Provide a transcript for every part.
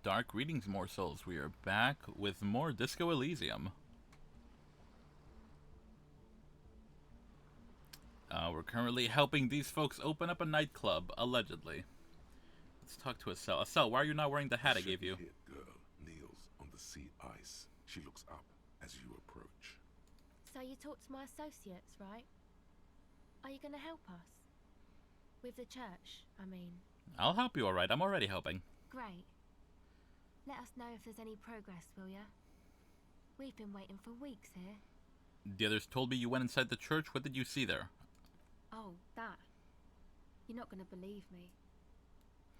Dark Greetings, morsels. We are back with more Disco Elysium. We're currently helping these folks open up a nightclub, allegedly. Let's talk to Estelle. Estelle, why are you not wearing the hat I gave you? The girl kneels on the sea ice. She looks up as you approach. So you talked to my associates, right? Are you going to help us? With the church, I mean. I'll help you, alright. I'm already helping. Great. Let us know if there's any progress, will ya? We've been waiting for weeks here. The others told me you went inside the church. What did you see there? Oh, that. You're not going to believe me.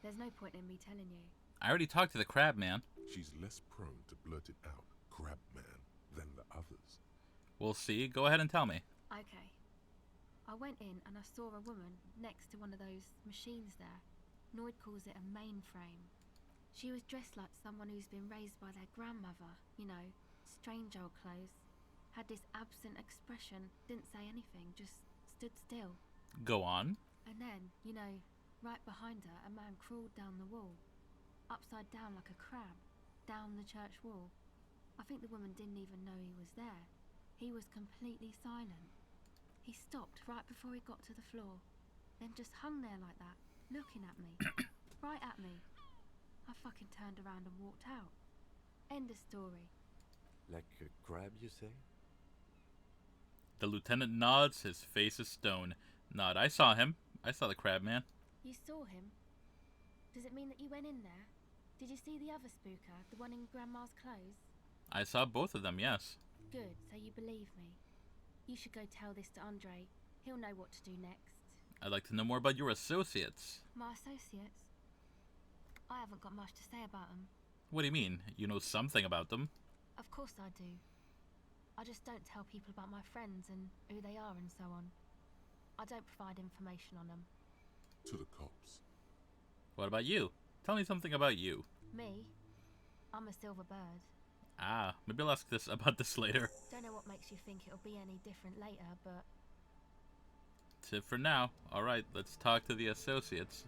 There's no point in me telling you. I already talked to the crab man. She's less prone to blurt it out, crab man, than the others. We'll see. Go ahead and tell me. Okay. I went in and I saw a woman next to one of those machines there. Noid calls it a mainframe. She was dressed like someone who's been raised by their grandmother, you know, strange old clothes. Had this absent expression, didn't say anything, just stood still. Go on. And then, you know, right behind her, a man crawled down the wall. Upside down like a crab, down the church wall. I think the woman didn't even know he was there. He was completely silent. He stopped right before he got to the floor, then just hung there like that, looking at me. Right at me. I fucking turned around and walked out. End of story. Like a crab, you say? The lieutenant nods. His face is stone. Nod. I saw him. I saw the crab man. You saw him? Does it mean that you went in there? Did you see the other spooker, the one in Grandma's clothes? I saw both of them, yes. Good, so you believe me. You should go tell this to Andre. He'll know what to do next. I'd like to know more about your associates. My associates? I haven't got much to say about them. What do you mean? You know something about them? Of course I do. I just don't tell people about my friends and who they are and so on. I don't provide information on them. To the cops. What about you? Tell me something about you. Me? I'm a silver bird. Ah, maybe I'll ask this about this later. Don't know what makes you think it'll be any different later, but... That's it for now. Alright, let's talk to the associates.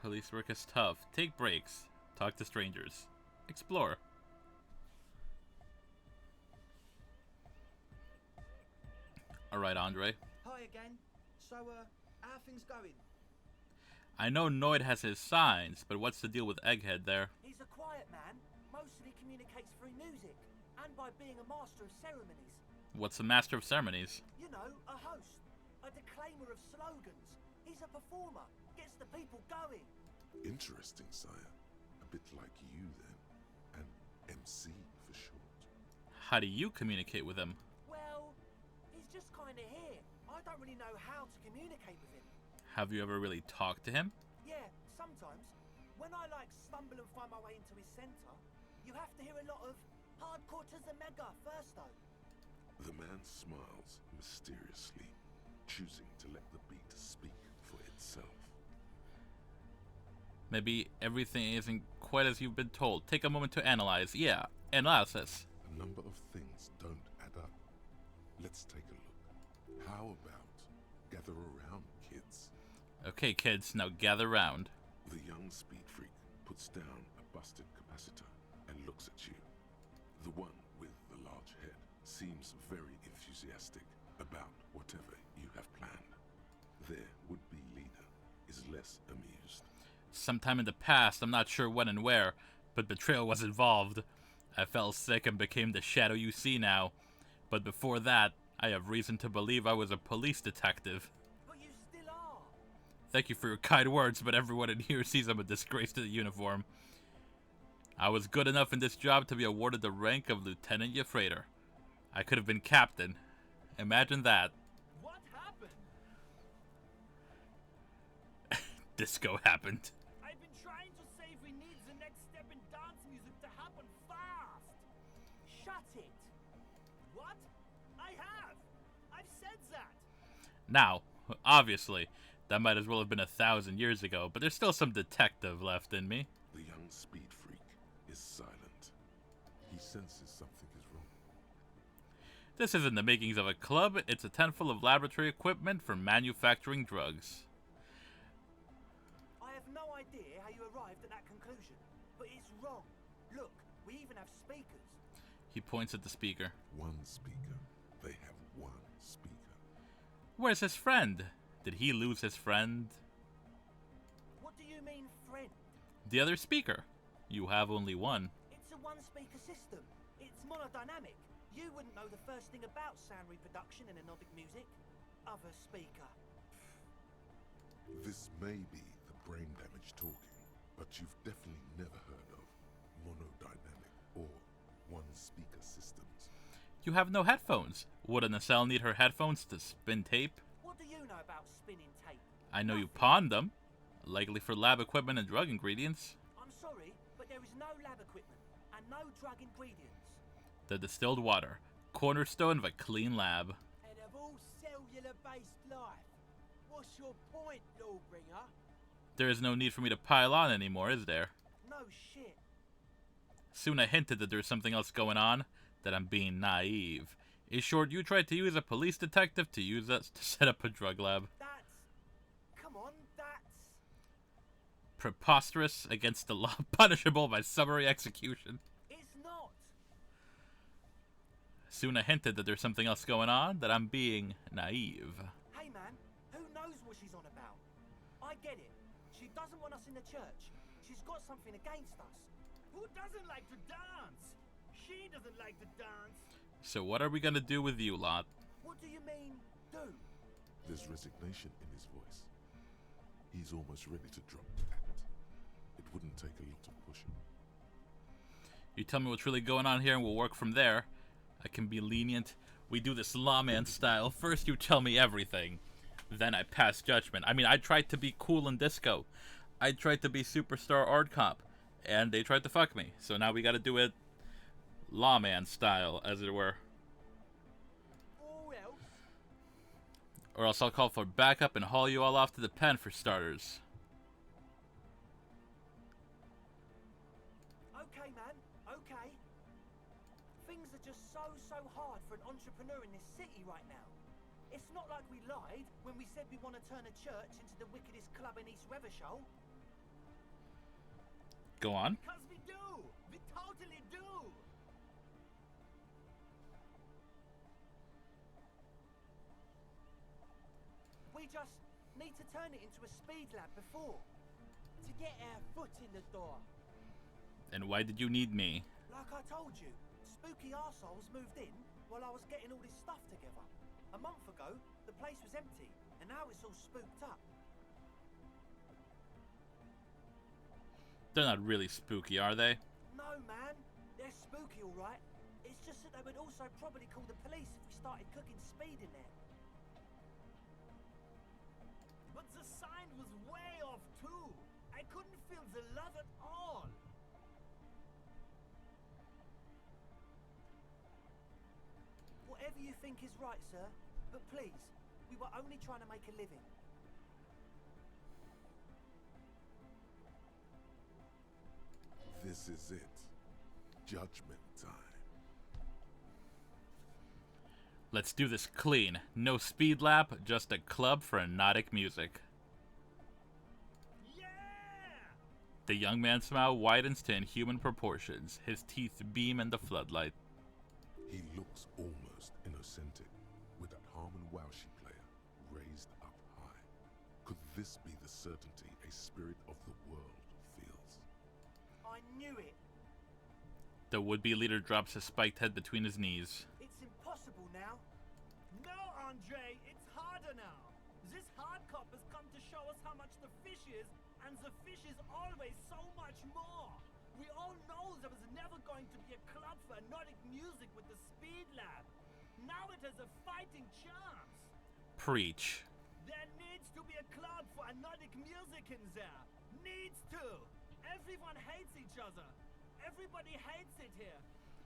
Police work is tough. Take breaks. Talk to strangers. Explore. Alright, Andre. Hi again. So, how are things going? I know Noid has his signs, but what's the deal with Egghead there? He's a quiet man. Mostly communicates through music and by being a master of ceremonies. What's the Master of Ceremonies? You know, a host, a declaimer of slogans. He's a performer, gets the people going. Interesting, sire. A bit like you, then. An MC for short. How do you communicate with him? Well, he's just kind of here. I don't really know how to communicate with him. Have you ever really talked to him? Yeah, sometimes. When I stumble and find my way into his centre, you have to hear a lot of hardcore to the mega first though. The man smiles mysteriously, choosing to let the beat speak for itself. Maybe everything isn't quite as you've been told. Take a moment to analyze. Yeah, analysis. A number of things don't add up. Let's take a look. How about gather around, kids? Okay, kids, now gather round. The young speed freak puts down a busted capacitor and looks at you. The one with the large head seems very enthusiastic about whatever you have planned. Their would-be leader is less amused. Sometime in the past, I'm not sure when and where, but betrayal was involved. I fell sick and became the shadow you see now. But before that, I have reason to believe I was a police detective. But you still are. Thank you for your kind words, but everyone in here sees I'm a disgrace to the uniform. I was good enough in this job to be awarded the rank of Lieutenant Yefrater. I could have been captain. Imagine that. What happened? Disco happened. I've been trying to say we need the next step in dance music to happen fast. Shut it. What? I have. I've said that. Now, obviously, that might as well have been 1,000 years ago, but there's still some detective left in me. The young speed freak is silent. He senses something is wrong. This isn't the makings of a club, it's a tent full of laboratory equipment for manufacturing drugs. I have no idea how you arrived at that conclusion, but it's wrong. Look, we even have speakers. He points at the speaker. One speaker. They have one speaker. Where's his friend? Did he lose his friend? What do you mean, friend? The other speaker. You have only one. It's a one-speaker system. It's monodynamic. You wouldn't know the first thing about sound reproduction in anodic music. Other speaker. This may be the brain damage talking, but you've definitely never heard of monodynamic or one-speaker systems. You have no headphones. Would a nacelle need her headphones to spin tape? What do you know about spinning tape? I know you pawned them. Likely for lab equipment and drug ingredients. I'm sorry, but there is no lab equipment and no drug ingredients. The distilled water. Cornerstone of a clean lab. And of all cellular-based life, what's your point, Lawbringer? There is no need for me to pile on anymore, is there? No shit. Soon I hinted that there's something else going on, that I'm being naive. In short, you tried to use a police detective to use us to set up a drug lab. Come on, that's... Preposterous, against the law, punishable by summary execution. It's not. Soon I hinted that there's something else going on, that I'm being naive. Hey man, who knows what she's on about? I get it. She doesn't want us in the church. She's got something against us. Who doesn't like to dance? She doesn't like to dance. So what are we gonna do with you lot? What do you mean, do? There's resignation in his voice. He's almost ready to drop the act. It wouldn't take a lot of pushing. You tell me what's really going on here and we'll work from there. I can be lenient. We do this lawman style. First you tell me everything. Then I pass judgment. I mean, I tried to be cool and disco. I tried to be superstar art cop. And they tried to fuck me. So now we gotta do it lawman style, as it were. Or else I'll call for backup and haul you all off to the pen for starters. Okay, man. Okay. Things are just so hard for an entrepreneur in this city right now. It's not like we lied when we said we want to turn a church into the wickedest club in East Revachol. Go on. Because we do! We totally do! We just need to turn it into a speed lab before. To get our foot in the door. And why did you need me? Like I told you, spooky arseholes moved in while I was getting all this stuff together. A month ago, the place was empty, and now it's all spooked up. They're not really spooky, are they? No, man. They're spooky, all right. It's just that they would also probably call the police if we started cooking speed in there. But the sign was way off, too. I couldn't feel the love at all. Whatever you think is right, sir. But please, we were only trying to make a living. This is it. Judgment time. Let's do this clean. No speed lap, just a club for anodic music. Yeah! The young man's smile widens to inhuman proportions. His teeth beam in the floodlight. He looks almost innocentic, with that Harmon Wowshy player raised up high. Could this be the certainty a spirit of the world feels? I knew it. The would-be leader drops his spiked head between his knees. It's impossible now. No, Andre, it's harder now. This hard cop has come to show us how much the fish is, and the fish is always so much more. We all know there was never going to be a club for anodic music with the Speed Lab. Now it has a fighting chance. Preach. There needs to be a club for anodic music in there. Needs to. Everyone hates each other. Everybody hates it here.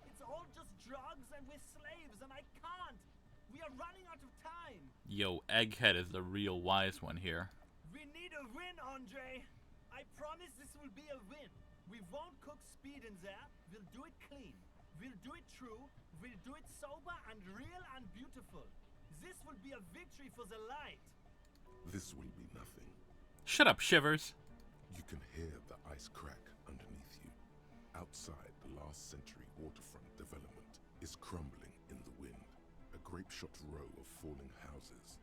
It's all just drugs and we're slaves and I can't. We are running out of time. Yo, Egghead is the real wise one here. We need a win, Andre. I promise this will be a win. We won't cook speed in there. We'll do it clean. We'll do it true, we'll do it sober and real and beautiful. This will be a victory for the light. This will be nothing. Shut up, Shivers. You can hear the ice crack underneath you. Outside, the last century waterfront development is crumbling in the wind. A grape-shot row of falling houses.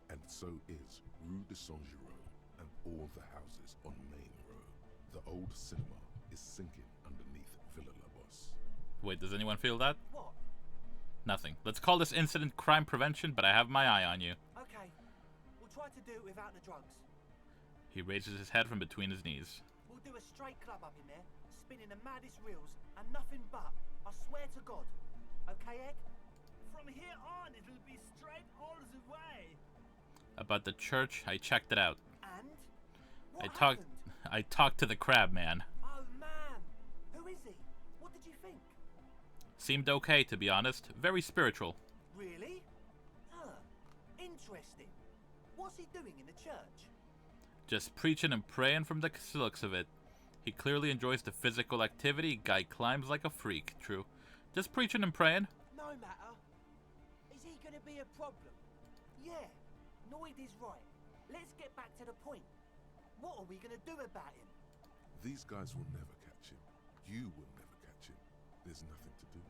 And so is Rue de Saint-Giraud and all the houses on Main Row. The old cinema is sinking underneath Villa La Bosse. Wait, does anyone feel that? What? Nothing. Let's call this incident crime prevention, but I have my eye on you. Okay, we'll try to do it without the drugs. He raises his head from between his knees. We'll do a straight club up in there, spinning the maddest reels, and nothing but. I swear to God. Okay, Egg? From here on, it'll be straight all the way. About the church, I checked it out. And? What happened? I talked to the crab man. Oh, man. Who is he? What did you think? Seemed okay, to be honest. Very spiritual. Really? Huh. Interesting. What's he doing in the church? Just preaching and praying from the looks of it. He clearly enjoys the physical activity. Guy climbs like a freak, true. Just preaching and praying. No matter. Is he gonna be a problem? Yeah. Noid is right. Let's get back to the point. What are we gonna do about him? These guys will never catch him. You will never catch him. There's nothing to do.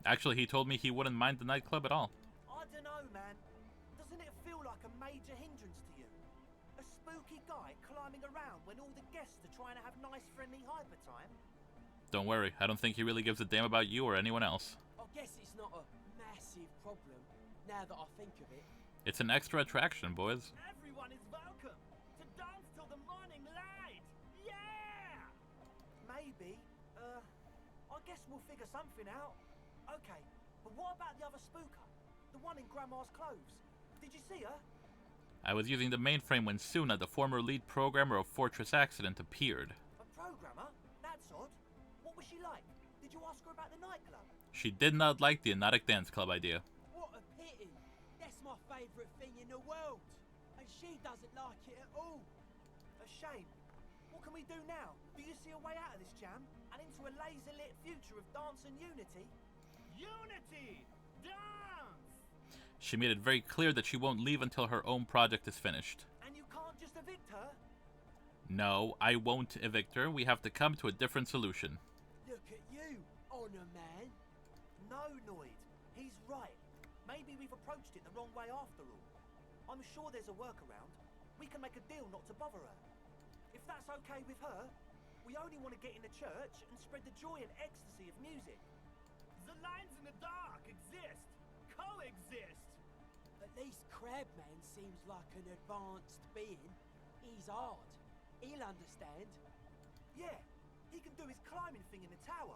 Actually, he told me he wouldn't mind the nightclub at all. I don't know, man. Doesn't it feel like a major hindrance to you? A spooky guy climbing around when all the guests are trying to have nice, friendly hyper time? Don't worry, I don't think he really gives a damn about you or anyone else. I guess it's not a massive problem, now that I think of it. It's an extra attraction, boys. Everyone is welcome to dance till the morning light. Yeah! Maybe. I guess we'll figure something out. Okay, but what about the other spooker? The one in Grandma's clothes? Did you see her? I was using the mainframe when Suna, the former lead programmer of Fortress Accident, appeared. A programmer? That's odd. What was she like? Did you ask her about the nightclub? She did not like the Hypnotic Dance Club idea. What a pity. That's my favourite thing in the world. And she doesn't like it at all. A shame. What can we do now? Do you see a way out of this jam? And into a laser-lit future of dance and unity? Unity! Dance! She made it very clear that she won't leave until her own project is finished. And you can't just evict her? No, I won't evict her. We have to come to a different solution. Look at you, Honor Man. No, Noid. He's right. Maybe we've approached it the wrong way after all. I'm sure there's a workaround. We can make a deal not to bother her. If that's okay with her, we only want to get in the church and spread the joy and ecstasy of music. The lines in the dark exist. Coexist. At least Crabman seems like an advanced being. He's hard. He'll understand. Yeah, he can do his climbing thing in the tower.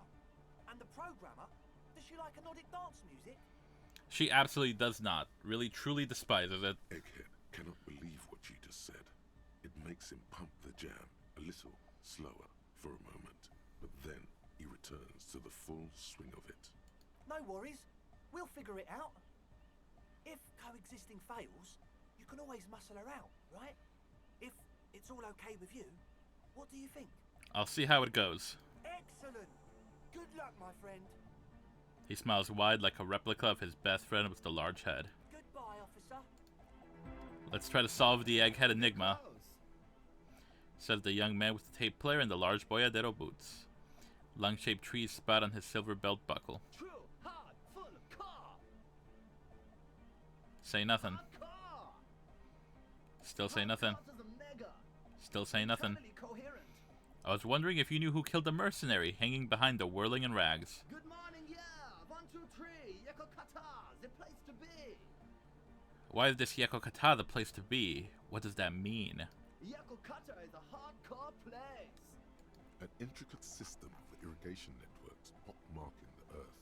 And the programmer, does she like Hypnotic dance music? She absolutely does not. Really, truly despises it. Egghead cannot believe what you just said. It makes him pump the jam a little slower for a moment, but then he returns to the full swing of it. No worries. We'll figure it out. If coexisting fails, you can always muscle her out, right? If it's all okay with you, what do you think? I'll see how it goes. Excellent. Good luck, my friend. He smiles wide like a replica of his best friend with the large head. Goodbye, officer. Let's try to solve the egghead enigma, says the young man with the tape player and the large boyadero boots. Lung-shaped trees spout on his silver belt buckle. True, hard, full of car. Say nothing. Car. Still say nothing. Car to the mega. Still say nothing. Totally coherent. I was wondering if you knew who killed the mercenary hanging behind the whirling in rags. Good morning, yeah. 1, 2, 3. Yekokata, the place to be. Why is this Yekokata the place to be? What does that mean? Yekokata is a hardcore place. An intricate system of irrigation networks pockmarking the earth.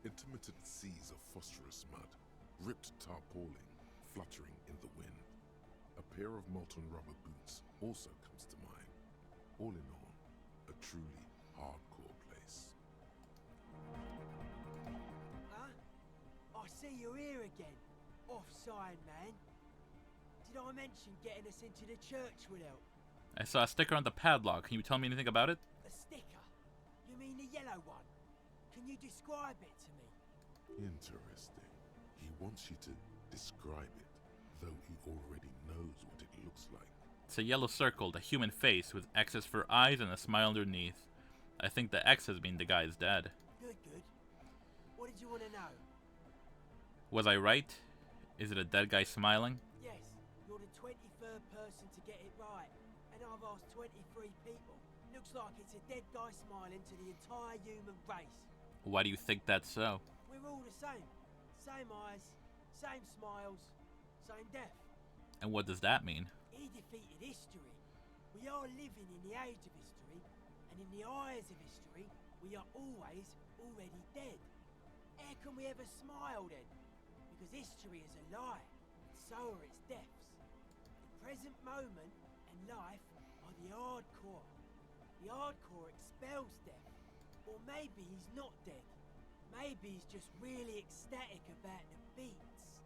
Intermittent seas of phosphorus mud, ripped tarpaulin fluttering in the wind. A pair of molten rubber boots also comes to mind. All in all, a truly hardcore place. Huh? I see you're here again. Offside, man. Did I mention getting us into the church would help? I saw a sticker on the padlock. Can you tell me anything about it? A sticker? you describe it to me? Interesting. He wants you to describe it, though he already knows what it looks like. It's a yellow circle, a human face with X's for eyes and a smile underneath. I think the X's mean the guy is dead. Good, good. What did you want to know? Was I right? Is it a dead guy smiling? Yes, you're the 23rd person to get it right, and I've asked 23 people. Looks like it's a dead guy smiling to the entire human race. Why do you think that's so? We're all the same. Same eyes, same smiles, same death. And what does that mean? He defeated history. We are living in the age of history, and in the eyes of history, we are always already dead. How can we ever smile then? Because history is a lie, and so are its deaths. The present moment and life are the hardcore. The hardcore expels death. Or maybe he's not dead. Maybe he's just really ecstatic about the beats.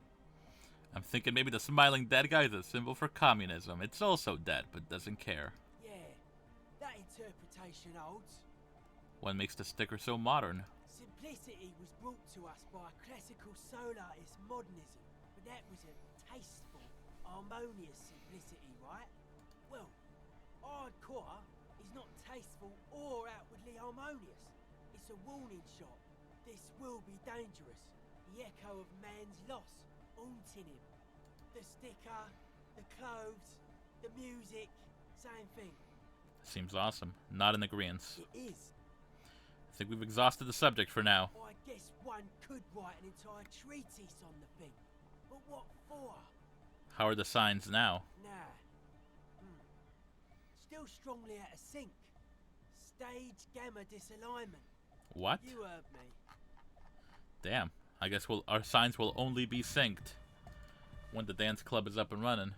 I'm thinking maybe the smiling dead guy is a symbol for communism. It's also dead, but doesn't care. Yeah, that interpretation holds. What makes the sticker so modern? Simplicity was brought to us by a classical solarist modernism, but that was a tasteful, harmonious simplicity, right? Well, hardcore is not tasteful or outwardly harmonious. It's a warning shot. This will be dangerous. The echo of man's loss, haunting him. The sticker, the clothes, the music, same thing. Seems awesome. Not in agreement. It is. I think we've exhausted the subject for now. I guess one could write an entire treatise on the thing. But what for? How are the signs now? Nah. Still strongly out of sync. Stage gamma disalignment. What? You heard me. Damn. I guess our signs will only be synced when the dance club is up and running.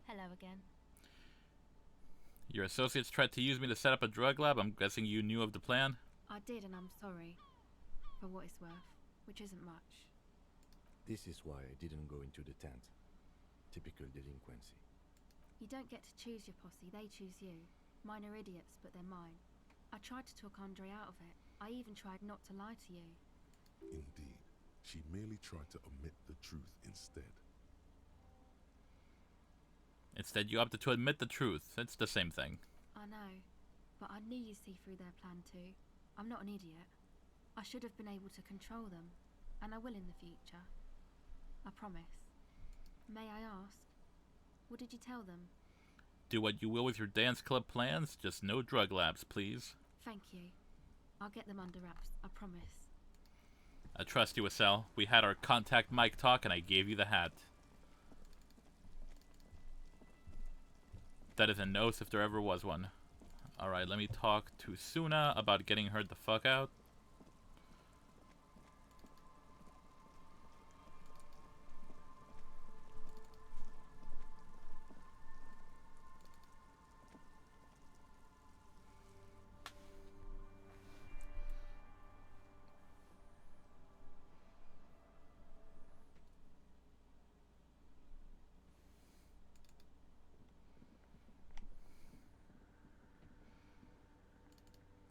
Hello again. Your associates tried to use me to set up a drug lab. I'm guessing you knew of the plan? I did, and I'm sorry. For what it's worth, which isn't much. This is why I didn't go into the tent. Typical delinquency. You don't get to choose your posse, they choose you. Mine are idiots, but they're mine. I tried to talk Andre out of it. I even tried not to lie to you. Indeed, she merely tried to omit the truth instead. Instead, you opted to admit the truth. It's the same thing. I know, but I knew you'd see through their plan too. I'm not an idiot. I should have been able to control them, and I will in the future. I promise. May I ask, what did you tell them? Do what you will with your dance club plans, just no drug labs, please. Thank you. I'll get them under wraps, I promise. I trust you, Estelle. We had our contact mic talk, and I gave you the hat. That is a nose if there ever was one. Alright, let me talk to Suna about getting her the fuck out.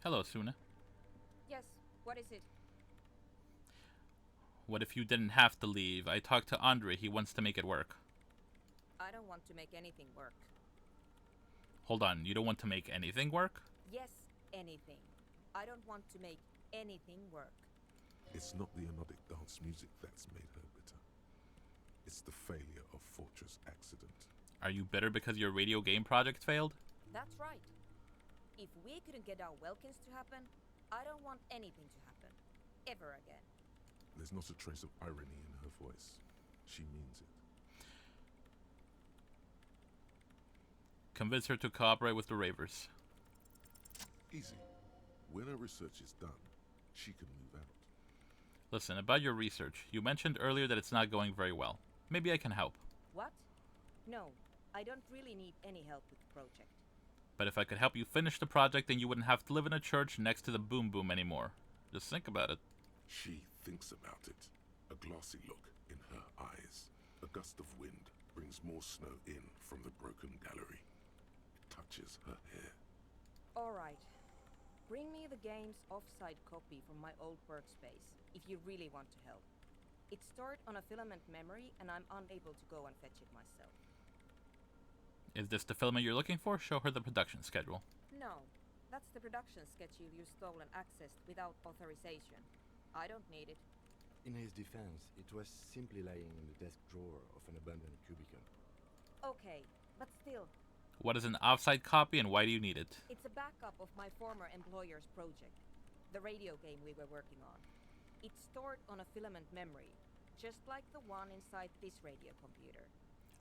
Hello, Suna. Yes, what is it? What if you didn't have to leave? I talked to Andre. He wants to make it work. I don't want to make anything work. Hold on. You don't want to make anything work? Yes, anything. I don't want to make anything work. It's not the anodic dance music that's made her bitter. It's the failure of Fortress Accident. Are you bitter because your radio game project failed? That's right. If we couldn't get our Welkins to happen, I don't want anything to happen. Ever again. There's not a trace of irony in her voice. She means it. Convince her to cooperate with the Ravers. Easy. When her research is done, she can move out. Listen, about your research, you mentioned earlier that it's not going very well. Maybe I can help. What? No, I don't really need any help with the project. But if I could help you finish the project, then you wouldn't have to live in a church next to the Boom Boom anymore. Just think about it. She thinks about it, a glassy look in her eyes. A gust of wind brings more snow in from the broken gallery. It touches her hair. Alright. Bring me the game's offsite copy from my old workspace, if you really want to help. It's stored on a filament memory, and I'm unable to go and fetch it myself. Is this the filament you're looking for? Show her the production schedule. No, that's the production schedule you stole and accessed without authorization. I don't need it. In his defense, it was simply lying in the desk drawer of an abandoned cubicle. Okay, but still, What is an offsite copy and why do you need it? it's a backup of my former employer's project, the radio game we were working on. It's stored on a filament memory, just like the one inside this radio computer.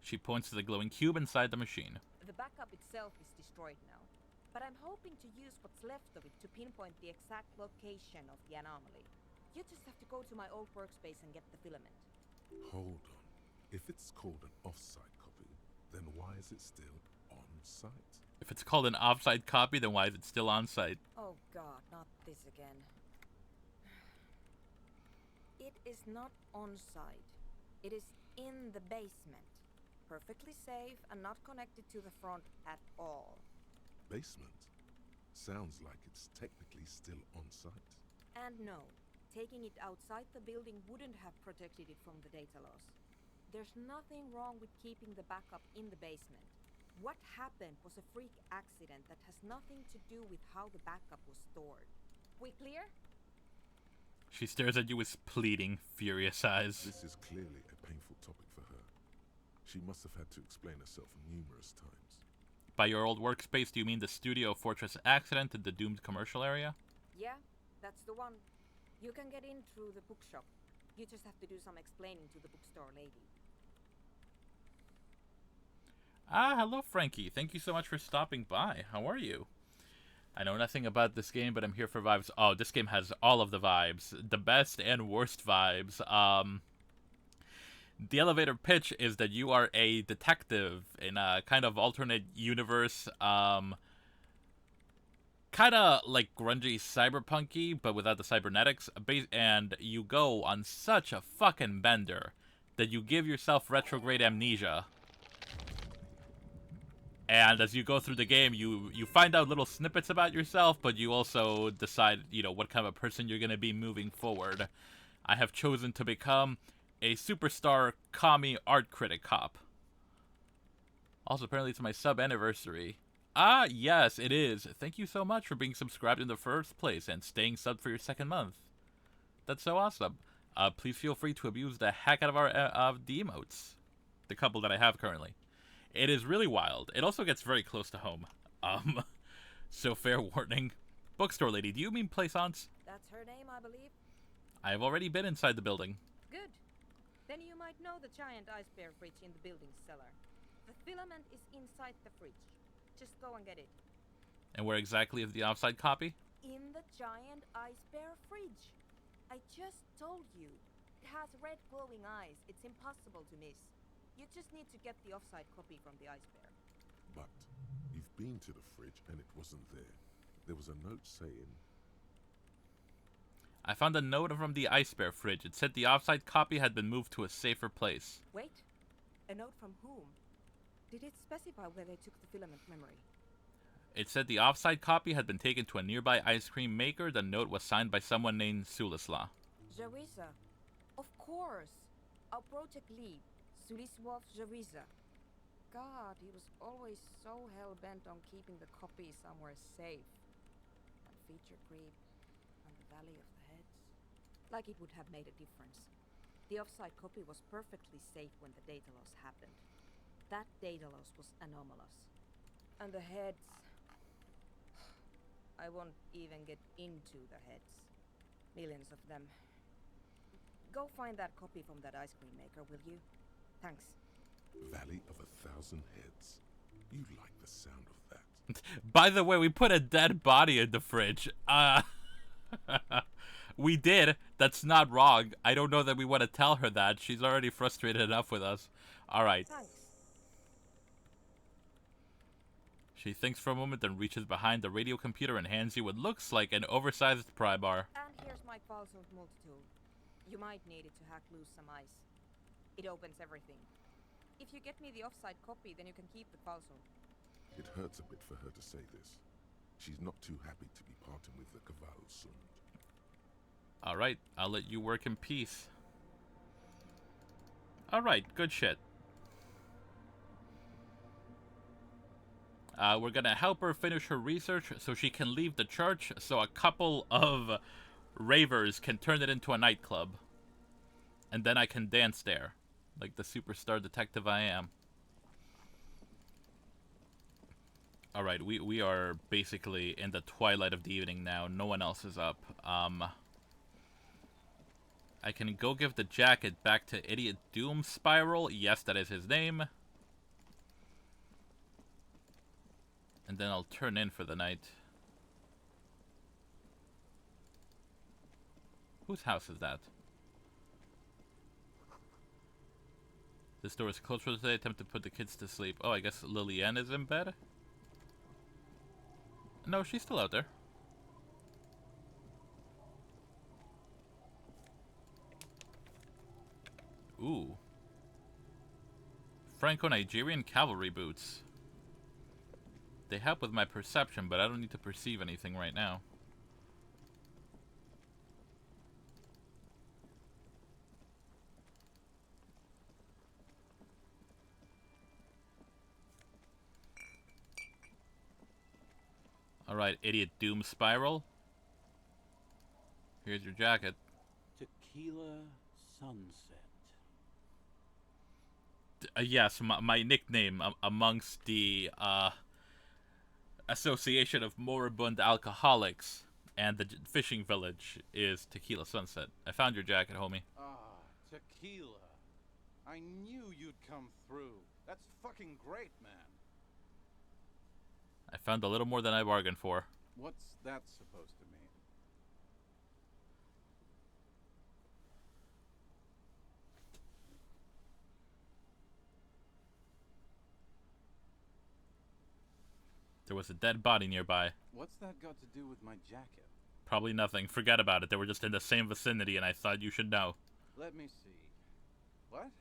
She points to the glowing cube inside the machine. The backup itself is destroyed now, but I'm hoping to use what's left of it to pinpoint the exact location of the anomaly. You just have to go to my old workspace and get the filament. Hold on. If it's called an off-site copy, then why is it still on-site? If it's called an offsite copy, then why is it still on site? Oh god, not this again. It is not on site. It is in the basement. Perfectly safe and not connected to the front at all. Basement? Sounds like it's technically still on-site. And no, taking it outside the building wouldn't have protected it from the data loss. There's nothing wrong with keeping the backup in the basement. What happened was a freak accident that has nothing to do with how the backup was stored. We clear? She stares at you with pleading, furious eyes. This is clearly a painful topic for her. She must have had to explain herself numerous times. By your old workspace, do you mean the Studio Fortress accident in the doomed commercial area? Yeah, that's the one. You can get in through the bookshop. You just have to do some explaining to the bookstore lady. Ah, hello Frankie. Thank you so much for stopping by. How are you? I know nothing about this game, but I'm here for vibes. Oh, this game has all of the vibes. The best and worst vibes. The elevator pitch is that you are a detective in a kind of alternate universe. Kind of like grungy cyberpunky, but without the cybernetics. And you go on such a fucking bender that you give yourself retrograde amnesia. And as you go through the game, you find out little snippets about yourself, but you also decide, what kind of a person you're going to be moving forward. I have chosen to become a superstar commie art critic cop. Also, apparently it's my sub-anniversary. Ah, yes, it is. Thank you so much for being subscribed in the first place and staying subbed for your second month. That's so awesome. Please feel free to abuse the heck out of the emotes. The couple that I have currently. It is really wild. It also gets very close to home. So fair warning. Bookstore lady, do you mean Plaisance? That's her name, I believe. I have already been inside the building. Good. Then you might know the giant ice bear fridge in the building's cellar. The filament is inside the fridge. Just go and get it. And where exactly is the offside copy? In the giant ice bear fridge. I just told you. It has red glowing eyes. It's impossible to miss. You just need to get the offside copy from the ice bear. But you've been to the fridge and it wasn't there. There was a note saying... I found a note from the ice bear fridge. It said the offside copy had been moved to a safer place. Wait. A note from whom? Did it specify where they took the filament memory? It said the offside copy had been taken to a nearby ice cream maker. The note was signed by someone named Sulisla. Zawiza. Of course. Our project lead. Suliswov Zawiza. God, he was always so hell-bent on keeping the copy somewhere safe. And feature creep. And the Valley of the Heads. Like it would have made a difference. The offside copy was perfectly safe when the data loss happened. That data loss was anomalous. And the heads... I won't even get into the heads. Millions of them. Go find that copy from that ice cream maker, will you? Thanks. Valley of 1,000 Heads. You like the sound of that. By the way, we put a dead body in the fridge. We did. That's not wrong. I don't know that we want to tell her that. She's already frustrated enough with us. Alright. Thanks. She thinks for a moment, then reaches behind the radio computer and hands you what looks like an oversized pry bar. And here's my pulsar multi-tool. You might need it to hack loose some ice. It opens everything. If you get me the offside copy, then you can keep the pulsar. It hurts a bit for her to say this. She's not too happy to be parting with the Caval soon. Alright, I'll let you work in peace. Alright, good shit. We're gonna help her finish her research so she can leave the church so a couple of ravers can turn it into a nightclub. And then I can dance there, like the superstar detective I am. Alright, we are basically in the twilight of the evening now. No one else is up. I can go give the jacket back to Idiot Doom Spiral. Yes, that is his name. And then I'll turn in for the night. Whose house is that? This door is closed for today. Attempt to put the kids to sleep. Oh, I guess Lillian is in bed? No, she's still out there. Ooh. Franco-Nigerian cavalry boots. They help with my perception, but I don't need to perceive anything right now. Alright, Idiot Doom Spiral. Here's your jacket. Tequila Sunset. Yes, my nickname amongst the Association of Moribund Alcoholics and the fishing village is Tequila Sunset. I found your jacket, homie. Ah, tequila. I knew you'd come through. That's fucking great, man. I found a little more than I bargained for. What's that supposed to mean? There was a dead body nearby. What's that got to do with my jacket? Probably nothing. Forget about it. They were just in the same vicinity and I thought you should know. Let me see. What?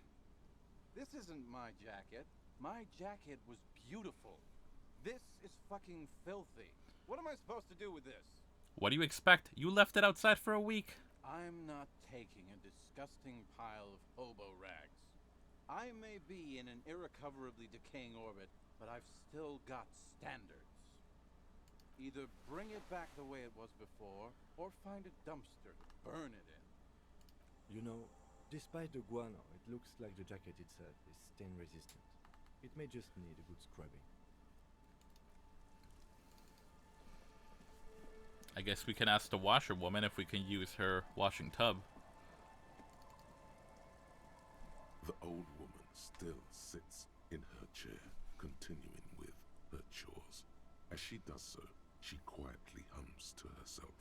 This isn't my jacket. My jacket was beautiful. This is fucking filthy. What am I supposed to do with this? What do you expect? You left it outside for a week. I'm not taking a disgusting pile of hobo rags. I may be in an irrecoverably decaying orbit, but I've still got standards. Either bring it back the way it was before, or find a dumpster to burn it in. You know, despite the guano, it looks like the jacket itself is stain resistant. It may just need a good scrubbing. I guess we can ask the washerwoman if we can use her washing tub. The old woman still sits in her chair, continuing with her chores. As she does so, she quietly hums to herself.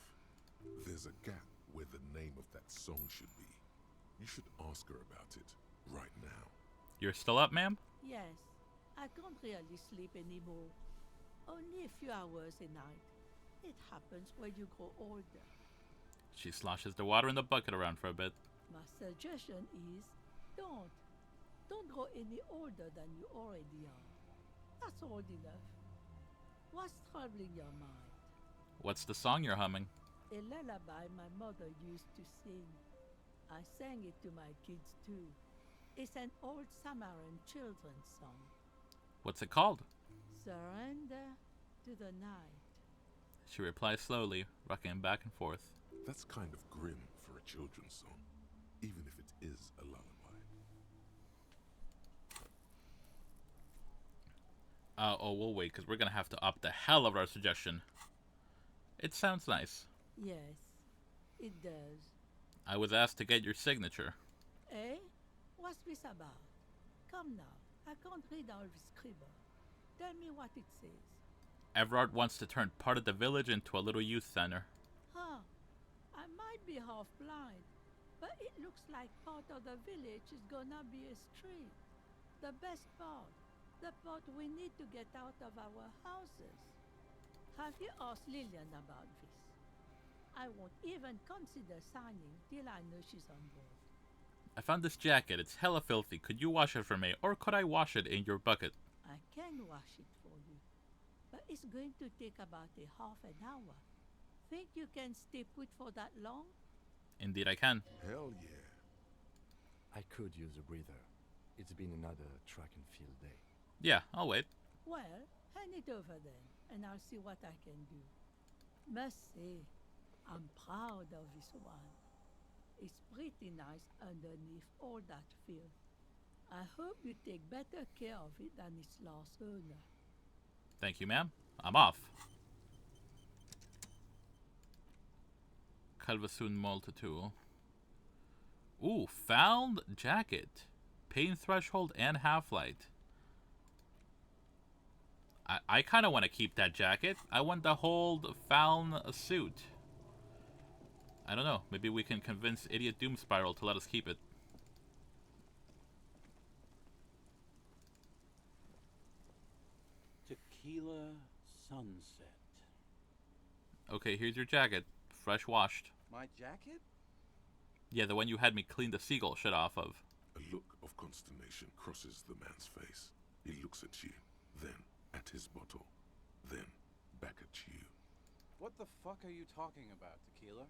There's a gap where the name of that song should be. You should ask her about it right now. You're still up, ma'am? Yes, I can't really sleep anymore. Only a few hours a night. It happens when you grow older. She sloshes the water in the bucket around for a bit. My suggestion is, don't grow any older than you already are. That's old enough. What's troubling your mind? What's the song you're humming? A lullaby my mother used to sing. I sang it to my kids too. It's an old Samaran children's song. What's it called? Surrender to the night. She replies slowly, rocking back and forth. That's kind of grim for a children's song, even if it is a lullaby. We'll wait, because we're going to have to up the hell of our suggestion. It sounds nice. Yes, it does. I was asked to get your signature. Eh? What's this about? Come now, I can't read all the scribble. Tell me what it says. Everard wants to turn part of the village into a little youth center. Huh. I might be half blind, but it looks like part of the village is gonna be a street. The best part. The part we need to get out of our houses. Have you asked Lillian about this? I won't even consider signing till I know she's on board. I found this jacket. It's hella filthy. Could you wash it for me, or could I wash it in your bucket? I can wash it for you, but it's going to take about a half an hour. Think you can stay put for that long? Indeed I can. Hell yeah. I could use a breather. It's been another track and field day. Yeah, I'll wait. Well, hand it over then, and I'll see what I can do. Must say, I'm proud of this one. It's pretty nice underneath all that filth. I hope you take better care of it than its last owner. Thank you, ma'am. I'm off. Calvasun Multitool. Ooh, found jacket. Pain threshold and half-light. I kind of want to keep that jacket. I want the whole found suit. I don't know. Maybe we can convince Idiot Doom Spiral to let us keep it. Tequila sunset. Okay, here's your jacket. Fresh washed. My jacket? Yeah, the one you had me clean the seagull shit off of. A look of consternation crosses the man's face. He looks at you, then at his bottle, then back at you. What the fuck are you talking about, Tequila?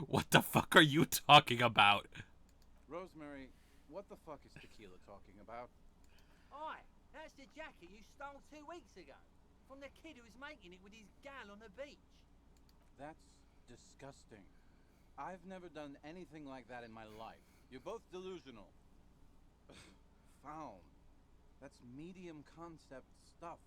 What the fuck are you talking about? Rosemary, what the fuck is Tequila talking about? Oi, that's the jacket you stole 2 weeks ago. From the kid who was making it with his gal on the beach. That's disgusting. I've never done anything like that in my life. You're both delusional. Found. That's medium concept stuff.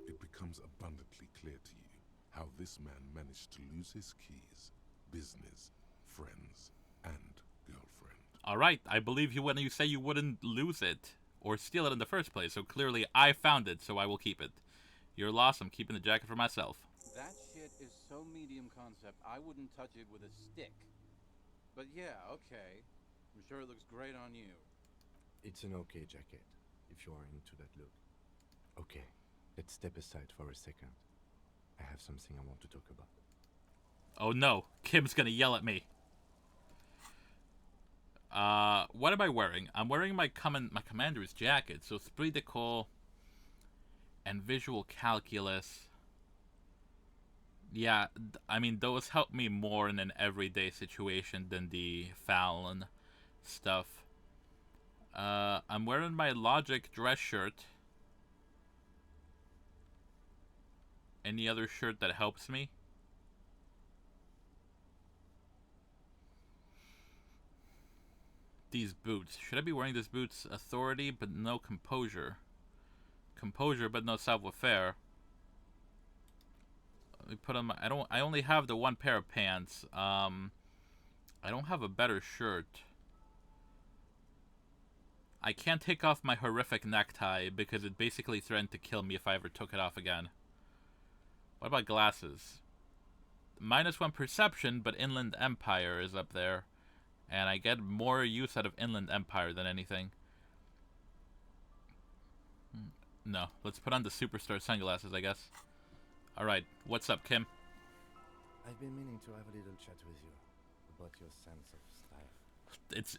It becomes abundantly clear to you how this man managed to lose his keys, business, friends, and girlfriend. Alright, I believe you when you say you wouldn't lose it or steal it in the first place, so clearly I found it, so I will keep it. Your loss, I'm keeping the jacket for myself. That shit is so medium concept, I wouldn't touch it with a stick. But yeah, okay. I'm sure it looks great on you. It's an okay jacket, if you are into that look. Okay, let's step aside for a second. I have something I want to talk about. Oh no, Kim's gonna yell at me. What am I wearing? I'm wearing my commander's jacket, so Esprit de Corps and Visual Calculus. Yeah, I mean, those help me more in an everyday situation than the Fallon stuff. I'm wearing my Logic dress shirt. Any other shirt that helps me? These boots. Should I be wearing these boots? Authority, but no composure. Composure, but no savoir-faire. Let me put on my... I only have the one pair of pants. I don't have a better shirt. I can't take off my horrific necktie because it basically threatened to kill me if I ever took it off again. What about glasses? -1 perception, but Inland Empire is up there. And I get more use out of Inland Empire than anything. No, let's put on the Superstar sunglasses, I guess. Alright, what's up, Kim? I've been meaning to have a little chat with you about your sense of style.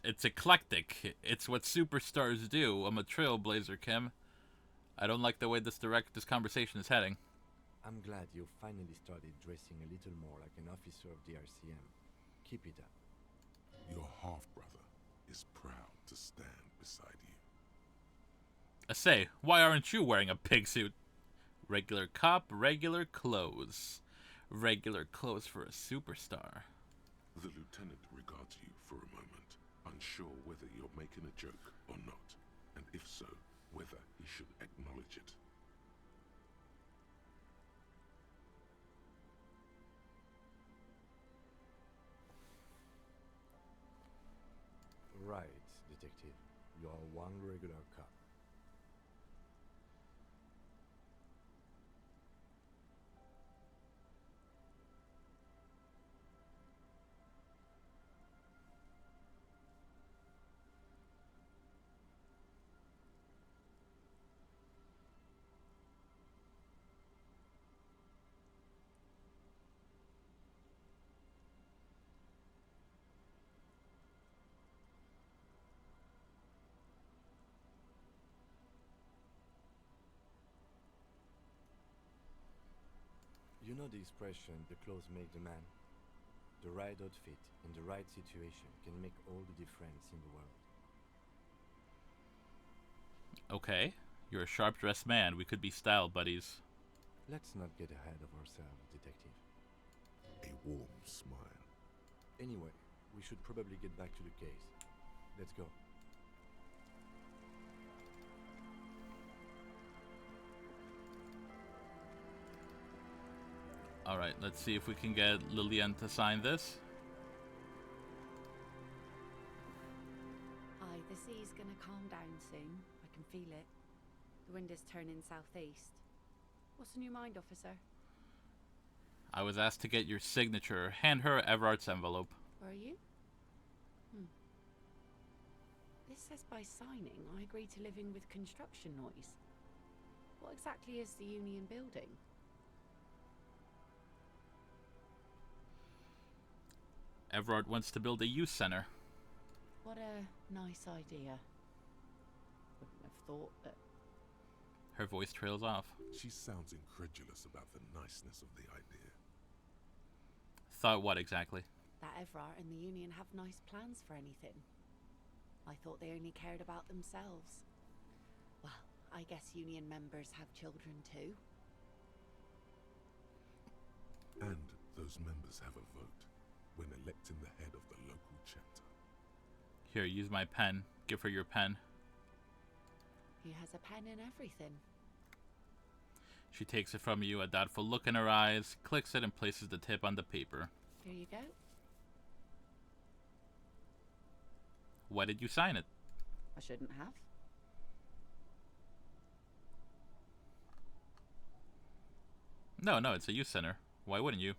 It's eclectic. It's what superstars do. I'm a trailblazer, Kim. I don't like the way this conversation is heading. I'm glad you finally started dressing a little more like an officer of the RCM. Keep it up. Your half-brother is proud to stand beside you. I say, why aren't you wearing a pig suit? Regular cop, regular clothes. Regular clothes for a superstar. The lieutenant regards you for a moment, unsure whether you're making a joke or not, and if so, whether he should acknowledge it. Right, detective. You are one regular cop. You know the expression, the clothes make the man? The right outfit in the right situation can make all the difference in the world. Okay, you're a sharp-dressed man. We could be style buddies. Let's not get ahead of ourselves, detective. A warm smile. Anyway, we should probably get back to the case. Let's go. Alright, let's see if we can get Lillian to sign this. Aye, the sea's gonna calm down soon. I can feel it. The wind is turning southeast. What's on your mind, officer? I was asked to get your signature. Hand her Everard's envelope. Were you? This says by signing, I agree to live in with construction noise. What exactly is the Union building? Everard wants to build a youth center. What a nice idea. Wouldn't have thought that. Her voice trails off. She sounds incredulous about the niceness of the idea. Thought what exactly? That Everard and the Union have nice plans for anything. I thought they only cared about themselves. Well, I guess Union members have children too. And those members have a vote when electing the head of the local chapter. Here, use my pen. Give her your pen. He has a pen in everything. She takes it from you, a doubtful look in her eyes, clicks it and places the tip on the paper. Here you go. Why did you sign it? I shouldn't have. No, it's a youth center. Why wouldn't you?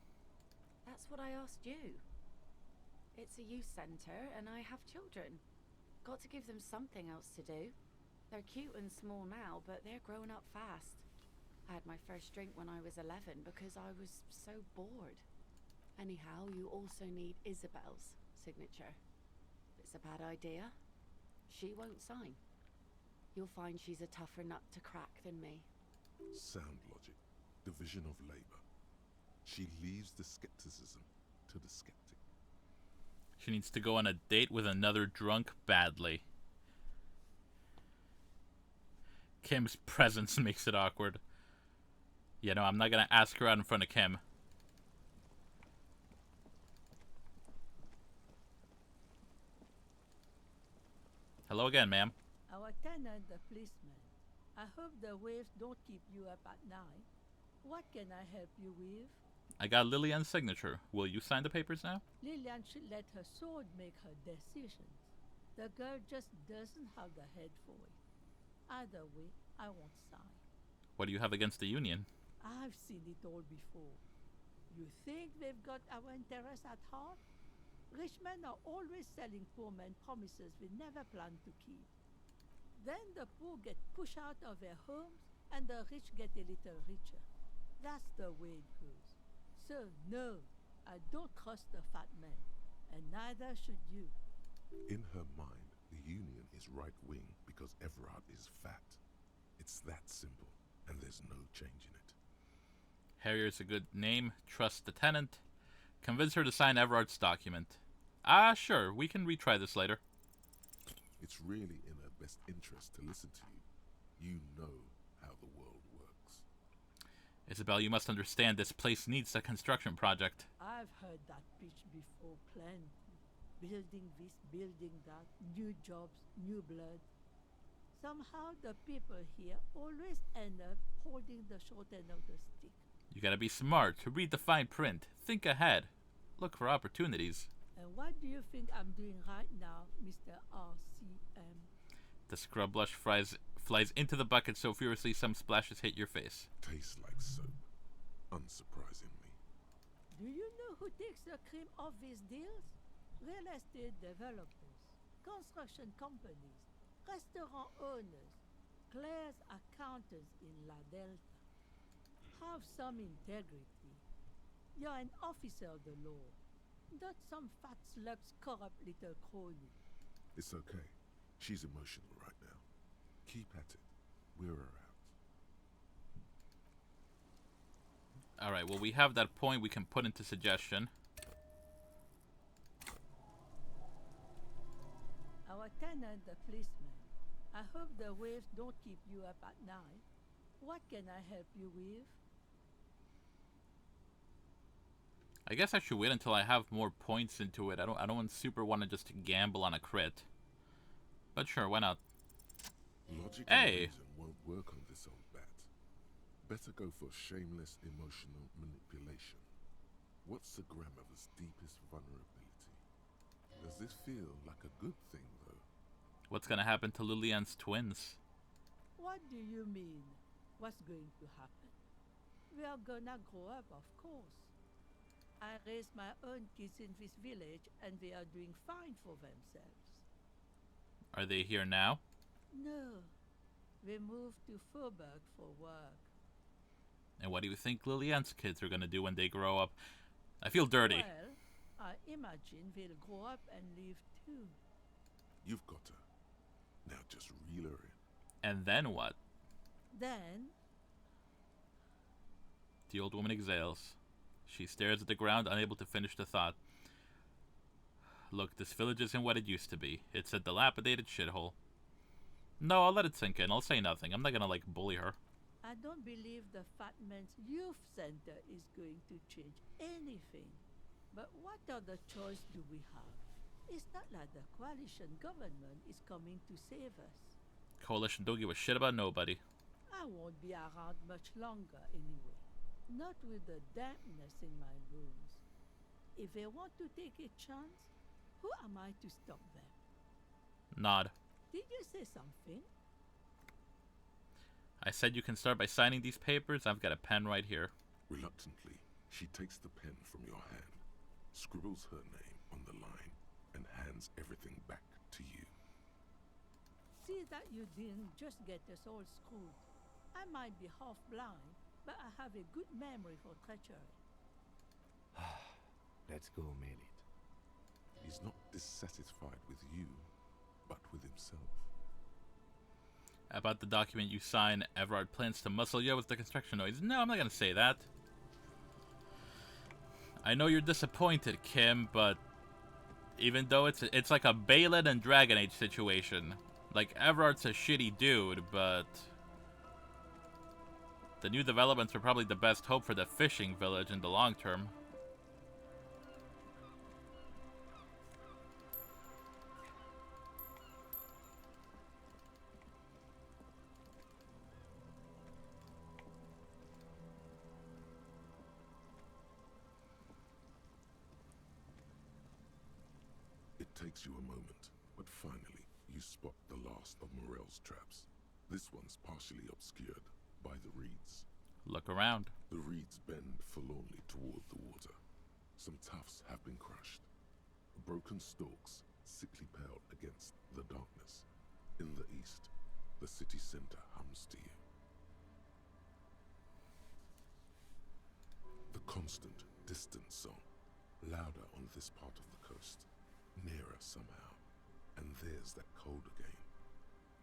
That's what I asked you. It's a youth centre and I have children. Got to give them something else to do. They're cute and small now, but they're growing up fast. I had my first drink when I was 11 because I was so bored. Anyhow, you also need Isabel's signature. If it's a bad idea, she won't sign. You'll find she's a tougher nut to crack than me. Sound logic. Division of labor. She leaves the skepticism to the skeptic. She needs to go on a date with another drunk badly. Kim's presence makes it awkward. Yeah, no, I'm not gonna ask her out in front of Kim. Hello again, ma'am. Our tenant, the policeman. I hope the waves don't keep you up at night. What can I help you with? I got Lillian's signature. Will you sign the papers now? Lillian should let her sword make her decisions. The girl just doesn't have the head for it. Either way, I won't sign. What do you have against the Union? I've seen it all before. You think they've got our interests at heart? Rich men are always selling poor men promises we never planned to keep. Then the poor get pushed out of their homes and the rich get a little richer. That's the way it goes. So, no, I don't trust the fat man, and neither should you. In her mind, the Union is right-wing because Everard is fat. It's that simple, and there's no changing it. Harrier's a good name. Trust the tenant. Convince her to sign Everard's document. Sure, we can retry this later. It's really in her best interest to listen to you. You know how the world works. Isabel, you must understand this place needs a construction project. I've heard that pitch before plenty. Building this, building that, new jobs, new blood. Somehow the people here always end up holding the short end of the stick. You gotta be smart, read the fine print, think ahead, look for opportunities. And what do you think I'm doing right now, Mr. RCM? The scrub blush flies into the bucket so furiously some splashes hit your face. Tastes like soap, unsurprisingly. Do you know who takes the cream of these deals? Real estate developers, construction companies, restaurant owners, clerks, accountants in La Delta. Have some integrity. You're an officer of the law, not some fat slug's corrupt little crony. It's okay. She's emotional right now. Keep at it. We're her Alright, well, we have that point we can put into suggestion. Our tenant, the policeman. I hope the waves don't keep you up at night. What can I help you with? I guess I should wait until I have more points into it. I don't super want to just gamble on a crit. But sure, why not? Logic Hey! and reason won't work on this old bat. Better go for shameless emotional manipulation. What's the grandmother's deepest vulnerability? Does this feel like a good thing, though? What's gonna happen to Lillian's twins? What do you mean? What's going to happen? We are gonna grow up, of course. I raised my own kids in this village and they are doing fine for themselves. Are they here now? No, they moved to Faubourg for work. And what do you think Lillian's kids are gonna do when they grow up? I feel dirty. Well, I imagine they'll grow up and leave too. You've got her. Now just reel her in. And then what? Then, The old woman exhales. She stares at the ground, unable to finish the thought. Look, this village isn't what it used to be. It's a dilapidated shithole. No, I'll let it sink in. I'll say nothing. I'm not gonna, like, bully her. I don't believe the Fat Man's Youth Center is going to change anything. But what other choice do we have? It's not like the coalition government is coming to save us. Coalition don't give a shit about nobody. I won't be around much longer anyway. Not with the dampness in my rooms. If they want to take a chance, who am I to stop them? Nod. Did you say something? I said you can start by signing these papers. I've got a pen right here. Reluctantly, she takes the pen from your hand, scribbles her name on the line, and hands everything back to you. See that you didn't just get us all screwed. I might be half blind, but I have a good memory for treachery. Let's go, mail it. He's not dissatisfied with you, but with himself. About the document you sign, Everard plans to muscle you with the construction noise. No, I'm not gonna say that. I know you're disappointed, Kim, but even though it's like a Balin and Dragon Age situation. Like, Everard's a shitty dude, but the new developments are probably the best hope for the fishing village in the long term. It takes you a moment, but finally you spot the last of Morel's traps. This one's partially obscured by the reeds. Look around. The reeds bend forlornly toward the water. Some tufts have been crushed. Broken stalks, sickly pale against the darkness. In the east, the city center hums to you. The constant, distant song, louder on this part of the coast, nearer somehow. And there's that cold again.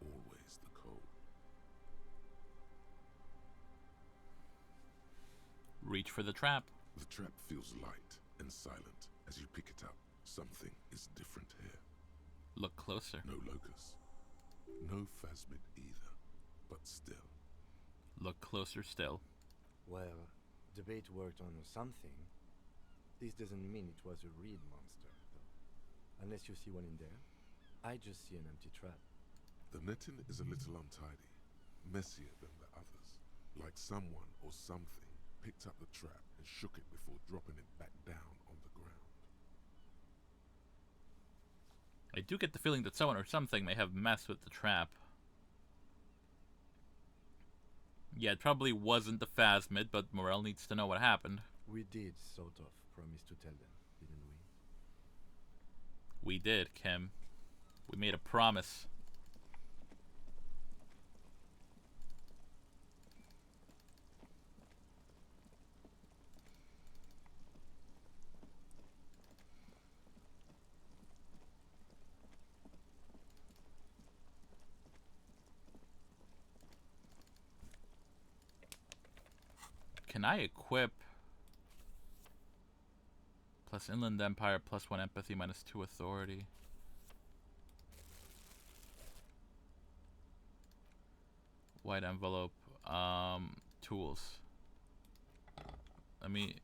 Always the cold. Reach for the trap. The trap feels light and silent as you pick it up. Something is different here. Look closer. No locust. No phasmid either. But still. Look closer still. Well, the bait worked on something. This doesn't mean it was a reed monster, though. Unless you see one in there. I just see an empty trap. The netting is a little untidy. Messier than the others. Like someone or something picked up the trap and shook it before dropping it back down on the ground. I do get the feeling that someone or something may have messed with the trap. Yeah, it probably wasn't the Phasmid, but Morel needs to know what happened. We did, sort of, promise to tell them, didn't we? We did, Kim. We made a promise. Can I equip Plus Inland Empire, plus 1 empathy, minus 2 authority. White envelope. Tools. Let me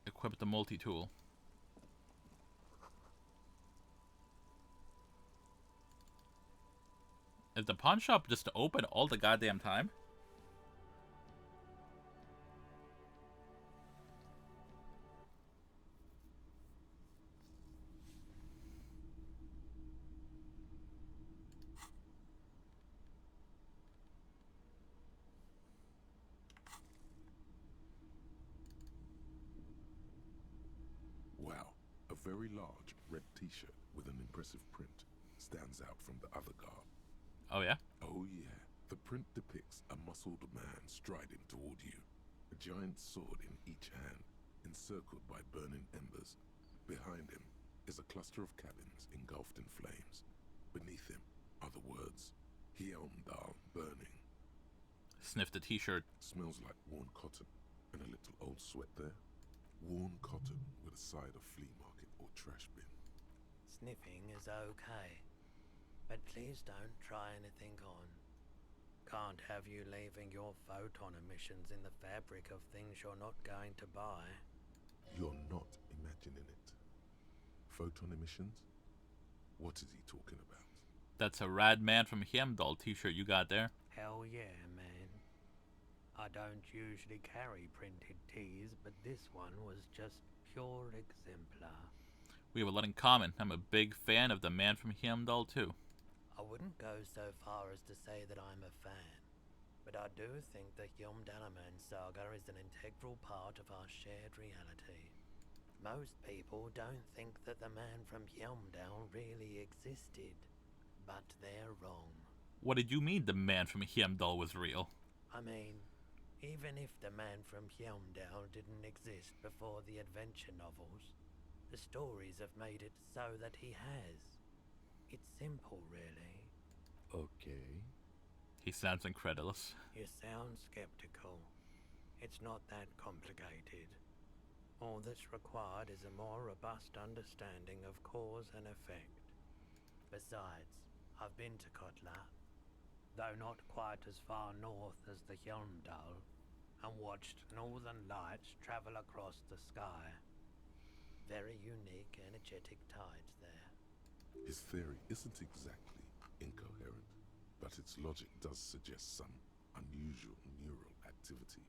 equip the multi-tool. Is the pawn shop just open all the goddamn time? Wow, a very large red t-shirt with an impressive print stands out from the other garb. Oh yeah? Oh yeah, the print depicts a muscled man striding toward you, a giant sword in each hand, encircled by burning embers. Behind him is a cluster of cabins engulfed in flames. Beneath him are the words, Hjelmdal burning. Sniff the t-shirt. Smells like worn cotton and a little old sweat there. Worn cotton with a side of flea market or trash bin. Sniffing is okay, but please don't try anything on. Can't have you leaving your photon emissions in the fabric of things you're not going to buy. You're not imagining it. Photon emissions? What is he talking about? That's a Rad Man from Hjelmdal t-shirt you got there. Hell yeah, man. I don't usually carry printed tees, but this one was just pure exemplar. We have a lot in common. I'm a big fan of the Man from Hjelmdal too. I wouldn't go so far as to say that I'm a fan, but I do think the Hjelmdalaman saga is an integral part of our shared reality. Most people don't think that the man from Hjelmdal really existed, but they're wrong. What did you mean the Man from Hjelmdal was real? I mean, even if the man from Hjelmdal didn't exist before the adventure novels, the stories have made it so that he has. It's simple, really. Okay. He sounds incredulous. You sound skeptical. It's not that complicated. All that's required is a more robust understanding of cause and effect. Besides, I've been to Kotla, though not quite as far north as the Hjelmdal, and watched northern lights travel across the sky. Very unique, energetic tides there. His theory isn't exactly incoherent, but its logic does suggest some unusual neural activity.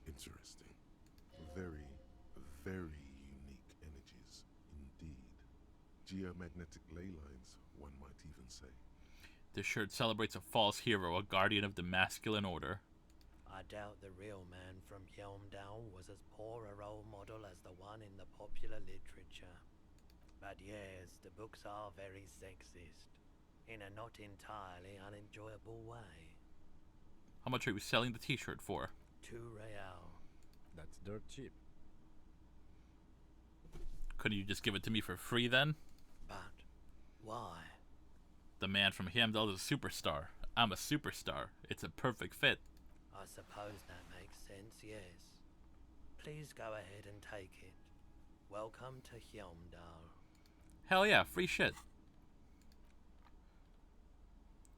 Interesting. Very, very unique energies indeed. Geomagnetic ley lines, one might even say. This shirt celebrates a false hero, a guardian of the masculine order. I doubt the real man from Hjelmdal was as poor a role model as the one in the popular literature. But yes, the books are very sexist, in a not entirely unenjoyable way. How much are you selling the t-shirt for? 2 real. That's dirt cheap. Couldn't you just give it to me for free then? But why? The Man from Hjelmdal is a superstar. I'm a superstar. It's a perfect fit. I suppose that makes sense, yes. Please go ahead and take it. Welcome to Hjelmdal. Hell yeah, free shit.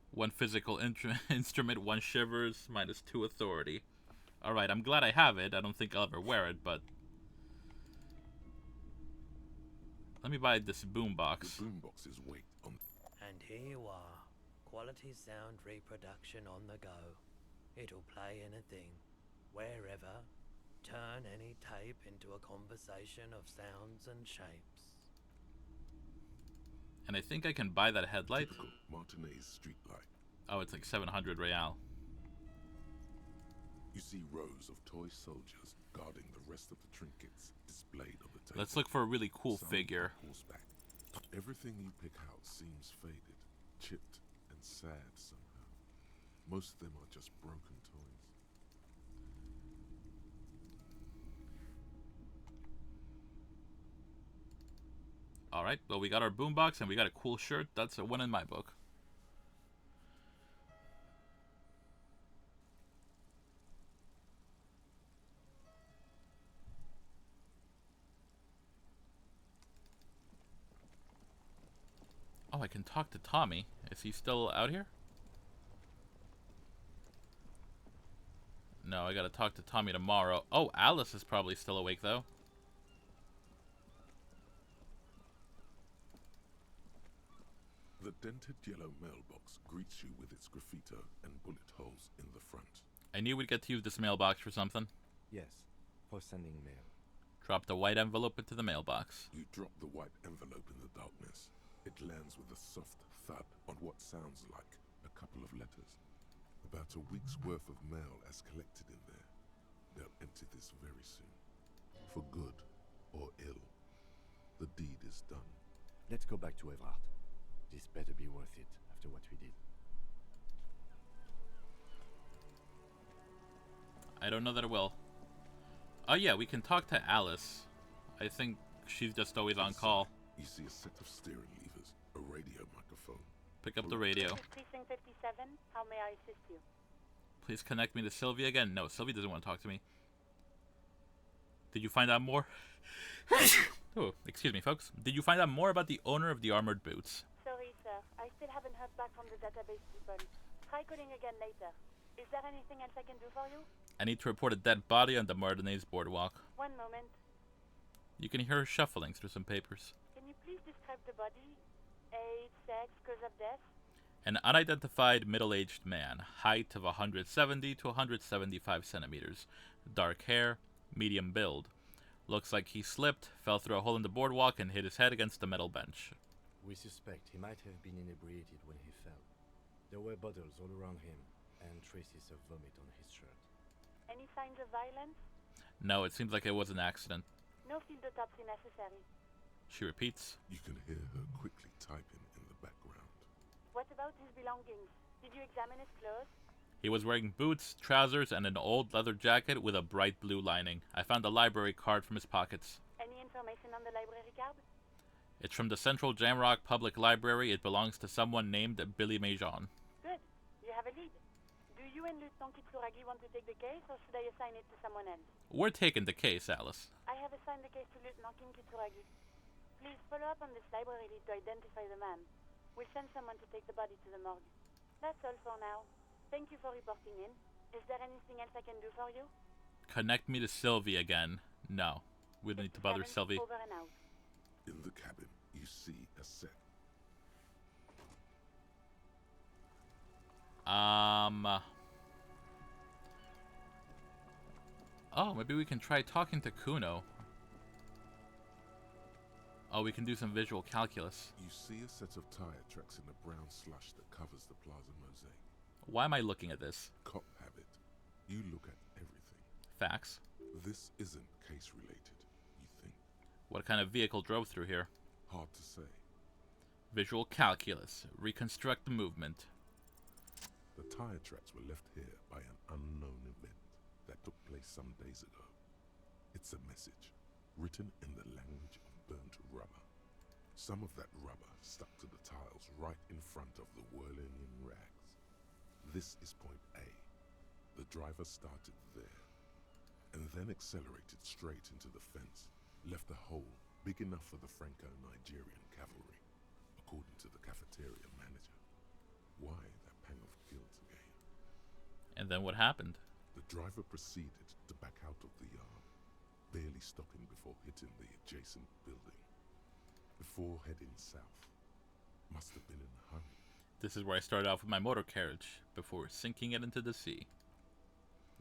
1 physical instrument, 1 shivers, minus 2 authority. Alright, I'm glad I have it. I don't think I'll ever wear it, but... Let me buy this boombox. The boombox's weight on... And here you are. Quality sound reproduction on the go. It'll play anything, wherever. Turn any tape into a conversation of sounds and shapes. And I think I can buy that headlight. Typical Martinez street light. Oh, it's like 700 real. You see rows of toy soldiers guarding the rest of the trinkets displayed on the table. Let's look for a really cool Some figure. on horseback. Everything you pick out seems faded, chipped, and sad somehow. Most of them are just broken toys. Alright, well we got our boombox and we got a cool shirt. That's a win in my book. Oh, I can talk to Tommy. Is he still out here? No, I gotta talk to Tommy tomorrow. Oh, Alice is probably still awake, though. The dented yellow mailbox greets you with its graffito and bullet holes in the front. I knew we'd get to use this mailbox for something. Yes, for sending mail. Drop the white envelope into the mailbox. You drop the white envelope in the darkness. It lands with a soft thud on what sounds like a couple of letters. About a week's worth of mail as collected in there. They'll empty this very soon. For good or ill. The deed is done. Let's go back to Evrard. This better be worth it after what we did. I don't know that it will. Oh yeah, we can talk to Alice. I think she's just always on call. You see a set of steering levers, a radio microphone. Pick up the radio. Precinct 57. How may I assist you? Please connect me to Sylvia again. No, Sylvia doesn't want to talk to me. Did you find out more? Oh, excuse me, folks. Did you find out more about the owner of the armored boots? Sorry, sir. I still haven't heard back from the database people. Try calling again later. Is there anything else I can do for you? I need to report a dead body on the Martinez boardwalk. One moment. You can hear her shuffling through some papers. Can you please describe the body? Age, sex, cause of death? An unidentified middle-aged man, height of 170 to 175 centimeters, dark hair, medium build. Looks like he slipped, fell through a hole in the boardwalk, and hit his head against the metal bench. We suspect he might have been inebriated when he fell. There were bottles all around him, and traces of vomit on his shirt. Any signs of violence? No, it seems like it was an accident. No field autopsy necessary. She repeats. You can hear her quickly typing in the background. What about his belongings? Did you examine his clothes? He was wearing boots, trousers, and an old leather jacket with a bright blue lining. I found a library card from his pockets. Any information on the library card? It's from the Central Jamrock Public Library. It belongs to someone named Billy Majon. Good. You have a lead. Do you and Lieutenant Kitsuragi want to take the case, or should I assign it to someone else? We're taking the case, Alice. I have assigned the case to Lieutenant Kitsuragi. Please follow up on this library lead to identify the man. We'll send someone to take the body to the morgue. That's all for now. Thank you for reporting in. Is there anything else I can do for you? Connect me to Sylvie again. No. We don't need to bother Sylvie. Over and out. In the cabin, you see a set. Oh, maybe we can try talking to Kuno. Oh, we can do some visual calculus. You see a set of tire tracks in the brown slush that covers the plaza mosaic. Why am I looking at this? Cop habit. You look at everything. Facts. This isn't case related, you think. What kind of vehicle drove through here? Hard to say. Visual calculus. Reconstruct the movement. The tire tracks were left here by an unknown event that took place some days ago. It's a message, written in the language of burnt rubber. Some of that rubber stuck to the tiles right in front of the whirling rags. This is point A. The driver started there, and then accelerated straight into the fence, left a hole big enough for the Franco-Nigerian cavalry, according to the cafeteria manager. Why that pang of guilt again? And then what happened? The driver proceeded to back out of the yard, barely stopping before hitting the adjacent building. Before heading south. Must have been in a hurry. This is where I started off with my motor carriage, before sinking it into the sea.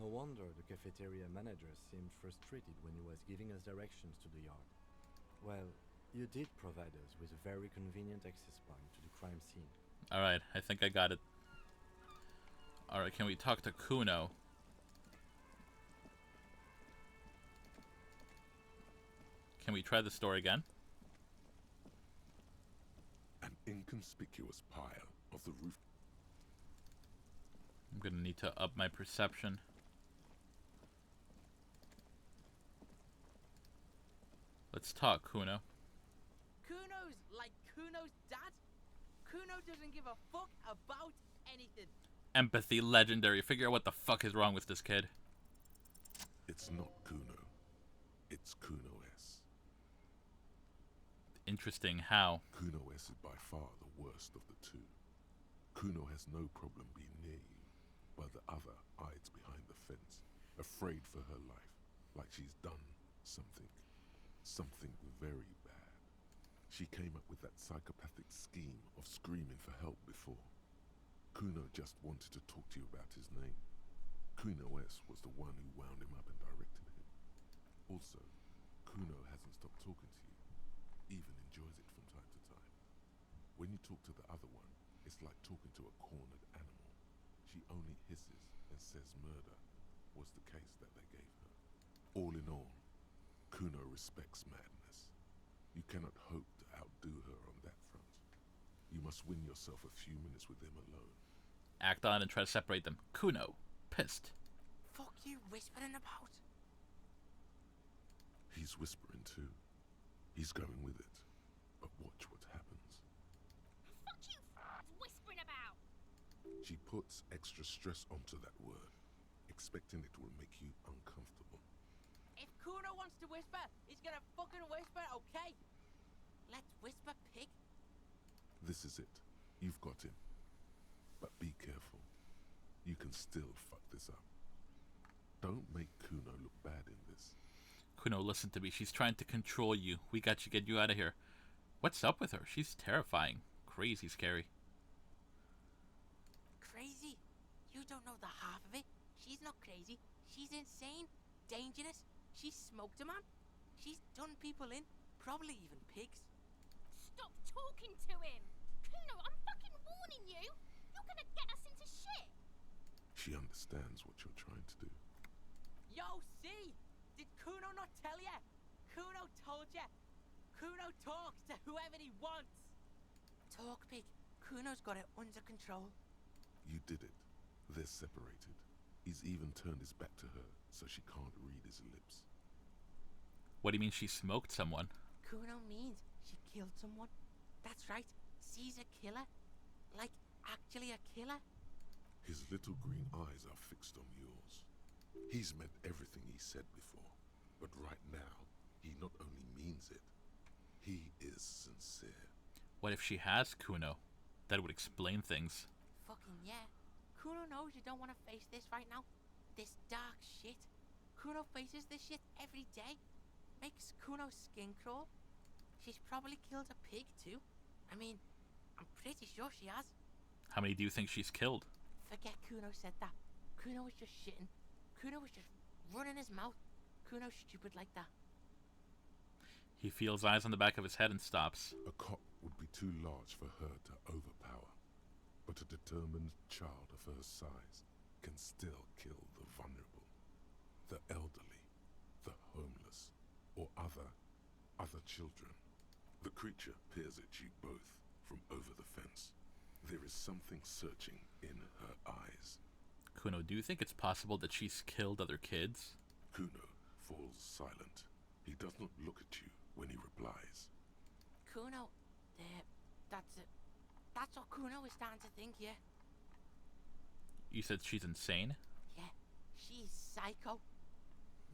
No wonder the cafeteria manager seemed frustrated when he was giving us directions to the yard. Well, you did provide us with a very convenient access point to the crime scene. Alright, I think I got it. Alright, can we talk to Kuno? Can we try the store again? An inconspicuous pile of the roof. I'm gonna need to up my perception. Let's talk, Kuno. Kuno's like Kuno's dad? Kuno doesn't give a fuck about anything. Empathy legendary. Figure out what the fuck is wrong with this kid. It's not Kuno. It's Kuno S. Interesting. How? Kuno S is by far the worst of the two. Kuno has no problem being near you, but the other hides behind the fence, afraid for her life, like she's done something very bad. She came up with that psychopathic scheme of screaming for help before. Kuno just wanted to talk to you about his name. Kuno S was the one who wound him up and directed him. Also, Kuno hasn't stopped talking to you, even enjoys it from time to time. When you talk to the other one, it's like talking to a cornered animal. She only hisses and says murder was the case that they gave her. All in all, Kuno respects madness. You cannot hope to outdo her on that front. You must win yourself a few minutes with him alone. Act on and try to separate them. Kuno, pissed. Fuck you whispering about? He's whispering too. He's going with it. But watch what happens. Fuck you whispering about! She puts extra stress onto that word, expecting it will make you uncomfortable. If Kuno wants to whisper, he's gonna fucking whisper, okay? Let's whisper, pig. This is it. You've got him. But be careful. You can still fuck this up. Don't make Kuno look bad in this. Kuno, listen to me. She's trying to control you. We got to get you out of here. What's up with her? She's terrifying. Crazy scary. Crazy? You don't know the half of it. She's not crazy. She's insane. Dangerous. She's smoked a man. She's done people in. Probably even pigs. Stop talking to him! Kuno, I'm fucking warning you! You're gonna get us into shit! She understands what you're trying to do. Yo, see? Did Kuno not tell ya? Kuno told ya. Kuno talks to whoever he wants. Talk, pig. Kuno's got it under control. You did it. They're separated. He's even turned his back to her, so she can't read his lips. What do you mean she smoked someone? Kuno means she killed someone. That's right. She's a killer. Like, actually a killer. His little green eyes are fixed on yours. He's meant everything he said before, but right now, he not only means it, he is sincere. What if she has Kuno? That would explain things. Fucking yeah. Kuno knows you don't want to face this right now. This dark shit. Kuno faces this shit every day. Makes Kuno's skin crawl. She's probably killed a pig too. I mean, I'm pretty sure she has. How many do you think she's killed? Forget Kuno said that. Kuno was just shitting. Kuno was just running his mouth. Kuno's stupid like that. He feels eyes on the back of his head and stops. A cop would be too large for her to overpower, but a determined child of her size can still kill the vulnerable, the elderly, the homeless, or other children. The creature peers at you both from over the fence. There is something searching in her eyes. Kuno, do you think it's possible that she's killed other kids? Kuno falls silent. He does not look at you when he replies. Kuno, that's it. That's what Kuno is starting to think, yeah. You said she's insane? Yeah, she's psycho.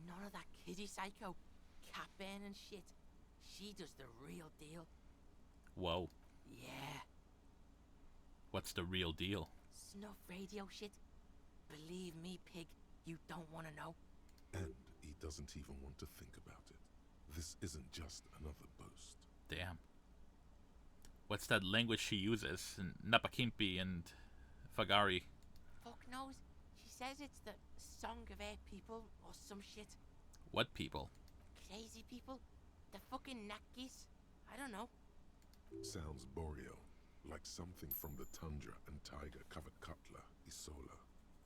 None of that kiddie psycho. Cat burning shit. She does the real deal. Whoa. Yeah. What's the real deal? Snuff radio shit. Believe me, pig, you don't want to know. And he doesn't even want to think about it. This isn't just another boast. Damn. What's that language she uses? Napakimpi and Fagari. Fuck knows. She says it's the song of her people or some shit. What people? Crazy people. The fucking Nakis. I don't know. Sounds boreal, like something from the tundra and tiger-covered Cutler, Isola.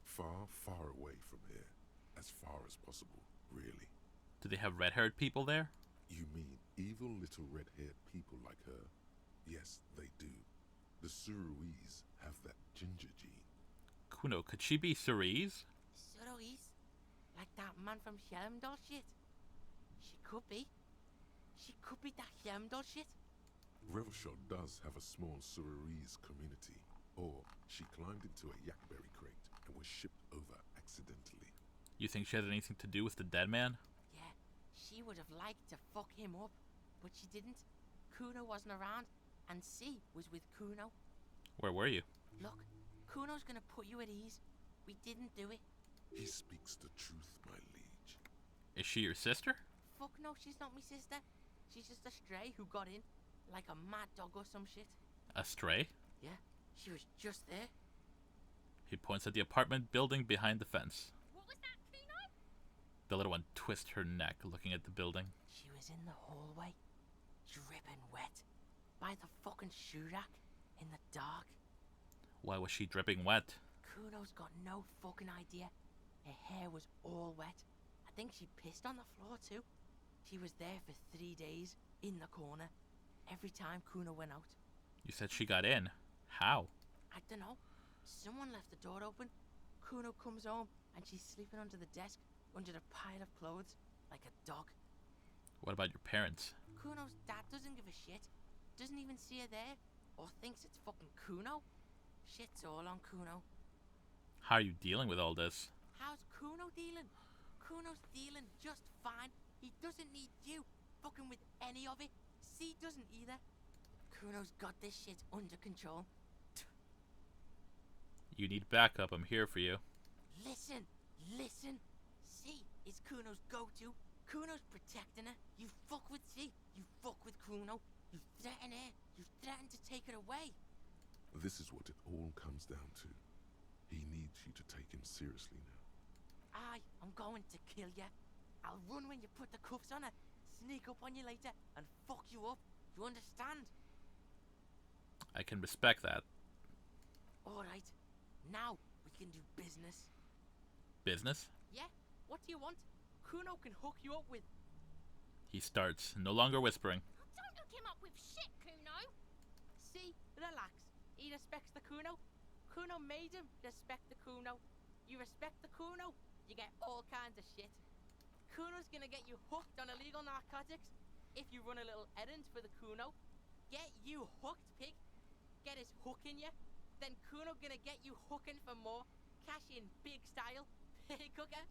Far, far away from here. As far as possible, really. Do they have red-haired people there? You mean evil little red-haired people like her? Yes, they do. The Suruese have that ginger gene. Kuno, could she be Cerise? Suruese? Like that man from Helmdall shit? She could be. She could be that Helmdall shit. Revachol does have a small Suruese community. Or she climbed into a yakberry crate and was shipped over accidentally. You think she had anything to do with the dead man? Yeah, she would have liked to fuck him up, but she didn't. Kuno wasn't around, and C was with Kuno. Where were you? Look, Kuno's gonna put you at ease. We didn't do it. He speaks the truth, my liege. Is she your sister? Fuck no, she's not my sister. She's just a stray who got in, like a mad dog or some shit. A stray? Yeah, she was just there. He points at the apartment building behind the fence. What was that, Kuno? The little one twists her neck, looking at the building. She was in the hallway, dripping wet, by the fucking shoe rack, in the dark. Why was she dripping wet? Kuno's got no fucking idea. Her hair was all wet. I think she pissed on the floor too. She was there for 3 days, in the corner, every time Kuno went out. You said she got in. How? I don't know. Someone left the door open. Kuno comes home and she's sleeping under the desk, under the pile of clothes, like a dog. What about your parents? Kuno's dad doesn't give a shit. Doesn't even see her there, or thinks it's fucking Kuno. Shit's all on Kuno. How are you dealing with all this? How's Kuno dealing? Kuno's dealing just fine. He doesn't need you fucking with any of it. C doesn't either. Kuno's got this shit under control. You need backup. I'm here for you. Listen. C is Kuno's go-to. Kuno's protecting her. You fuck with C, you fuck with Kuno. You threaten her. You threaten to take her away. This is what it all comes down to. He needs you to take him seriously now. I'm going to kill you. I'll run when you put the cuffs on her, sneak up on you later, and fuck you up. You understand? I can respect that. Alright. Now we can do business. Business? Yeah? What do you want? Kuno can hook you up with... He starts, no longer whispering. Don't hook him up with shit, Kuno. See? Relax. He respects the Kuno. Kuno made him respect the Kuno. You respect the Kuno, you get all kinds of shit. Kuno's gonna get you hooked on illegal narcotics if you run a little errand for the Kuno. Get you hooked, pig. Get his hook in you. Then Kuno gonna get you hooking for more. Cash in big style. Pig hooker.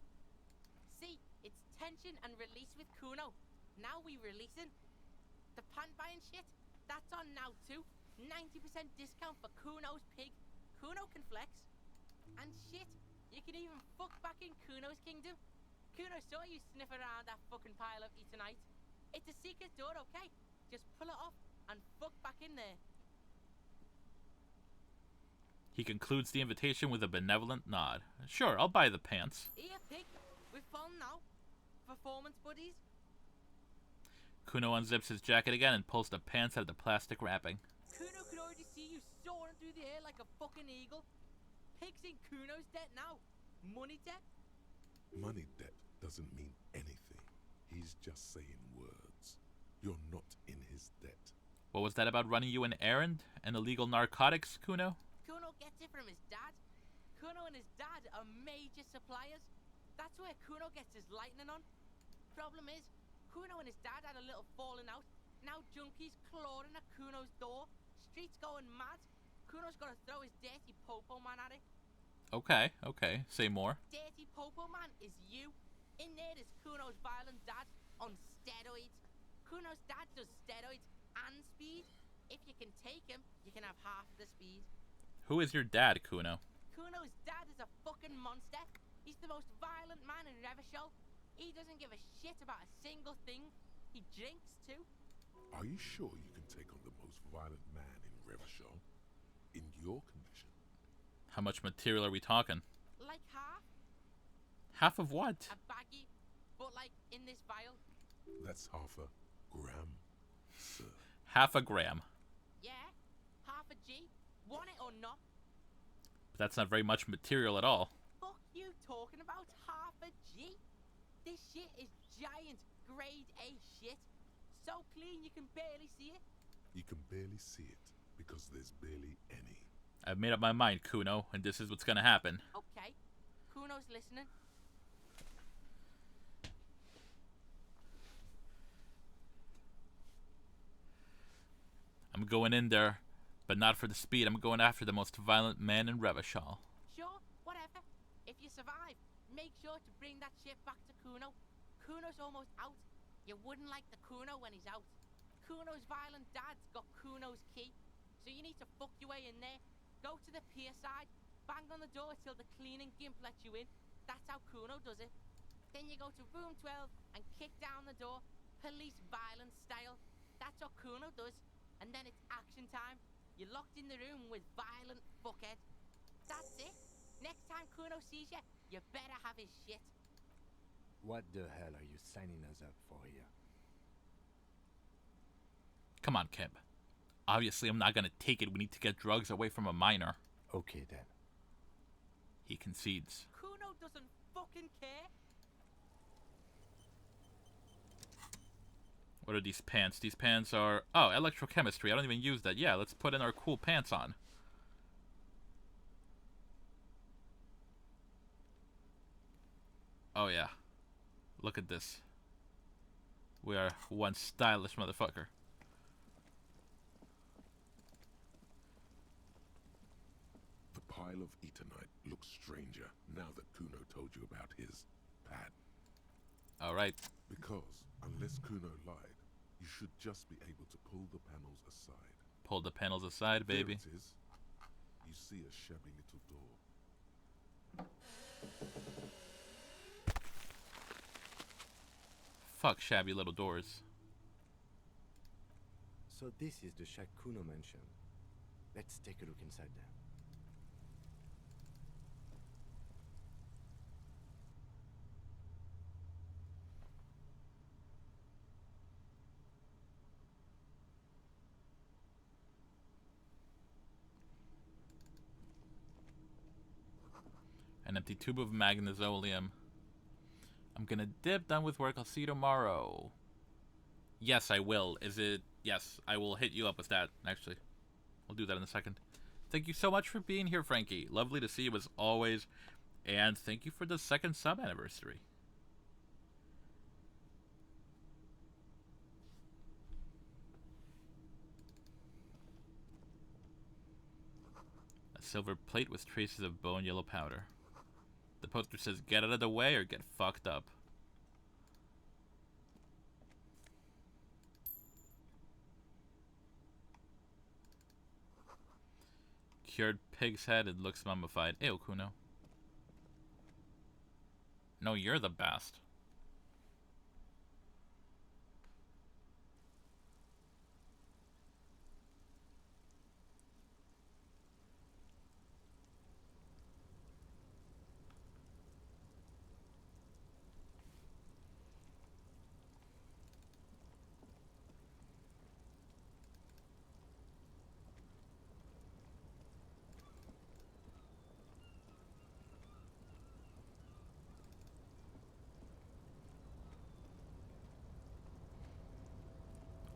See, it's tension and release with Kuno. Now we releasing. The pant buying shit, that's on now too. 90% discount for Kuno's pig. Kuno can flex. And shit, you can even fuck back in Kuno's kingdom. Kuno saw you sniff around that fucking pile of Etonite. It's a secret door, okay? Just pull it off and fuck back in there. He concludes the invitation with a benevolent nod. Sure, I'll buy the pants. Here, pig. We're fun now. Performance buddies. Kuno unzips his jacket again and pulls the pants out of the plastic wrapping. Kuno could already see you soaring through the air like a fucking eagle. Pig's in Kuno's debt now. Money debt? Money debt doesn't mean anything. He's just saying words. You're not in his debt. What was that about running you an errand and illegal narcotics, Kuno? Kuno gets it from his dad. Kuno and his dad are major suppliers. That's where Kuno gets his lightning on. Problem is, Kuno and his dad had a little falling out. Now junkies clawing at Kuno's door. Streets going mad. Kuno's got to throw his dirty popo man at it. Okay. Say more. Dirty popo man is you. In there is Kuno's violent dad on steroids. Kuno's dad does steroids and speed. If you can take him, you can have half the speed. Who is your dad, Kuno? Kuno's dad is a fucking monster. He's the most violent man in Revachol. He doesn't give a shit about a single thing. He drinks too. Are you sure you can take on the most violent man in Revachol? In your condition? How much material are we talking? Like half. Half of what? A baggie, but like in this vial. That's half a gram, sir. Half a gram. Yeah, half a G. Want it or not? But that's not very much material at all. Fuck you talking about half a G? This shit is giant grade A shit. So clean you can barely see it. You can barely see it because there's barely any. I've made up my mind, Kuno, and this is what's gonna happen. Okay, Kuno's listening. I'm going in there, but not for the speed. I'm going after the most violent man in Revachol. Sure, whatever. If you survive, make sure to bring that shit back to Kuno. Kuno's almost out. You wouldn't like the Kuno when he's out. Kuno's violent dad's got Kuno's key, so you need to fuck your way in there. Go to the pier side, bang on the door till the cleaning gimp lets you in. That's how Kuno does it. Then you go to room 12 and kick down the door, police violence style. That's what Kuno does. And then it's action time. You're locked in the room with violent fuckhead. That's it. Next time Kuno sees you, you better have his shit. What the hell are you signing us up for here? Come on, Keb. Obviously, I'm not gonna take it. We need to get drugs away from a minor. Okay, then. He concedes. Kuno doesn't fucking care. What are these pants? These pants are... Oh, electrochemistry. I don't even use that. Yeah, let's put in our cool pants on. Oh, yeah. Look at this. We are one stylish motherfucker. The pile of Eternite looks stranger now that Kuno told you about his pad. Alright. Because, unless Kuno lied, you should just be able to pull the panels aside. Pull the panels aside, baby. There it is. You see a shabby little door. Fuck shabby little doors. So this is the shack Kuno mentioned. Let's take a look inside there. An empty tube of magnesium. I'm gonna dip, done with work. I'll see you tomorrow. Yes, I will. Is it... Yes, I will hit you up with that, actually. We'll do that in a second. Thank you so much for being here, Frankie. Lovely to see you as always. And thank you for the 2nd sub anniversary. A silver plate with traces of bone yellow powder. The poster says, get out of the way or get fucked up. Cured pig's head, it looks mummified. Ew, Kuno. No, you're the best.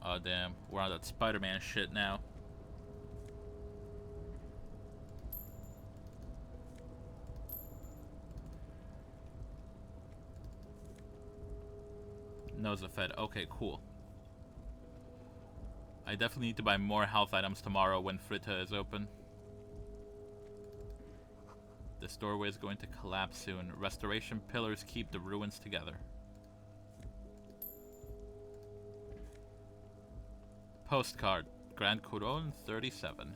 Oh damn, we're on that Spider-Man shit now. Nose of Fed. Okay, cool. I definitely need to buy more health items tomorrow when Fritta is open. This doorway is going to collapse soon. Restoration pillars keep the ruins together. Postcard. Grand Couronne 37.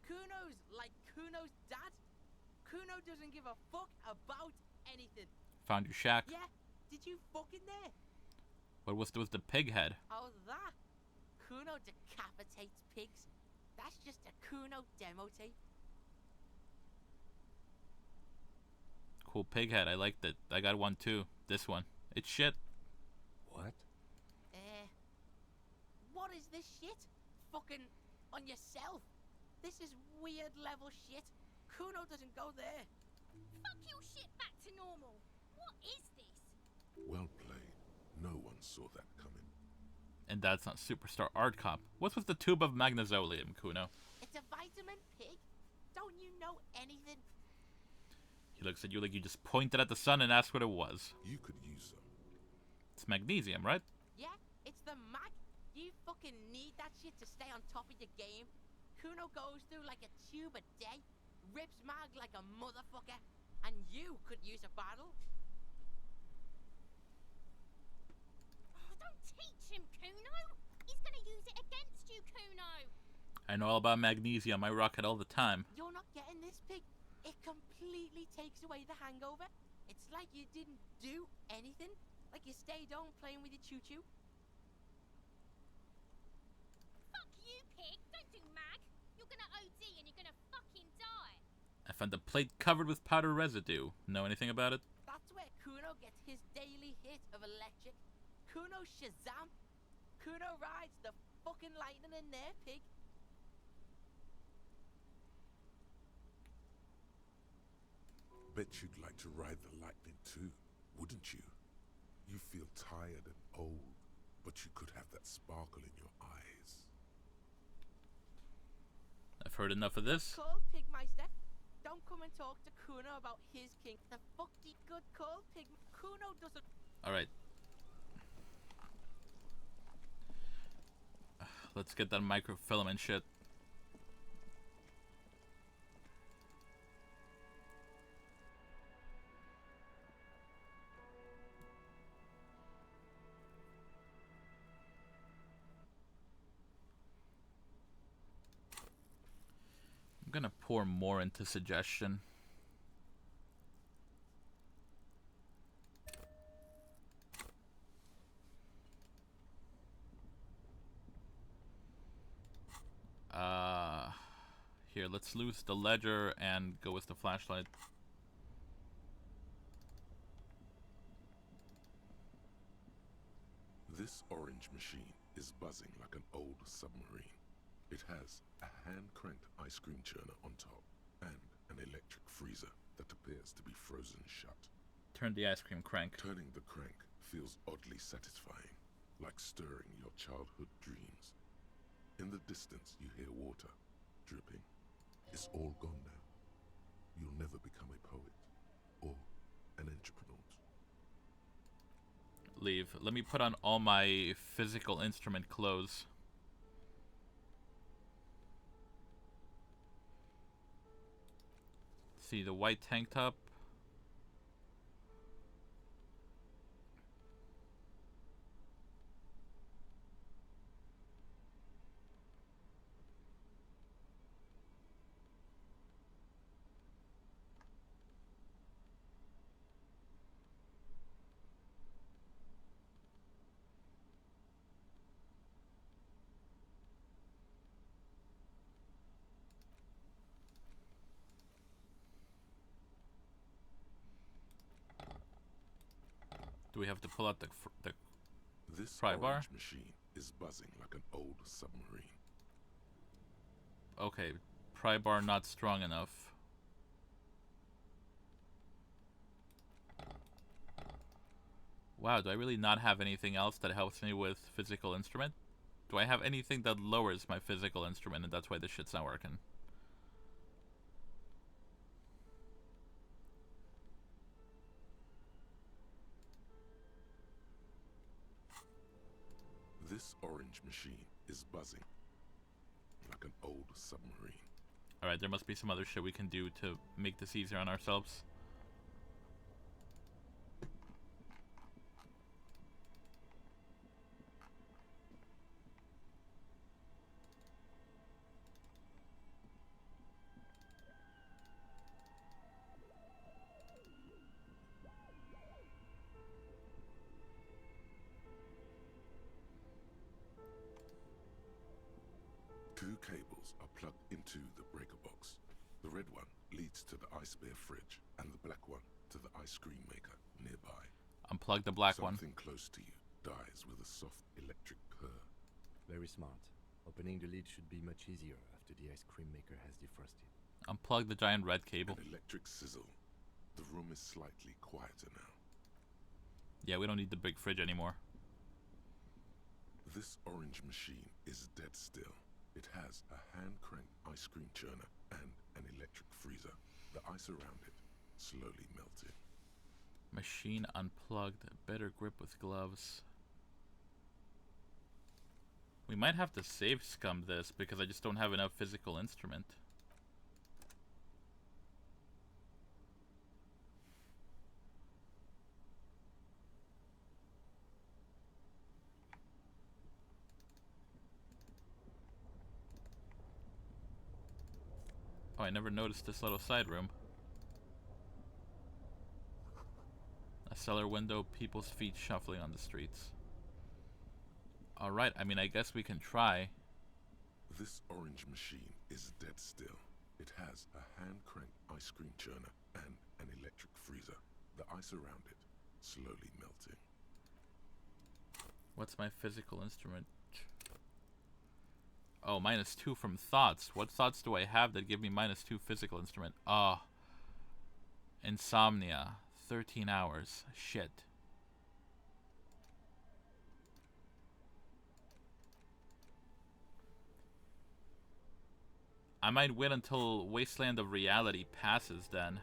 Kuno's like Kuno's dad. Kuno doesn't give a fuck about anything. Found your shack. Yeah, did you fuck in there? What was with the pig head? Oh, that? Kuno decapitates pigs. That's just a Kuno demo tape. Cool pig head. I liked it. I got one too. This one. It's shit. What? What is this shit? Fucking on yourself. This is weird level shit. Kuno doesn't go there. Fuck your shit back to normal. What is this? Well played. No one saw that coming. And that's not Superstar Art Cop. What's with the tube of magnesium, Kuno? It's a vitamin pig. Don't you know anything? He looks at you like you just pointed at the sun and asked what it was. You could use some. It's magnesium, right? Yeah, it's the mag. You fucking need that shit to stay on top of your game. Kuno goes through like a tube a day, rips mag like a motherfucker, and you could use a bottle. Oh, don't teach him, Kuno. He's gonna use it against you, Kuno. I know all about magnesium. I rock it all the time. You're not getting this, pig. It completely takes away the hangover. It's like you didn't do anything. Like you stayed home playing with your choo-choo. Fuck you, pig. Don't do mag. You're gonna OD and you're gonna fucking die. I found a plate covered with powder residue. Know anything about it? That's where Kuno gets his daily hit of electric. Kuno Shazam. Kuno rides the fucking lightning in there, pig. Bet you'd like to ride the lightning too, wouldn't you? You feel tired and old, but you could have that sparkle in your eyes. I've heard enough of this. Call, Pigmeister. Don't come and talk to Kuno about his king. The fucking good call, Pig. Kuno doesn't... Alright. Let's get that microfilament shit. I'm gonna pour more into suggestion. Here, let's lose the ledger and go with the flashlight. This orange machine is buzzing like an old submarine. It has a hand-cranked ice cream churner on top and an electric freezer that appears to be frozen shut. Turn the ice cream crank. Turning the crank feels oddly satisfying, like stirring your childhood dreams. In the distance, you hear water dripping. It's all gone now. You'll never become a poet or an entrepreneur. Leave. Let me put on all my physical instrument clothes. See the white tank top. Do we have to pull out the This pry bar? orange machine is buzzing like an old submarine. Okay, pry bar not strong enough. Wow, do I really not have anything else that helps me with physical instrument? Do I have anything that lowers my physical instrument and that's why this shit's not working? This orange machine is buzzing like an old submarine. Alright, there must be some other shit we can do to make this easier on ourselves. Two cables are plugged into the breaker box. The red one leads to the ice bear fridge, and the black one to the ice cream maker nearby. Unplug the black one. Something close to you dies with a soft electric purr. Very smart. Opening the lid should be much easier after the ice cream maker has defrosted. Unplug the giant red cable. An electric sizzle. The room is slightly quieter now. Yeah, we don't need the big fridge anymore. This orange machine is dead still. It has a hand-cranked ice cream churner and an electric freezer. The ice around it slowly melting. Machine unplugged. Better grip with gloves. We might have to save scum this because I just don't have enough physical instrument. Oh, I never noticed this little side room. A cellar window, people's feet shuffling on the streets. Alright, I mean, I guess we can try. This orange machine is dead still. It has a hand-cranked ice cream churner and an electric freezer. The ice around it slowly melting. What's my physical instrument? Oh, -2 from thoughts. What thoughts do I have that give me -2 physical instrument? Ah. Insomnia. 13 hours. Shit. I might wait until Wasteland of Reality passes then.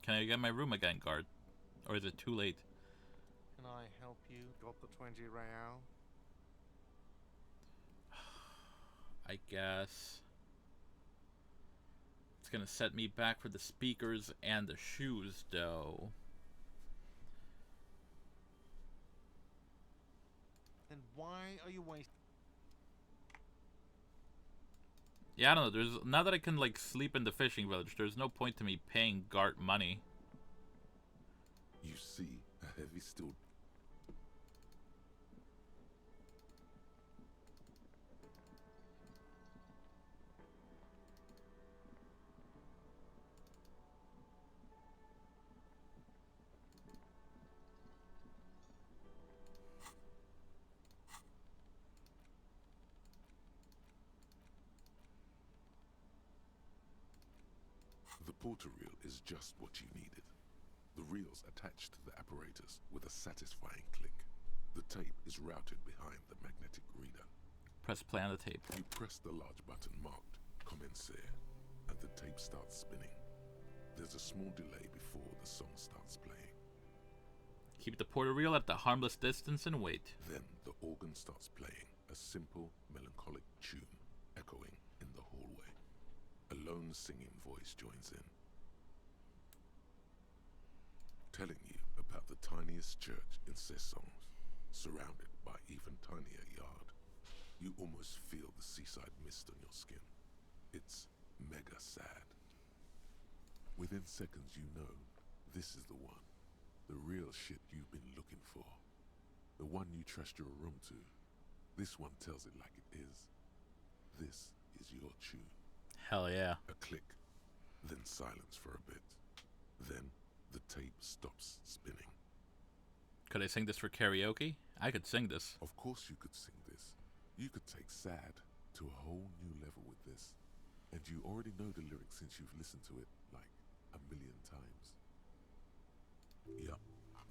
Can I get my room again, guard? Or is it too late? Can I help you? Got the 20 real? I guess. It's gonna set me back for the speakers and the shoes, though. Then why are you wasting? Yeah, I don't know. There's now that I can like sleep in the fishing village, there's no point to me paying Gart money. You see a heavy steel. The porter reel is just what you needed. The reel's attached to the apparatus with a satisfying click. The tape is routed behind the magnetic reader. Press play on the tape. You press the large button marked Commencer, and the tape starts spinning. There's a small delay before the song starts playing. Keep the porter reel at the harmless distance and wait. Then the organ starts playing a simple, melancholic tune echoing in the hallway. A lone singing voice joins in, telling you about the tiniest church in Cessons, surrounded by even tinier yard. You almost feel the seaside mist on your skin. It's mega sad. Within seconds you know this is the one. The real shit you've been looking for. The one you trust your room to. This one tells it like it is. This is your tune. Hell yeah. A click, then silence for a bit. Then the tape stops spinning. Could I sing this for karaoke? I could sing this. Of course you could sing this. You could take sad to a whole new level with this. And you already know the lyrics since you've listened to it like a million times. Yup,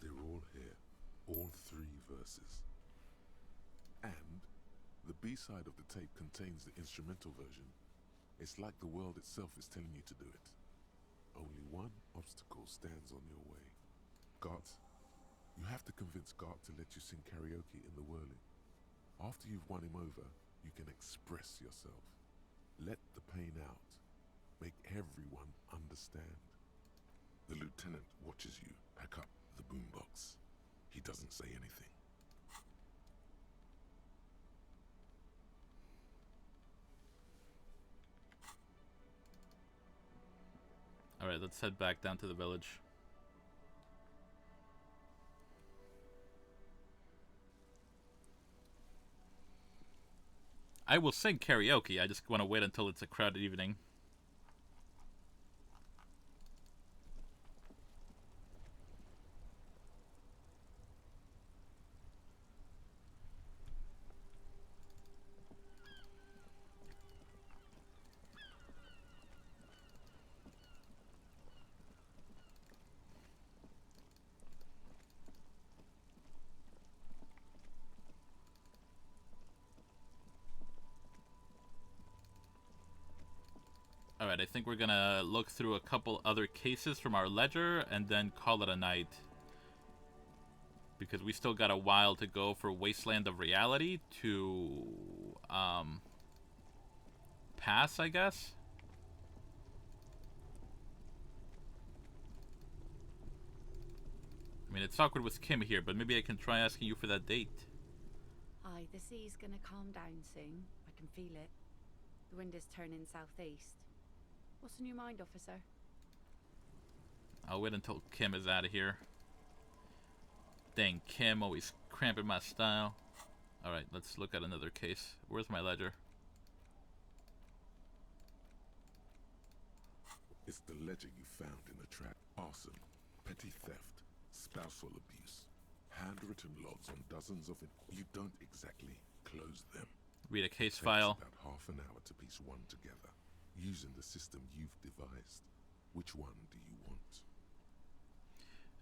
they're all here. All 3 verses. And the B-side of the tape contains the instrumental version. It's like the world itself is telling you to do it. Only one obstacle stands on your way. Gart. You have to convince Gart to let you sing karaoke in the whirling. After you've won him over, you can express yourself. Let the pain out. Make everyone understand. The lieutenant watches you pack up the boombox. He doesn't say anything. Alright, let's head back down to the village. I will sing karaoke, I just want to wait until it's a crowded evening. Alright, I think we're gonna look through a couple other cases from our ledger and then call it a night. Because we still got a while to go for Wasteland of Reality to pass, I guess. I mean, it's awkward with Kim here, but maybe I can try asking you for that date. Aye, the sea's gonna calm down soon. I can feel it. The wind is turning southeast. What's on your mind, officer? I'll wait until Kim is out of here. Dang, Kim always cramping my style. Alright, let's look at another case. Where's my ledger? It's the ledger you found in the trap. Arson, petty theft, spousal abuse, handwritten logs on dozens of it. You don't exactly close them. Read a case Takes file. about half an hour to piece one together, using the system you've devised. Which one do you want?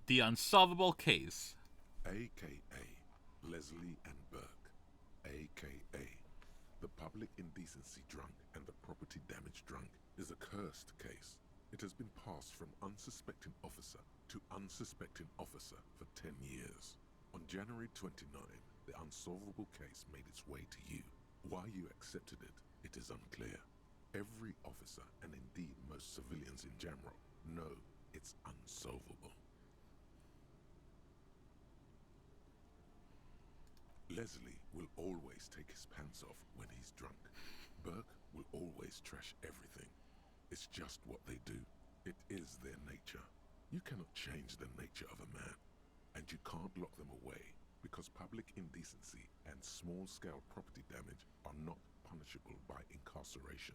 The unsolvable case. AKA Leslie and Burke. AKA the public indecency drunk and the property damage drunk is a cursed case. It has been passed from unsuspecting officer to unsuspecting officer for 10 years. On January 29, the unsolvable case made its way to you. Why you accepted it, it is unclear. Every officer, and indeed most civilians in Jamrock, know it's unsolvable. Leslie will always take his pants off when he's drunk. Burke will always trash everything. It's just what they do. It is their nature. You cannot change the nature of a man, and you can't lock them away because public indecency and small-scale property damage are not punishable by incarceration.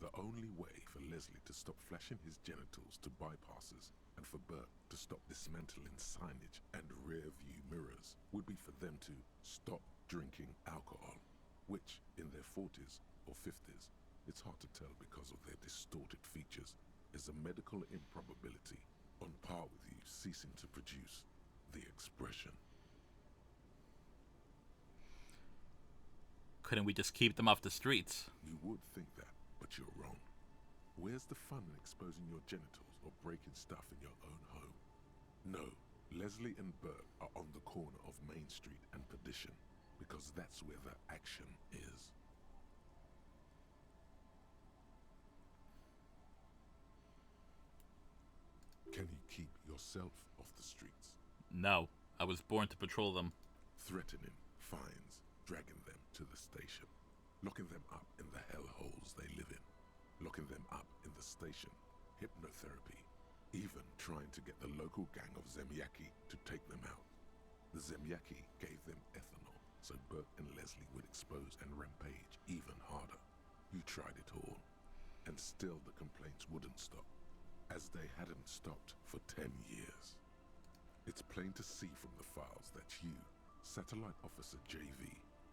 The only way for Leslie to stop flashing his genitals to bypassers and for Burke to stop dismantling signage and rear-view mirrors would be for them to stop drinking alcohol, which, in their 40s or 50s, it's hard to tell because of their distorted features, is a medical improbability on par with you ceasing to produce the expression. Couldn't we just keep them off the streets? You would think that, but you're wrong. Where's the fun in exposing your genitals or breaking stuff in your own home? No, Leslie and Burke are on the corner of Main Street and Perdition, because that's where the action is. Can you keep yourself off the streets? No, I was born to patrol them. Threatening, fines, dragging them to the station, locking them up in the hellholes they live in, locking them up in the station, hypnotherapy, even trying to get the local gang of Zemyaki to take them out. The Zemyaki gave them ethanol, so Burke and Leslie would expose and rampage even harder. You tried it all, and still the complaints wouldn't stop, as they hadn't stopped for 10 years. It's plain to see from the files that you, Satellite Officer JV,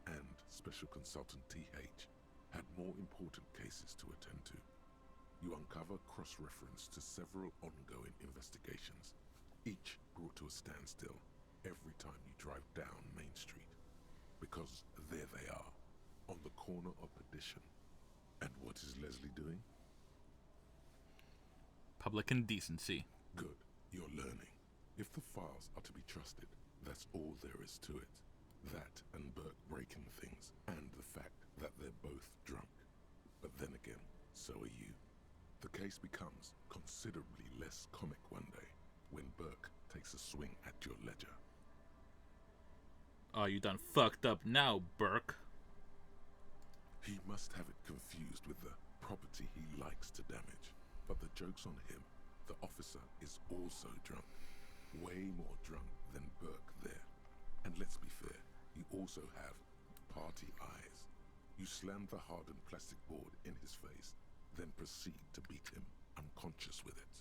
and Special Consultant TH had more important cases to attend to. You uncover cross-reference to several ongoing investigations, each brought to a standstill every time you drive down Main Street. Because there they are, on the corner of Perdition. And what is Leslie doing? Public indecency. Good, you're learning. If the files are to be trusted, that's all there is to it. That and Burke breaking things, and the fact that they're both drunk. But then again, so are you. The case becomes considerably less comic one day, when Burke takes a swing at your ledger. Oh, you done fucked up now, Burke. He must have it confused with the property he likes to damage. But the joke's on him. The officer is also drunk. Way more drunk than Burke there. And let's be fair, you also have party eyes. You slam the hardened plastic board in his face, then proceed to beat him unconscious with it.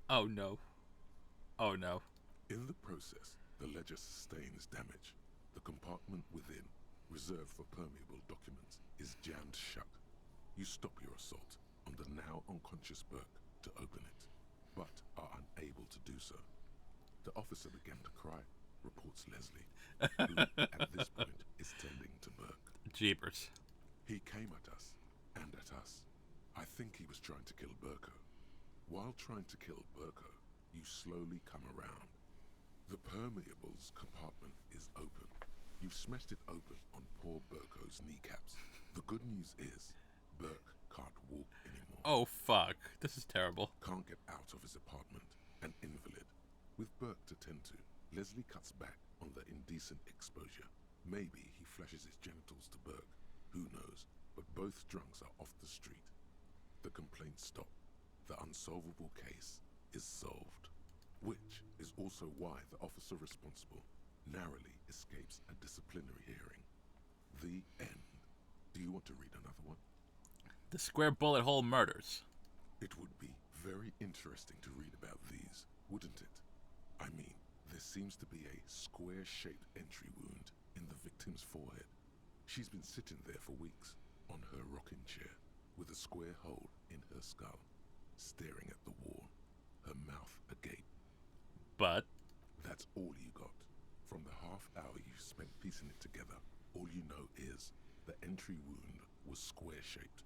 Oh no. Oh no. In the process, the ledger sustains damage. The compartment within, reserved for permeable documents, is jammed shut. You stop your assault on the now unconscious Burke to open it, but are unable to do so. The officer began to cry, reports Leslie, who at this point is tending to Burke. Jeepers. He came at us, and at us. I think he was trying to kill Burko. While trying to kill Burko, you slowly come around. The permeables compartment is open. You've smashed it open on poor Burko's kneecaps. The good news is, Burke can't walk anymore. Oh fuck, this is terrible. Can't get out of his apartment, an invalid. With Burke to tend to, Leslie cuts back on the indecent exposure. Maybe he flashes his genitals to Burke. Who knows? But both drunks are off the street. The complaints stop. The unsolvable case is solved. Which is also why the officer responsible narrowly escapes a disciplinary hearing. The end. Do you want to read another one? The square bullet hole murders. It would be very interesting to read about these, wouldn't it? I mean, there seems to be a square-shaped entry wound in the victim's forehead. She's been sitting there for weeks, on her rocking chair, with a square hole in her skull, staring at the wall, her mouth agape. But that's all you got. From the half hour you spent piecing it together, all you know is the entry wound was square-shaped.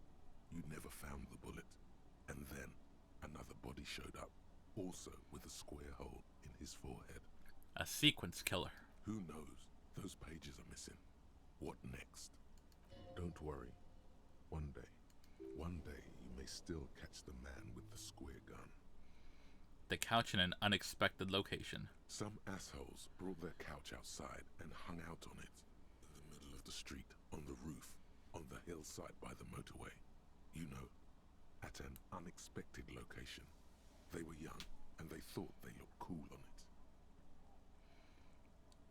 You never found the bullet. And then another body showed up, also with a square hole in his forehead. A sequence killer. Who knows? Those pages are missing. What next? Don't worry. One day you may still catch the man with the square gun. The couch in an unexpected location. Some assholes brought their couch outside and hung out on it. In the middle of the street, on the roof, on the hillside by the motorway. You know, at an unexpected location. They were young, and they thought they looked cool on it.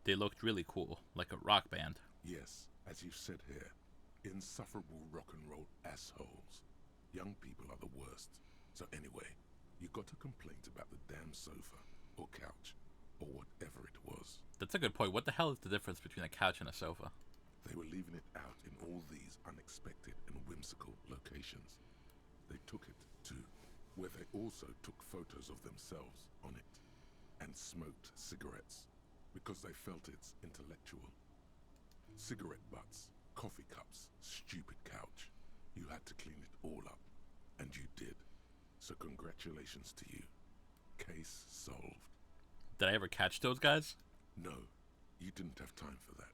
They looked really cool, like a rock band. Yes, as you've said here, insufferable rock and roll assholes. Young people are the worst. So anyway, you got a complaint about the damn sofa, or couch, or whatever it was. That's a good point. What the hell is the difference between a couch and a sofa? They were leaving it out in all these unexpected and whimsical locations. They took it to where they also took photos of themselves on it and smoked cigarettes because they felt it's intellectual. Cigarette butts, coffee cups, stupid couch. You had to clean it all up, and you did. So congratulations to you. Case solved. Did I ever catch those guys? No, you didn't have time for that.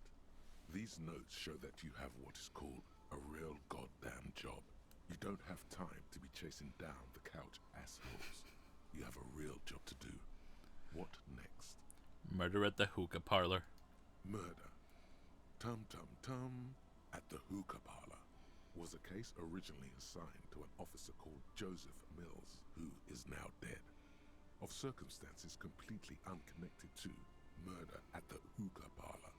These notes show that you have what is called a real goddamn job. You don't have time to be chasing down the couch assholes. You have a real job to do. What next? Murder at the hookah parlor. Murder. Tum-tum-tum. At the hookah parlor was a case originally assigned to an officer called Joseph Mills, who is now dead, of circumstances completely unconnected to murder at the hookah parlor.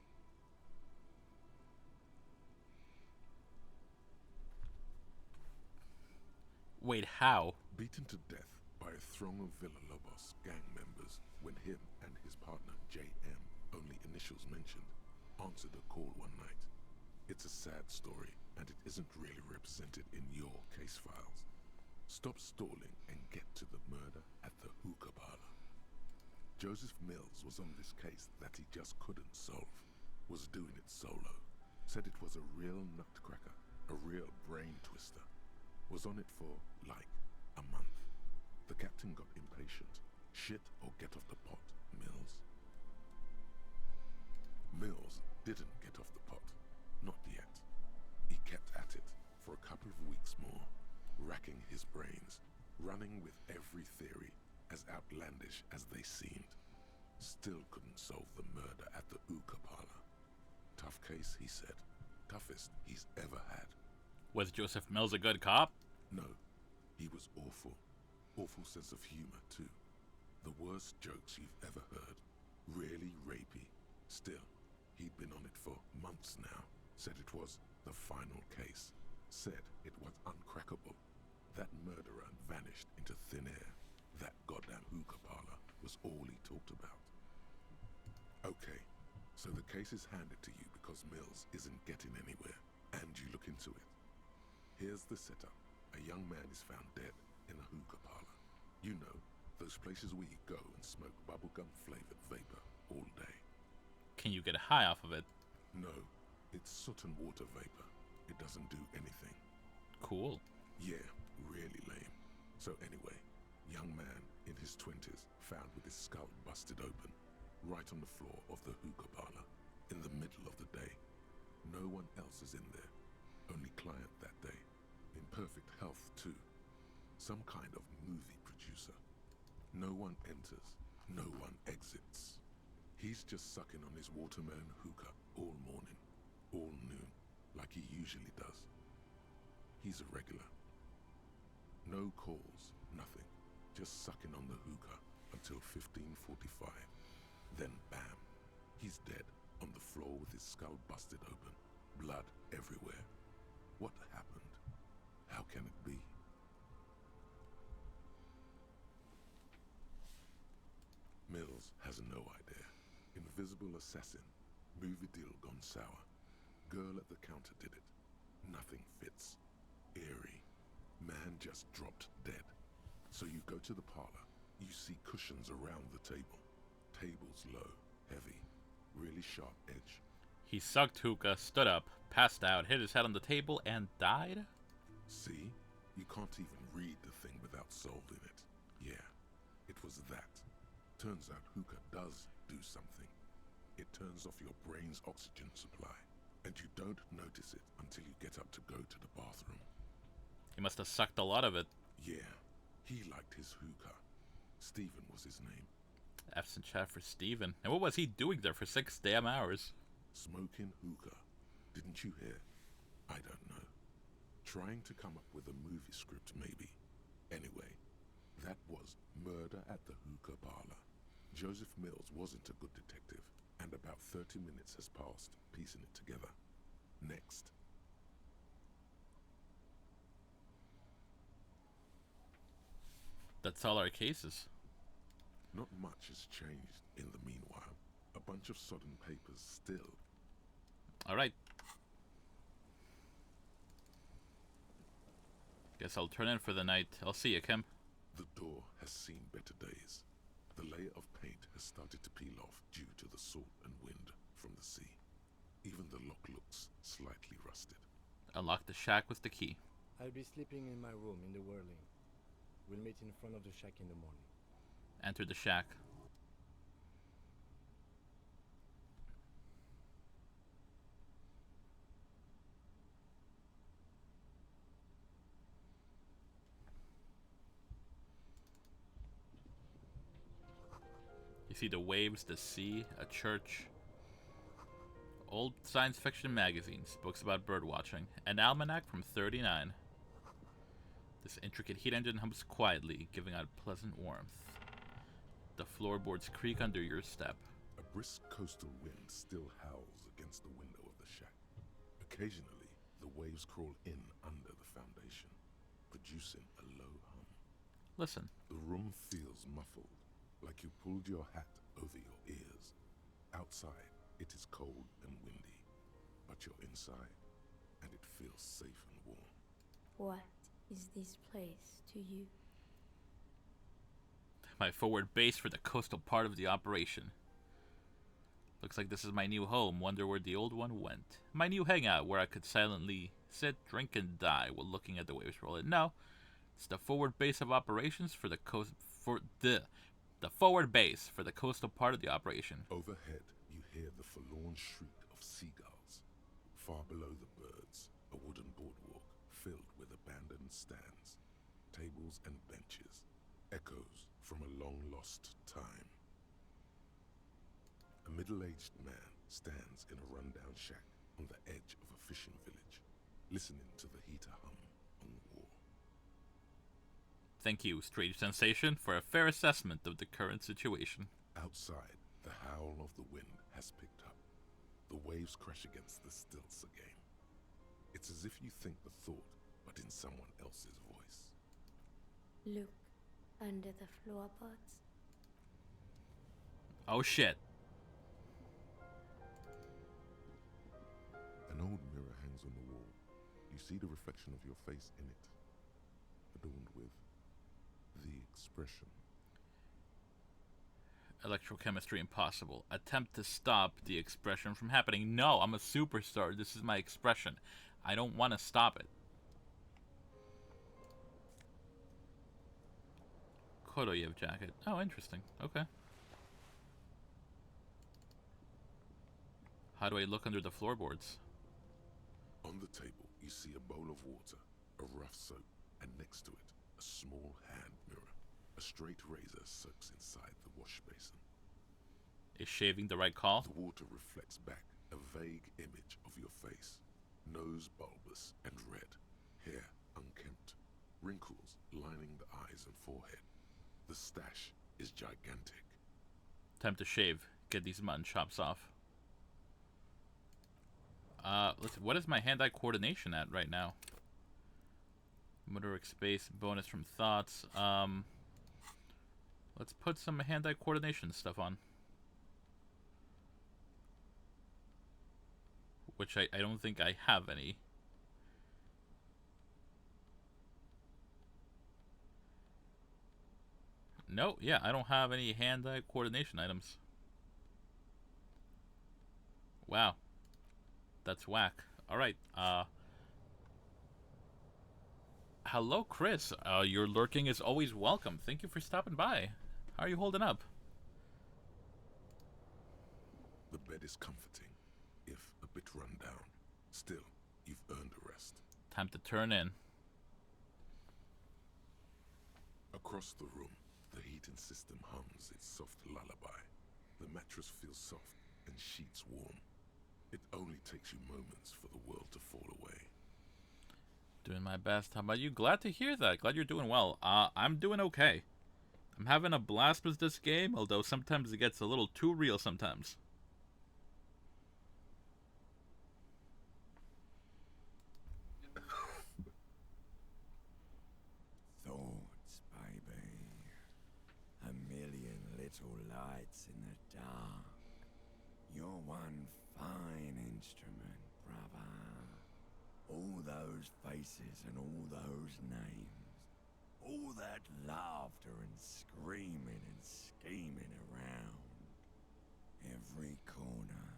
Wait, how? Beaten to death by a throng of Villalobos gang members when him and his partner J.M., only initials mentioned, answered a call one night. It's a sad story, and it isn't really represented in your case files. Stop stalling and get to the murder at the hookah parlor. Joseph Mills was on this case that he just couldn't solve. Was doing it solo. Said it was a real nutcracker, a real brain twister. Was on it for, like, a month. The captain got impatient. Shit or get off the pot, Mills. Mills didn't get off the pot. Not yet. He kept at it for a couple of weeks more, racking his brains, running with every theory, as outlandish as they seemed. Still couldn't solve the murder at the hookah parlor. Tough case, he said. Toughest he's ever had. Was Joseph Mills a good cop? No, he was awful. Awful sense of humor, too. The worst jokes you've ever heard. Really rapey. Still, he'd been on it for months now. Said it was the final case. Said it was uncrackable. That murderer vanished into thin air. That goddamn hookah parlor was all he talked about. Okay, so the case is handed to you because Mills isn't getting anywhere, and you look into it. Here's the setup. A young man is found dead in a hookah parlor. You know, those places where you go and smoke bubblegum-flavored vapor all day. Can you get high off of it? No, it's soot and water vapor. It doesn't do anything. Cool. Yeah, really lame. So anyway, young man in his 20s found with his skull busted open, right on the floor of the hookah parlor, in the middle of the day. No one else is in there. Only client that day. In perfect health, too. Some kind of movie producer. No one enters. No one exits. He's just sucking on his watermelon hookah all morning, all noon, like he usually does. He's a regular. No calls, nothing. Just sucking on the hookah until 15:45. Then bam, he's dead on the floor with his skull busted open, blood everywhere. What happened? How can it be? Mills has no idea. Invisible assassin. Movie deal gone sour. Girl at the counter did it. Nothing fits. Eerie. Man just dropped dead. So you go to the parlor. You see cushions around the table. Table's low, heavy, really sharp edge. He sucked hookah, stood up, passed out, hit his head on the table, and died? See? You can't even read the thing without solving it. Yeah, it was that. Turns out hookah does do something. It turns off your brain's oxygen supply, and you don't notice it until you get up to go to the bathroom. He must have sucked a lot of it. Yeah, he liked his hookah. Stephen was his name. F's in chat for Steven. And what was he doing there for 6 damn hours? Smoking hookah. Didn't you hear? I don't know. Trying to come up with a movie script, maybe. Anyway, that was murder at the hookah parlor. Joseph Mills wasn't a good detective, and about 30 minutes has passed, piecing it together. Next. That's all our cases. Not much has changed in the meanwhile. A bunch of sodden papers still. Alright. Guess I'll turn in for the night. I'll see you, Kim. The door has seen better days. The layer of paint has started to peel off due to the salt and wind from the sea. Even the lock looks slightly rusted. Unlock the shack with the key. I'll be sleeping in my room in the whirling. We'll meet in front of the shack in the morning. Enter the shack. You see the waves, the sea, a church, old science fiction magazines, books about birdwatching, an almanac from 39. This intricate heat engine hums quietly, giving out pleasant warmth. The floorboards creak under your step. A brisk coastal wind still howls against the window of the shack. Occasionally, the waves crawl in under the foundation, producing a low hum. Listen. The room feels muffled, like you pulled your hat over your ears. Outside, it is cold and windy, but you're inside, and it feels safe and warm. What is this place to you? My forward base for the coastal part of the operation. Looks like this is my new home. Wonder where the old one went. My new hangout where I could silently sit, drink, and die while looking at the waves roll in. No, it's the forward base of operations for the forward base for the coastal part of the operation. Overhead, you hear the forlorn shriek of seagulls. Far below the birds, a wooden boardwalk filled with abandoned stands, tables and benches, echoes from a long-lost time. A middle-aged man stands in a rundown shack on the edge of a fishing village, listening to the heater hum on the wall. Thank you, Strange Sensation, for a fair assessment of the current situation. Outside, the howl of the wind has picked up. The waves crash against the stilts again. It's as if you think the thought, but in someone else's voice. Look under the floorboards. Oh shit. An old mirror hangs on the wall. You see the reflection of your face in it, adorned with the expression. Electrochemistry impossible. Attempt to stop the expression from happening. No, I'm a superstar. This is my expression. I don't want to stop it. Kodoyev jacket. Oh, interesting. Okay. How do I look under the floorboards? On the table, you see a bowl of water, a rough soap, and next to it, a small hand mirror. A straight razor soaks inside the wash basin. Is shaving the right call? The water reflects back a vague image of your face. Nose bulbous and red, hair unkempt, wrinkles lining the eyes and forehead. The stash is gigantic. Time to shave. Get these mutton chops off. What is my hand-eye coordination at right now? Motoric space, bonus from thoughts. Let's put some hand-eye coordination stuff on. Which I don't think I have any. No, yeah, I don't have any hand-eye coordination items. Wow. That's whack. Alright, hello, Chris. Your lurking is always welcome. Thank you for stopping by. How are you holding up? The bed is comforting, if a bit run down. Still, you've earned a rest. Time to turn in. Across the room, the heating system hums its soft lullaby. The mattress feels soft and sheets warm. It only takes you moments for the world to fall away. Doing my best. How about you? Glad to hear that. Glad you're doing well. I'm doing okay. I'm having a blast with this game, although sometimes it gets a little too real sometimes. Thoughts, baby. A million little lights in the dark. You're one fine instrument, brother. All those faces and all those names. All that laughter and screaming and scheming around. Every corner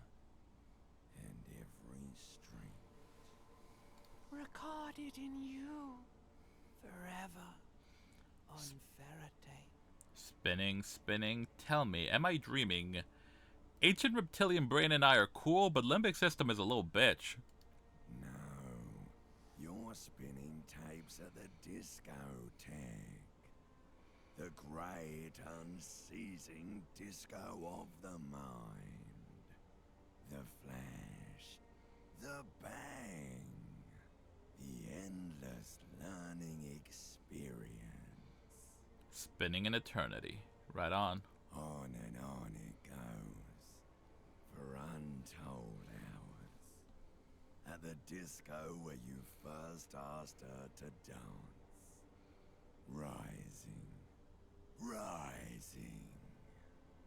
and every street. Recorded in you. Forever. On Faraday. Spinning, spinning. Tell me, am I dreaming? Ancient reptilian brain and I are cool, but limbic system is a little bitch. No, you're spinning tapes at the discotheque. The great unceasing disco of the mind. The flash. The bang. The endless learning experience. Spinning in eternity. Right on. On and on it goes. For untold hours. At the disco where you first asked her to dance. Rising. Rising.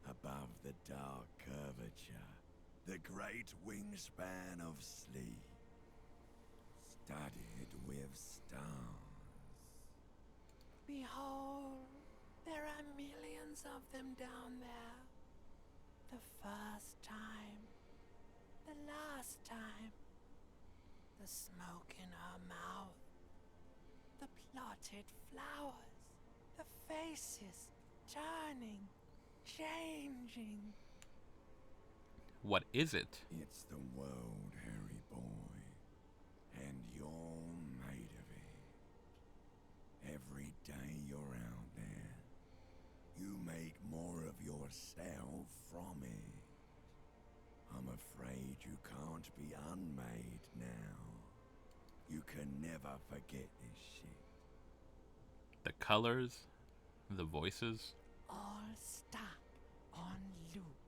Above the dark curvature. The great wingspan of sleep. Studded with stars. Behold, There are millions of them down there. The first time. The last time. The smoke in her mouth. The plotted flowers. The faces turning, changing. What is it? It's the world, Harry boy, and you're made of it. Every day you're out there, you make more of yourself from it. I'm afraid you can't be unmade now. You can never forget this shit. The colors, the voices. All stuck on loop.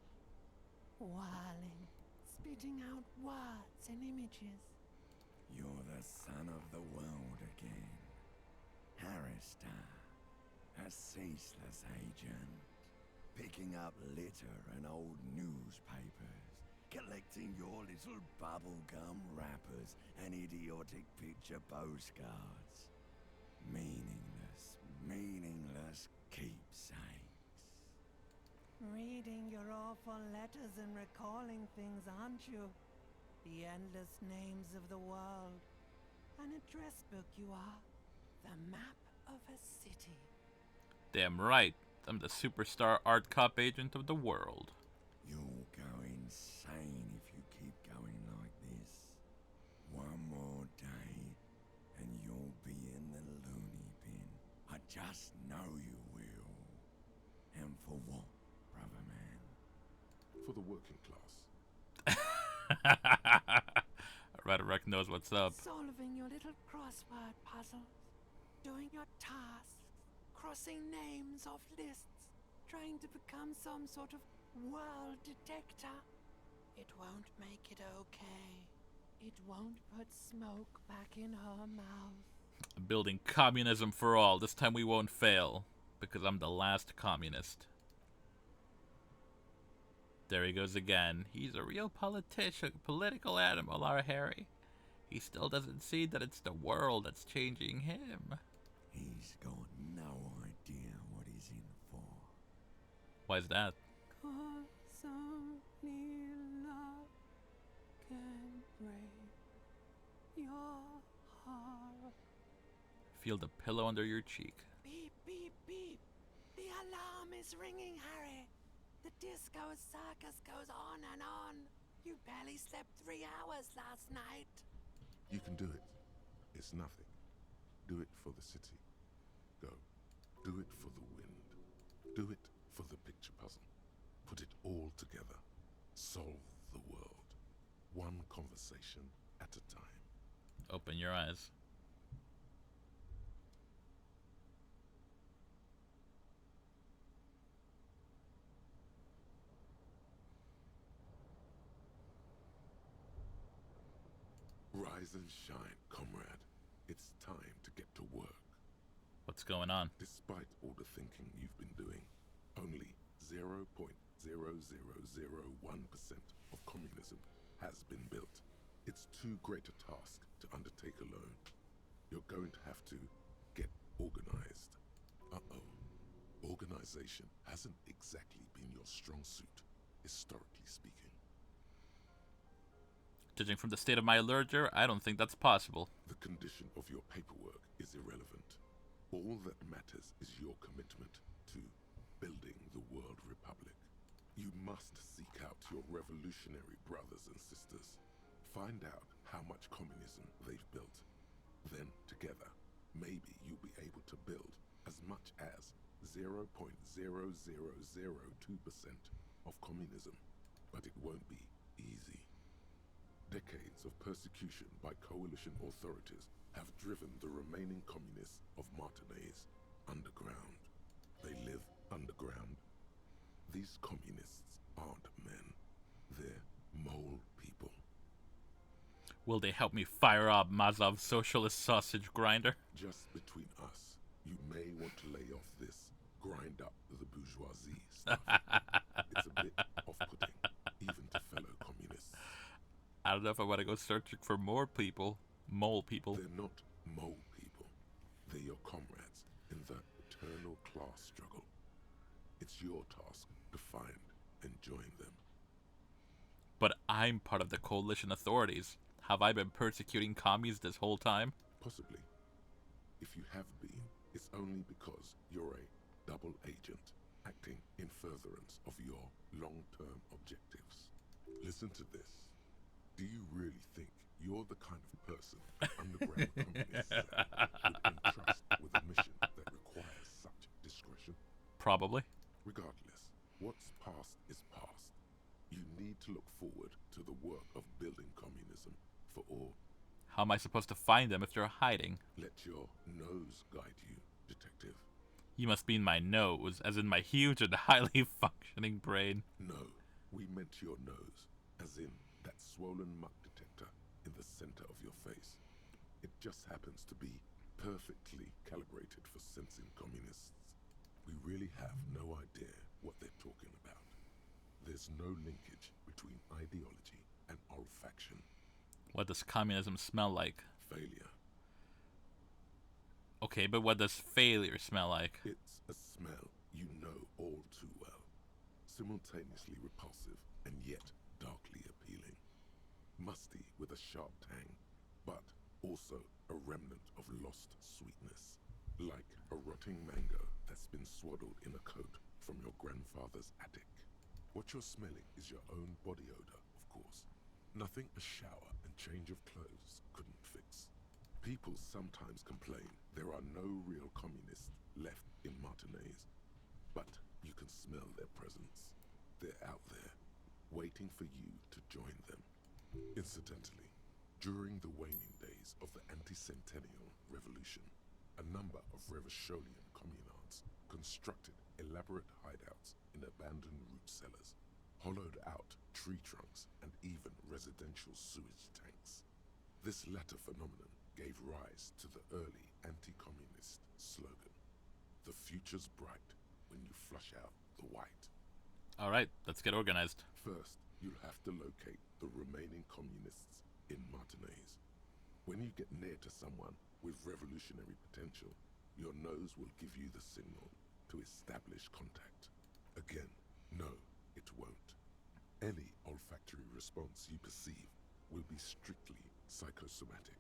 Whirling, spitting out words and images. You're the son of the world again. Harrister, a ceaseless agent. Picking up litter and old newspapers. Collecting your little bubblegum wrappers and idiotic picture postcards. Meaningless keepsakes. Reading your awful letters and recalling things, aren't you? The endless names of the world. An address book you are. The map of a city. Damn right. I'm the superstar art cop agent of the world. You'll go insane if you keep going like this. One more day, and you'll be in the loony bin. I just know you will. And for what, brother man? For the working class. Rhetoric knows what's up. Solving your little crossword puzzles. Doing your tasks. Crossing names off lists. Trying to become some sort of world detector. It won't make it okay. It won't put smoke back in her mouth. Building communism for all. This time we won't fail. Because I'm the last communist. There he goes again. He's a real political animal, our Harry. He still doesn't see that it's the world that's changing him. He's got no idea what he's in for. Why's that? 'Cause only love can break your heart. Feel the pillow under your cheek. Beep, beep, beep. The alarm is ringing, Harry. The disco circus goes on and on. You barely slept 3 hours last night. You can do it. It's nothing. Do it for the city. Go. Do it for the wind. Do it for the picture puzzle. Put it all together. Solve the world. One conversation at a time. Open your eyes. Rise and shine, comrade. It's time to get to work. What's going on? Despite all the thinking you've been doing, only 0.0001% of communism has been built. It's too great a task to undertake alone. You're going to have to get organized. Uh-oh. Organization hasn't exactly been your strong suit, historically speaking. Judging from the state of my ledger, I don't think that's possible. The condition of your paperwork is irrelevant. All that matters is your commitment to building the World Republic. You must seek out your revolutionary brothers and sisters. Find out how much communism they've built. Then, together, maybe you'll be able to build as much as 0.0002% of communism. But it won't be easy. Decades of persecution by coalition authorities have driven the remaining communists of Martinaise underground. They live underground. These communists aren't men. They're mole people. Will they help me fire up Mazov's socialist sausage grinder? Just between us, you may want to lay off this grind up the bourgeoisie stuff. It's a bit off-putting, even to fellow communists. I don't know if I want to go searching for more people. Mole people. They're not mole people. They're your comrades in the eternal class struggle. It's your task to find and join them. But I'm part of the coalition authorities. Have I been persecuting commies this whole time? Possibly. If you have been, it's only because you're a double agent acting in furtherance of your long-term objectives. Listen to this. Do you really think you're the kind of person underground communists would entrust with a mission that requires such discretion? Probably. Regardless, what's past is past. You need to look forward to the work of building communism for all. How am I supposed to find them if they're hiding? Let your nose guide you, detective. You must mean my nose, as in my huge and highly functioning brain. No, we meant your nose, as in that swollen muck detector in the center of your face. It just happens to be perfectly calibrated for sensing communists. We really have no idea what they're talking about. There's no linkage between ideology and olfaction. What does communism smell like? Failure. Okay, but what does failure smell like? It's a smell you know all too well. Simultaneously repulsive and yet darkly appealing. Musty with a sharp tang, but also a remnant of lost sweetness. Like a rotting mango that's been swaddled in a coat from your grandfather's attic. What you're smelling is your own body odor, of course. Nothing a shower and change of clothes couldn't fix. People sometimes complain there are no real communists left in Martinaise, but you can smell their presence. They're out there, waiting for you to join them. Incidentally, during the waning days of the anti-centennial revolution, a number of Revacholian communards constructed elaborate hideouts in abandoned root cellars, hollowed out tree trunks, and even residential sewage tanks. This latter phenomenon gave rise to the early anti-communist slogan, "The future's bright when you flush out the white." Alright, let's get organized. First, you'll have to locate the remaining communists in Martinaise. When you get near to someone with revolutionary potential, your nose will give you the signal to establish contact. Again, no, it won't. Any olfactory response you perceive will be strictly psychosomatic.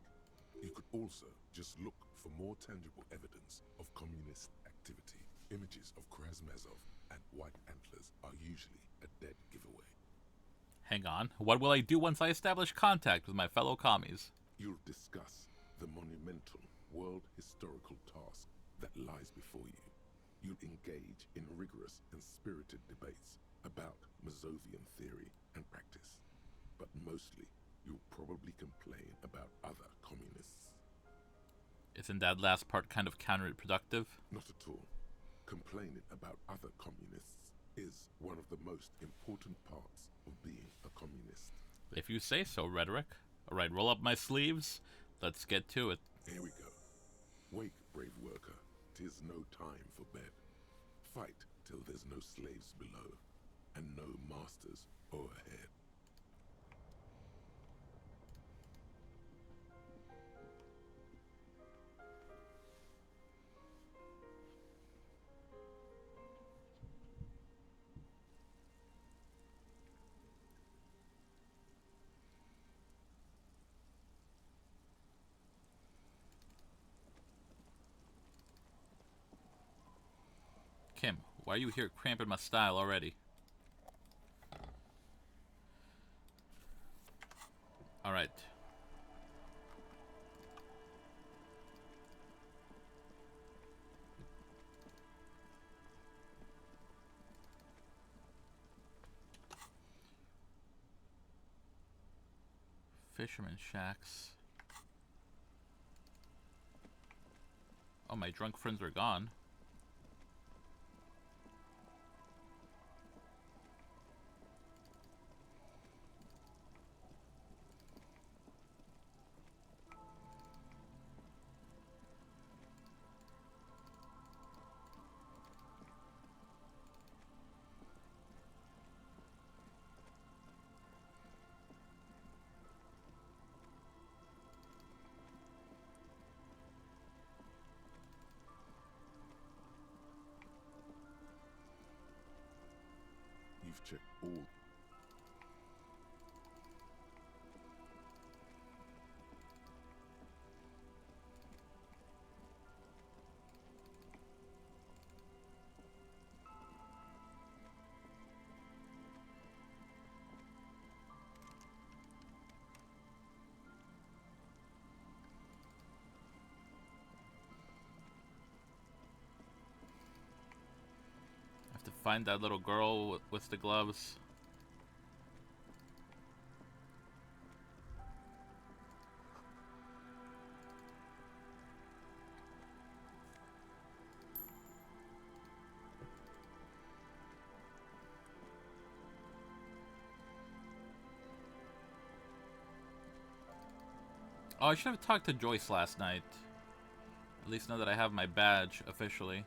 You could also just look for more tangible evidence of communist activity. Images of Krasmazov and white antlers are usually a dead giveaway. Hang on, what will I do once I establish contact with my fellow commies? You'll discuss the monumental world historical task that lies before you. You'll engage in rigorous and spirited debates about Mazovian theory and practice. But mostly, you'll probably complain about other communists. Isn't that last part kind of counterproductive? Not at all. Complaining about other communists is one of the most important parts of being a communist. If you say so, Rhetoric. Alright, roll up my sleeves. Let's get to it. Here we go. Wake, brave worker. 'Tis no time for bed. Fight till there's no slaves below, and no masters o'erhead. Kim, why are you here cramping my style already? Alright. Fisherman shacks. Oh, my drunk friends are gone. I've checked all. I have to find that little girl with the gloves. Oh, I should have talked to Joyce last night. At least now that I have my badge officially.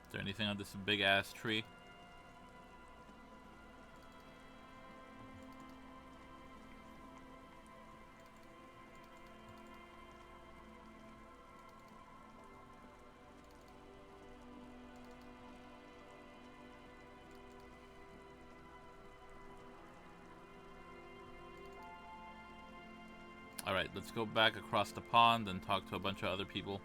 Is there anything on this big ass tree? Alright, let's go back across the pond and talk to a bunch of other people.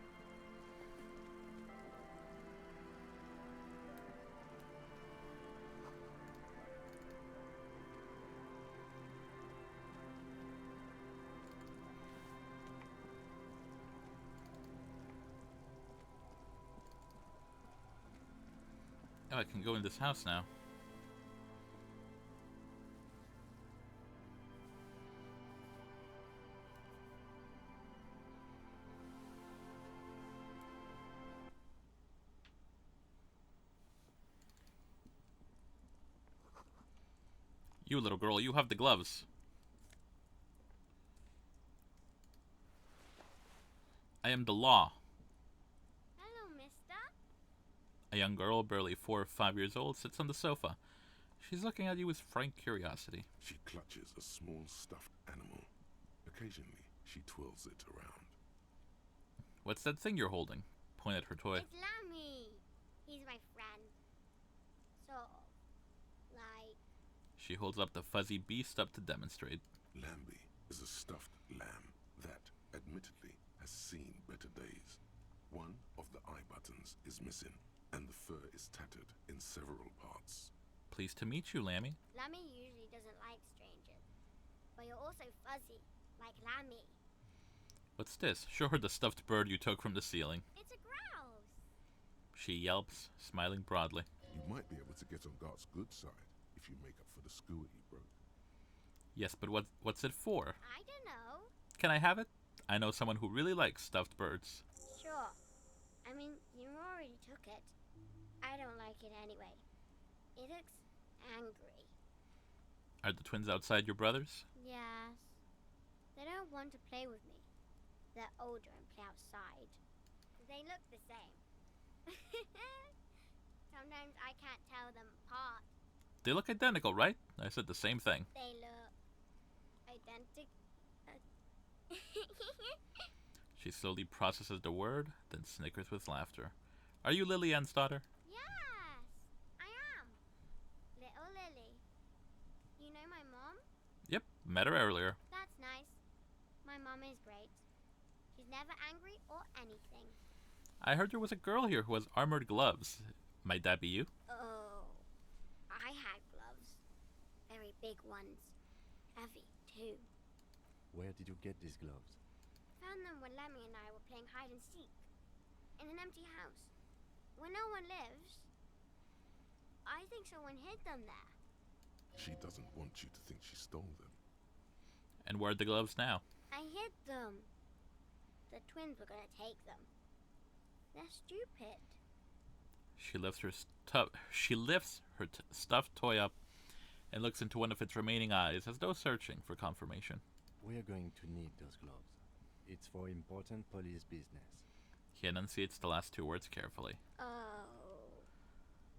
Oh, I can go in this house now. You little girl, you have the gloves. I am the law. Hello, mister. A young girl, barely 4 or 5 years old, sits on the sofa. She's looking at you with frank curiosity. She clutches a small stuffed animal. Occasionally, she twirls it around. What's that thing you're holding? Point at her toy. It's Lammy. He's my friend. Sort of. Like... She holds up the fuzzy beast up to demonstrate. Lambie is a stuffed lamb that, admittedly, has seen better days. One of the eye buttons is missing, and the fur is tattered in several parts. Pleased to meet you, Lammy. Lammy usually doesn't like strangers. But you're also fuzzy, like Lammy. What's this? Show her the stuffed bird you took from the ceiling. It's a grouse. She yelps, smiling broadly. You might be able to get on Gart's good side if you make up for the skewer you broke. Yes, but what's it for? I don't know. Can I have it? I know someone who really likes stuffed birds. Sure. I mean, you already took it. I don't like it anyway. It looks angry. Are the twins outside your brothers? Yes. They don't want to play with me. They're older and play outside. They look the same. Sometimes I can't tell them apart. They look identical, right? I said the same thing. They look identical. She slowly processes the word, then snickers with laughter. Are you Lily Ann's daughter? Yes, I am. Little Lily. You know my mom? Yep, met her earlier. That's nice. My mom is great. She's never angry or anything. I heard there was a girl here who has armored gloves. Might that be you? Oh, I had gloves. Very big ones. Heavy, too. Where did you get these gloves? Found them when Lemmy and I were playing hide and seek. In an empty house. Where no one lives. I think someone hid them there. She doesn't want you to think she stole them. And where are the gloves now? I hid them. The twins were gonna take them. They're stupid. She lifts her she lifts her stuffed toy up and looks into one of its remaining eyes as though searching for confirmation. We are going to need those gloves. It's for important police business. He enunciates the last two words carefully. Oh.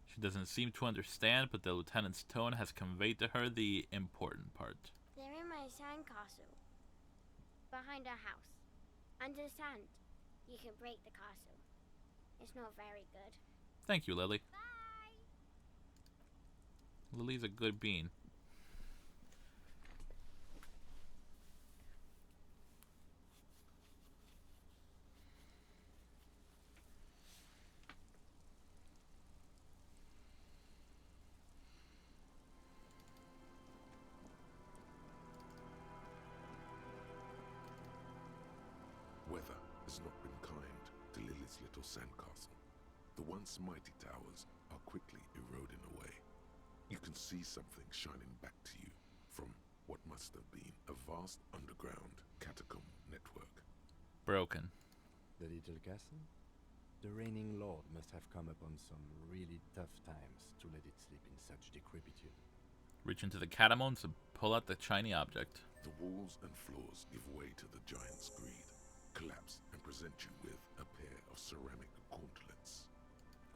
She doesn't seem to understand, but the lieutenant's tone has conveyed to her the important part. They're in my sandcastle. Behind our house. Under the sand. You can break the castle. It's not very good. Thank you, Lily. Bye! Lily's a good bean. Weather has not been kind to Lily's little sandcastle. The once mighty towers are quickly eroding away. You can see something shining back to you from what must have been a vast underground catacomb network. Broken. The little castle? The reigning lord must have come upon some really tough times to let it sleep in such decrepitude. Reach into the catacombs and pull out the shiny object. The walls and floors give way to the giant's greed, collapse and present you with a pair of ceramic gauntlets.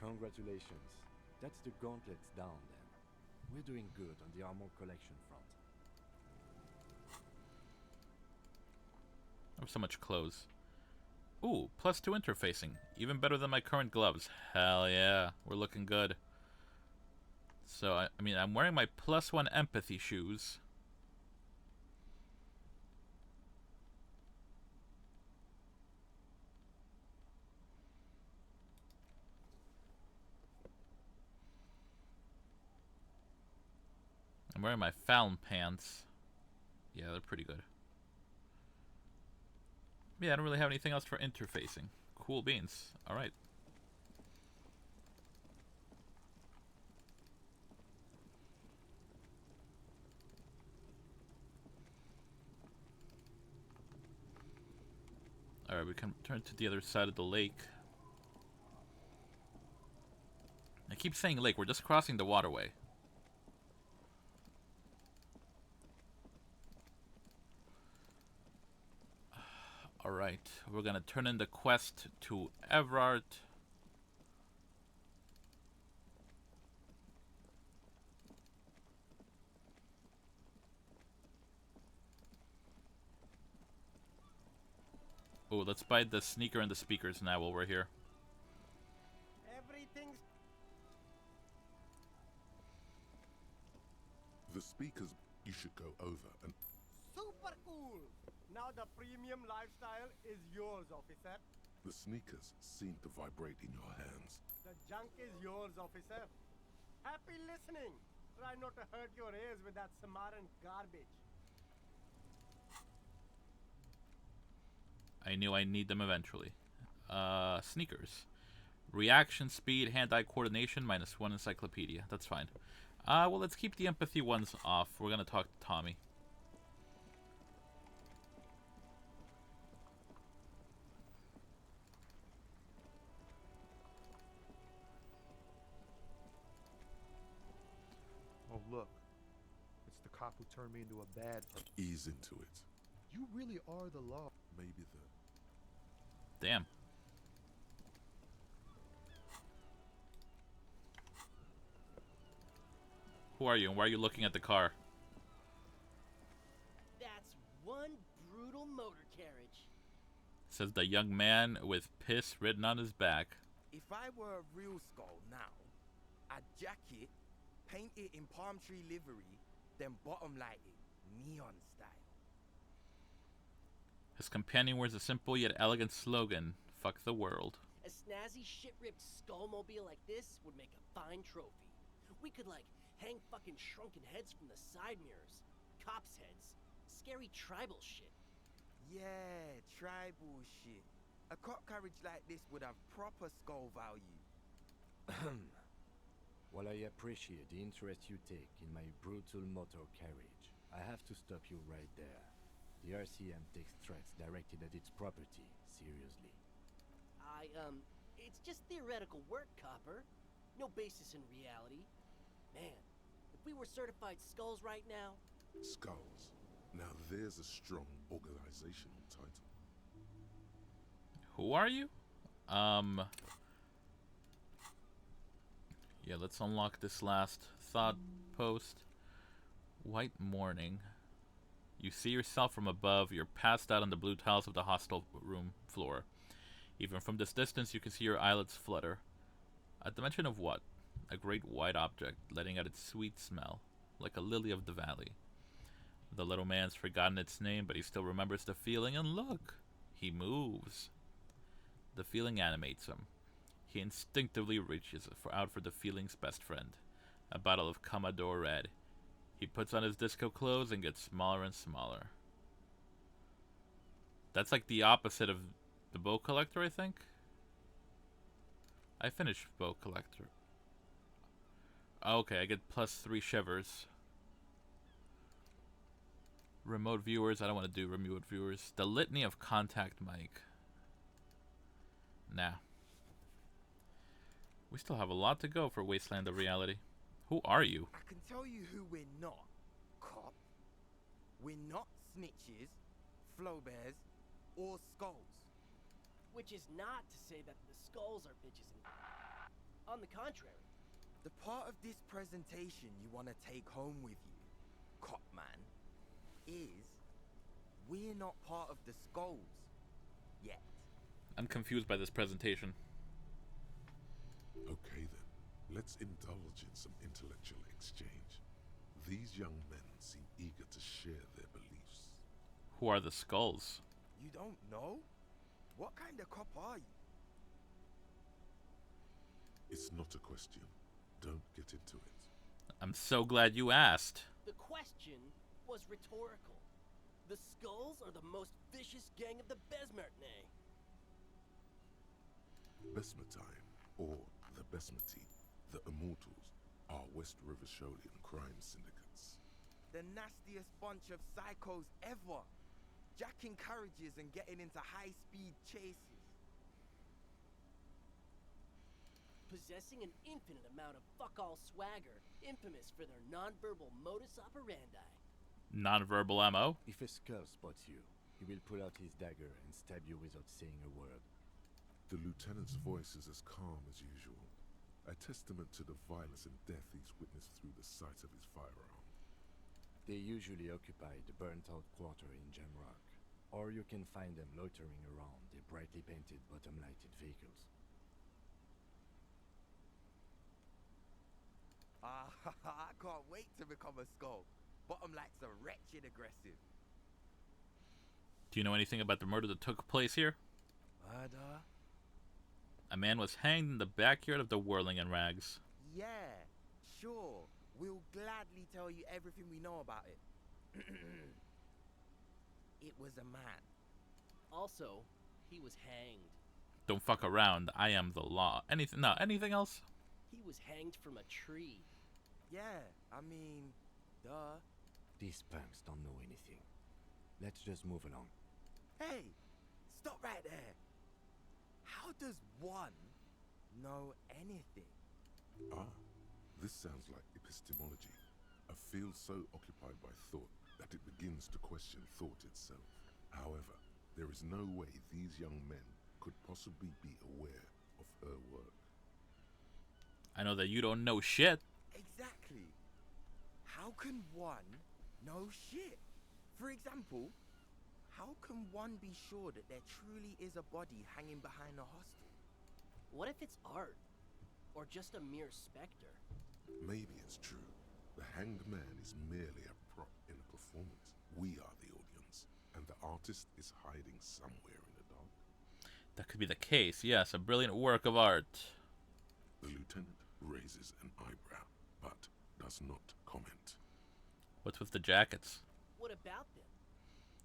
Congratulations. That's the gauntlets down then. We're doing good on the armor collection front. I have so much clothes. Ooh, +2 interfacing. Even better than my current gloves. Hell yeah, we're looking good. So, I mean, I'm wearing my +1 empathy shoes. I'm wearing my Fallon pants. Yeah, they're pretty good. Yeah, I don't really have anything else for interfacing. Cool beans. Alright. Alright, we can turn to the other side of the lake. I keep saying lake, we're just crossing the waterway. Alright, we're gonna turn in the quest to Everard. Oh, let's buy the sneaker and the speakers now while we're here. Everything's... The speakers, you should go over and... super cool! Now the premium lifestyle is yours, officer. The sneakers seem to vibrate in your hands. The junk is yours, officer. Happy listening. Try not to hurt your ears with that Samaran garbage. I knew I'd need them eventually. Sneakers. Reaction speed, hand-eye coordination, -1 encyclopedia. That's fine. Well, let's keep the empathy ones off. We're gonna talk to Tommy. Oh, look. It's the cop who turned me into a bad person. Ease into it. You really are the law. Maybe the... Damn. Who are you, and why are you looking at the car? That's one brutal motor carriage. Says the young man with piss written on his back. If I were a real skull now, I'd jack it, paint it in palm tree livery, then bottom light it, neon style. His companion wears a simple yet elegant slogan, "Fuck the world." A snazzy shit-ripped skullmobile like this would make a fine trophy. We could, like, hang fucking shrunken heads from the side mirrors. Cops' heads. Scary tribal shit. Yeah, tribal shit. A cop carriage like this would have proper skull value. While I appreciate the interest you take in my brutal motor carriage, I have to stop you right there. The RCM takes threats directed at its property seriously. It's just theoretical work, Copper. No basis in reality. Man, if we were certified skulls right now... Skulls. Now there's a strong organizational title. Who are you? Yeah, let's unlock this last thought post. White morning. You see yourself from above. You're passed out on the blue tiles of the hostel room floor. Even from this distance, you can see your eyelids flutter. At the mention of what? A great white object, letting out its sweet smell, like a lily of the valley. The little man's forgotten its name, but he still remembers the feeling, and look! He moves. The feeling animates him. He instinctively reaches out for the feeling's best friend, a bottle of Commodore Red. He puts on his disco clothes and gets smaller and smaller. That's like the opposite of the Bow Collector, I think? I finished Bow Collector. Okay, I get +3 shivers. Remote viewers, I don't want to do remote viewers. The litany of contact mic. Nah. We still have a lot to go for Wasteland of Reality. Who are you? I can tell you who we're not. Cop. We're not snitches, flow bears, or skulls. Which is not to say that the skulls are bitches and... On the contrary. The part of this presentation you want to take home with you, Cop Man, is we're not part of the skulls yet. I'm confused by this presentation. Okay then, let's indulge in some intellectual exchange. These young men seem eager to share their beliefs. Who are the skulls? You don't know? What kind of cop are you? It's not a question. Don't get into it. I'm so glad you asked. The question was rhetorical. The skulls are the most vicious gang of the Besmertnay. Besmatine, or the Besmati, the Immortals, are West Revacholian crime syndicates. The nastiest bunch of psychos ever. Jacking carriages and getting into high-speed chases. Possessing an infinite amount of fuck-all swagger, infamous for their non-verbal modus operandi. Non-verbal ammo? If a skull spots you, he will pull out his dagger and stab you without saying a word. The lieutenant's voice is as calm as usual, a testament to the violence and death he's witnessed through the sight of his firearm. They usually occupy the burnt-out quarter in Jamrock, or you can find them loitering around their brightly painted bottom-lighted vehicles. I can't wait to become a skull. Bottom lights are wretched aggressive. Do you know anything about the murder that took place here? Murder? A man was hanged in the backyard of the Whirling in Rags. Yeah, sure. We'll gladly tell you everything we know about it. It was a man. Also, he was hanged. Don't fuck around. I am the law. Anything else? He was hanged from a tree. Yeah, I mean, duh. These punks don't know anything. Let's just move along. Hey, stop right there. How does one know anything? Ah, this sounds like epistemology. A field so occupied by thought that it begins to question thought itself. However, there is no way these young men could possibly be aware of her work. I know that you don't know shit. Exactly. How can one know shit? For example, how can one be sure that there truly is a body hanging behind a hostel? What if it's art? Or just a mere specter? Maybe it's true. The hanged man is merely a prop in a performance. We are the audience, and the artist is hiding somewhere in the dark. That could be the case, yes. A brilliant work of art. The lieutenant raises an eyebrow, but does not comment. What's with the jackets? What about them?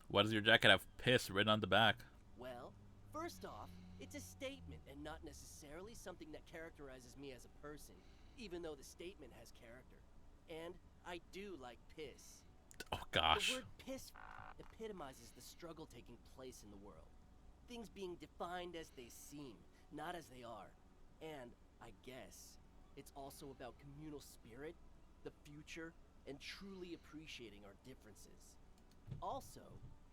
Why does your jacket have piss written on the back? Well, first off, it's a statement and not necessarily something that characterizes me as a person, even though the statement has character. And I do like piss. Oh gosh. The word piss epitomizes the struggle taking place in the world. Things being defined as they seem, not as they are. And, I guess, It's also about communal spirit, the future, and truly appreciating our differences. Also,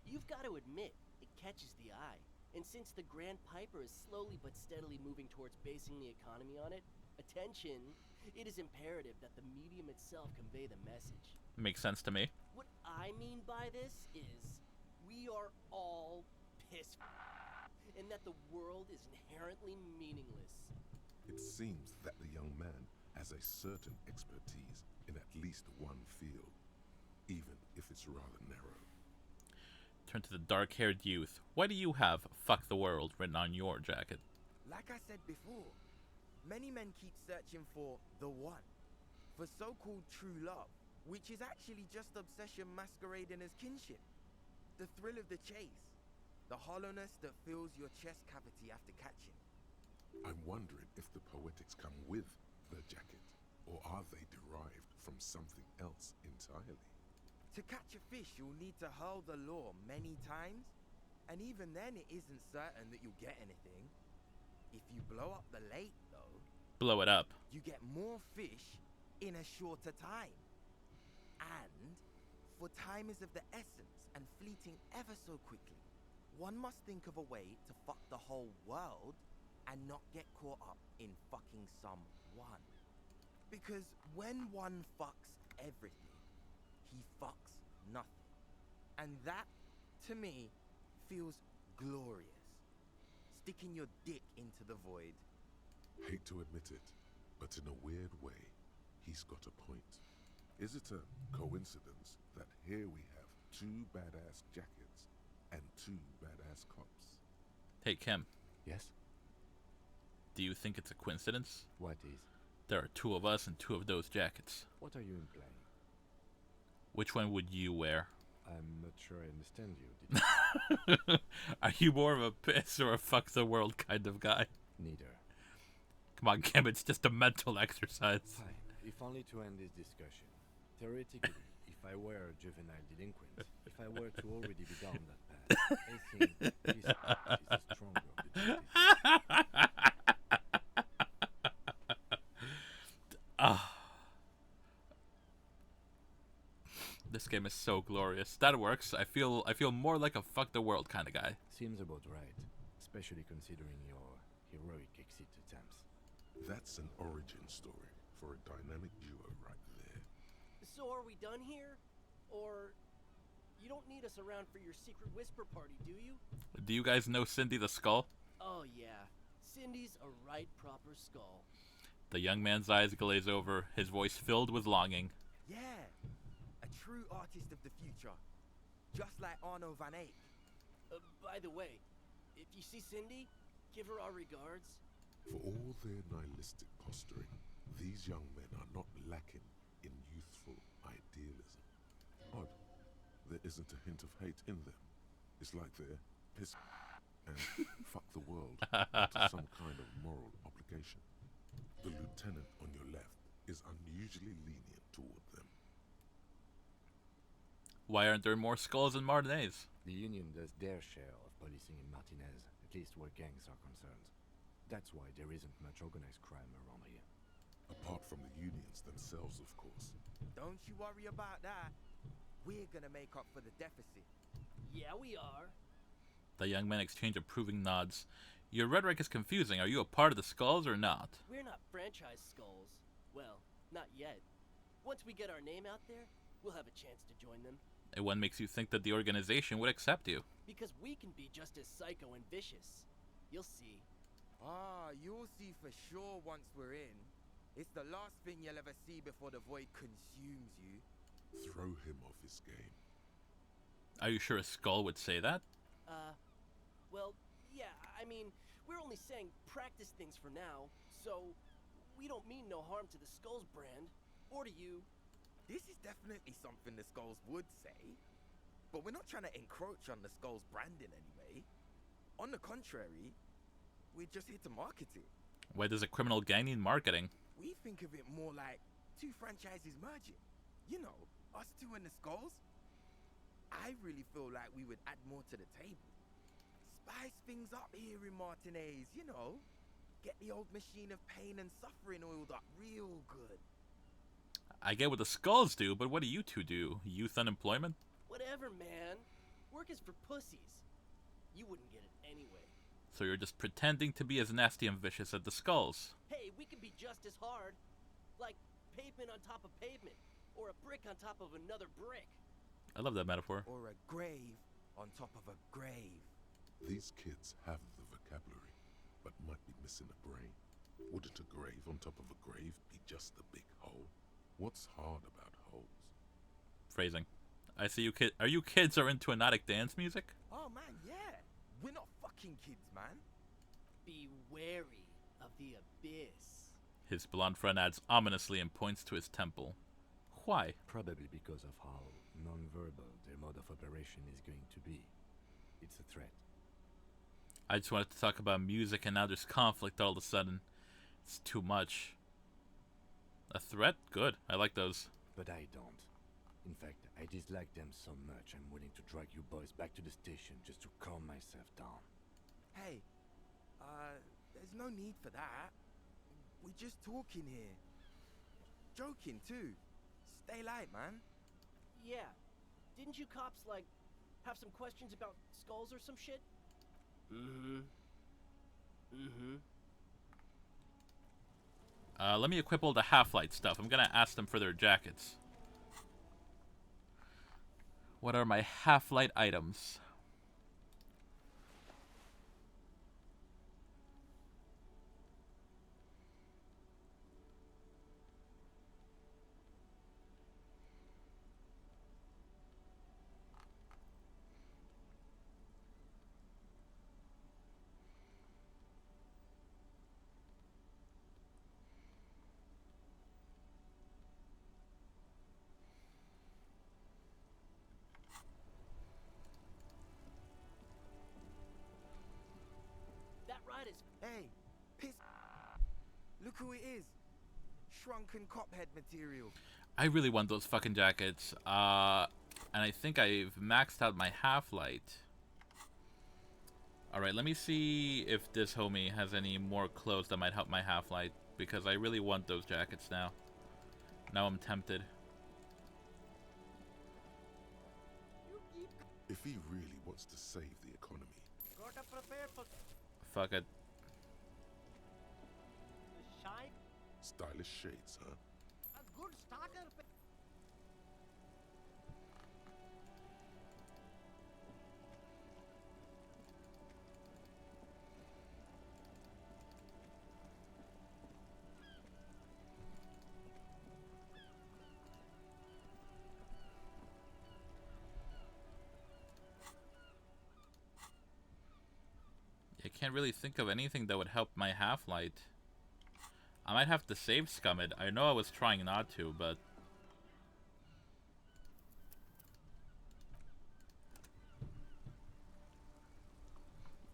you've got to admit, it catches the eye. And since the Grand Piper is slowly but steadily moving towards basing the economy on it, attention, it is imperative that the medium itself convey the message. Makes sense to me. What I mean by this is, we are all pissed, and that the world is inherently meaningless. It seems that the young man has a certain expertise in at least one field, even if it's rather narrow. Turn to the dark-haired youth. Why do you have "fuck the world" written on your jacket? Like I said before, many men keep searching for the one, for so-called true love, which is actually just obsession masquerading as kinship. The thrill of the chase, the hollowness that fills your chest cavity after catching. I'm wondering if the poetics come with the jacket, or are they derived from something else entirely? To catch a fish, you'll need to hurl the lure many times, and even then it isn't certain that you'll get anything. If you blow up the lake, though, Blow it up. you get more fish in a shorter time. And, for time is of the essence and fleeting ever so quickly, one must think of a way to fuck the whole world and not get caught up in fucking someone. Because when one fucks everything, he fucks nothing. And that, to me, feels glorious. Sticking your dick into the void. Hate to admit it, but in a weird way, he's got a point. Is it a coincidence that here we have two badass jackets and two badass cops? Hey, Kim. Yes? Do you think it's a coincidence? What is? There are two of us and two of those jackets. What are you implying? Which one would you wear? I'm not sure I understand you. Are you more of a piss or a fuck the world kind of guy? Neither. Come on, Kim, it's just a mental exercise. Fine. If only to end this discussion. Theoretically, if I were a juvenile delinquent, if I were to already be down that path, I think this is the stronger of the two. This game is so glorious. That works. I feel more like a fuck the world kind of guy. Seems about right, especially considering your heroic exit attempts. That's an origin story for a dynamic duo right there. So are we done here? Or you don't need us around for your secret whisper party, do you? Do you guys know Cindy the Skull? Oh yeah, Cindy's a right proper skull. The young man's eyes glaze over, his voice filled with longing. Yeah, a true artist of the future. Just like Arno van Eyck. By the way, if you see Cindy, give her our regards. For all their nihilistic posturing, these young men are not lacking in youthful idealism. Odd, there isn't a hint of hate in them. It's like they're pissed and fuck the world to some kind of moral obligation. The lieutenant on your left is unusually lenient toward them. Why aren't there more skulls in Martinez? The Union does their share of policing in Martinez, at least where gangs are concerned. That's why there isn't much organized crime around here. Apart from the unions themselves, of course. Don't you worry about that. We're gonna make up for the deficit. Yeah, we are. The young men exchange approving nods. Your rhetoric is confusing. Are you a part of the Skulls or not? We're not franchise skulls. Well, not yet. Once we get our name out there, we'll have a chance to join them. And what makes you think that the organization would accept you? Because we can be just as psycho and vicious. You'll see. Ah, you'll see for sure once we're in. It's the last thing you'll ever see before the void consumes you. Throw him off his game. Are you sure a Skull would say that? Well, yeah, I mean, we're only saying practice things for now, so we don't mean no harm to the Skulls brand, or to you. This is definitely something the Skulls would say, but we're not trying to encroach on the Skulls brand in any way. On the contrary, we're just here to market it. Why does a criminal gang need marketing? We think of it more like two franchises merging. You know, us two and the Skulls. I really feel like we would add more to the table. Spice things up here in Martinez, you know. Get the old machine of pain and suffering oiled up real good. I get what the skulls do, but what do you two do? Youth unemployment? Whatever, man. Work is for pussies. You wouldn't get it anyway. So you're just pretending to be as nasty and vicious as the skulls. Hey, we could be just as hard. Like pavement on top of pavement. Or a brick on top of another brick. I love that metaphor. Or a grave on top of a grave. These kids have the vocabulary, but might be missing a brain. Wouldn't a grave on top of a grave be just a big hole? What's hard about holes? Phrasing. I see you kid. Are you kids are into hypnotic dance music? Oh man, yeah. We're not fucking kids, man. Be wary of the abyss. His blonde friend adds ominously and points to his temple. Why? Probably because of how non-verbal their mode of operation is going to be. It's a threat. I just wanted to talk about music and now there's conflict all of a sudden. It's too much. A threat? Good. I like those. But I don't. In fact, I dislike them so much I'm willing to drag you boys back to the station just to calm myself down. Hey, there's no need for that. We're just talking here. Joking too. Stay light, man. Yeah. Didn't you cops, like, have some questions about skulls or some shit? Let me equip all the Half-Light stuff. I'm gonna ask them for their jackets. What are my Half-Light items? Hey, piss. Look who it is. Shrunken cophead material. I really want those fucking jackets. And I think I've maxed out my Half-Light. Alright, let me see if this homie has any more clothes that might help my Half-Light. Because I really want those jackets now. Now I'm tempted. If he really wants to save the economy. Gotta prepare for Fuck it. the shy. Stylish shades, huh? A good starter. I can't really think of anything that would help my Half-Light. I might have to save scum it. I know I was trying not to, but...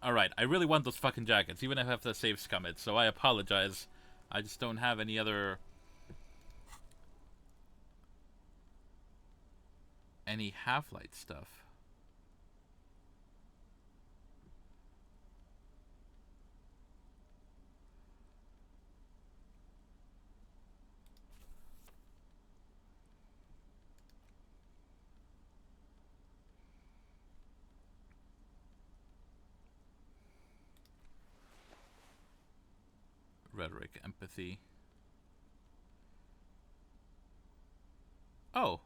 Alright, I really want those fucking jackets, even if I have to save scum it, so I apologize. I just don't have any other... any Half-Light stuff. Rhetoric, empathy. Oh.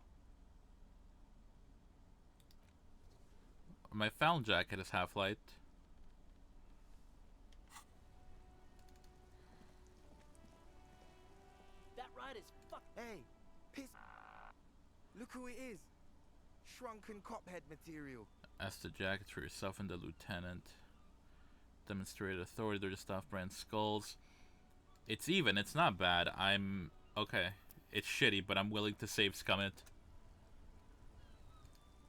My found jacket is Half-Light. That ride is fuck. Hey, piss. Look who it is. Shrunken cophead material. Ask the jackets for yourself and the lieutenant. Demonstrate authority. They're just off-brand skulls. It's even. It's not bad. I'm... okay. It's shitty, but I'm willing to save scum it.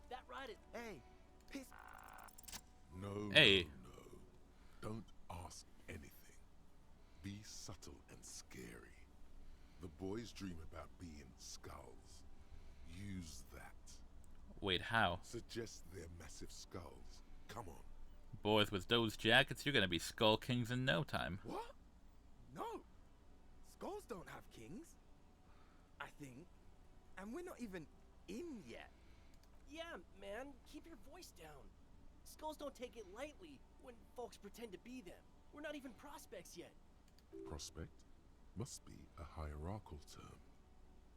That ride is... Hey, piss. No, Hey. no. Don't ask anything. Be subtle and scary. The boys dream about being skulls. Use that. Wait, how? Suggest they're massive skulls. Come on. Boys, with those jackets, you're gonna be Skull Kings in no time. What? No! Skulls don't have kings. I think. And we're not even in yet. Yeah, man, keep your voice down. Skulls don't take it lightly when folks pretend to be them. We're not even prospects yet. Prospect must be a hierarchical term,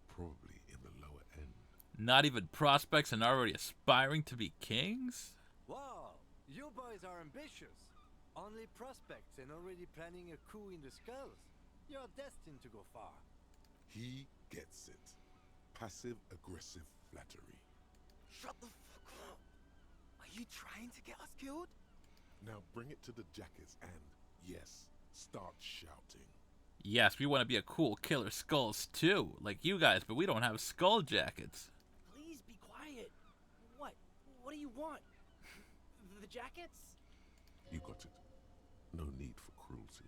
probably in the lower end. Not even prospects and already aspiring to be kings? Wow, you boys are ambitious. Only prospects and already planning a coup in the skulls. You're destined to go far. He gets it. Passive-aggressive flattery. Shut the fuck up. Are you trying to get us killed? Now bring it to the jackets and, yes, start shouting. Yes, we want to be a cool killer skulls too, like you guys, but we don't have skull jackets. Please be quiet. What? What do you want? The jackets? You got it. No need for cruelty.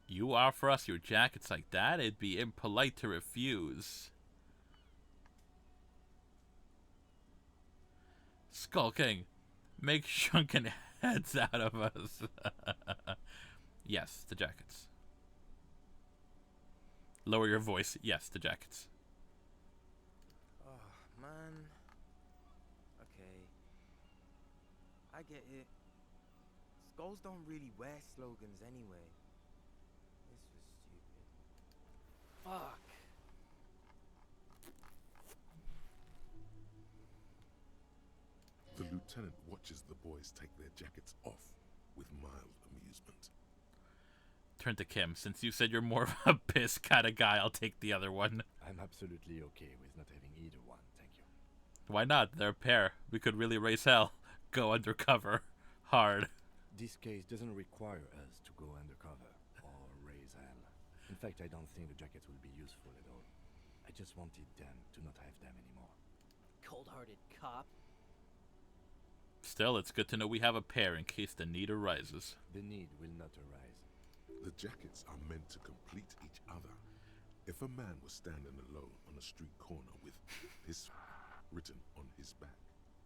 You offer us your jackets like that, it'd be impolite to refuse. Skull King, make shrunken heads out of us. Yes, the jackets. Lower your voice. Yes, the jackets. Oh, man. Okay. I get it. Skulls don't really wear slogans anyway. This was stupid. Fuck. The lieutenant watches the boys take their jackets off with mild amusement. Turn to Kim. Since you said you're more of a piss kind of guy, I'll take the other one. I'm absolutely okay with not having either one, thank you. Why not? They're a pair. We could really raise hell. Go undercover. Hard. This case doesn't require us to go undercover or raise hell. In fact, I don't think the jackets will be useful at all. I just wanted them to not have them anymore. Cold-hearted cop. Still, it's good to know we have a pair in case the need arises. The need will not arise. The jackets are meant to complete each other. If a man was standing alone on a street corner with his written on his back,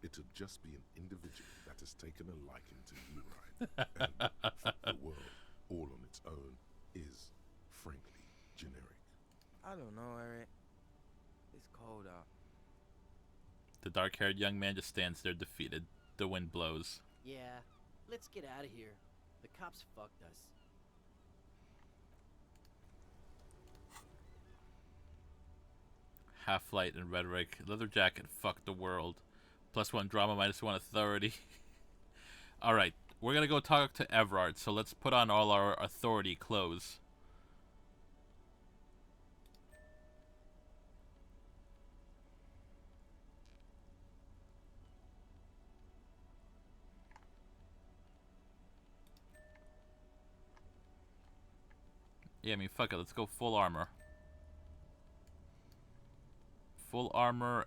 it'd just be an individual that has taken a liking to you, right? And the world, all on its own, is, frankly, generic. I don't know, Eric. It's cold out. The dark-haired young man just stands there defeated. The wind blows. Yeah, let's get out of here. The cops fucked us. Half-light and rhetoric. Leather jacket. Fuck the world. +1 drama, -1 authority. Alright, we're gonna go talk to Everard, so let's put on all our authority clothes. Yeah, I mean, fuck it, let's go full armor. Full armor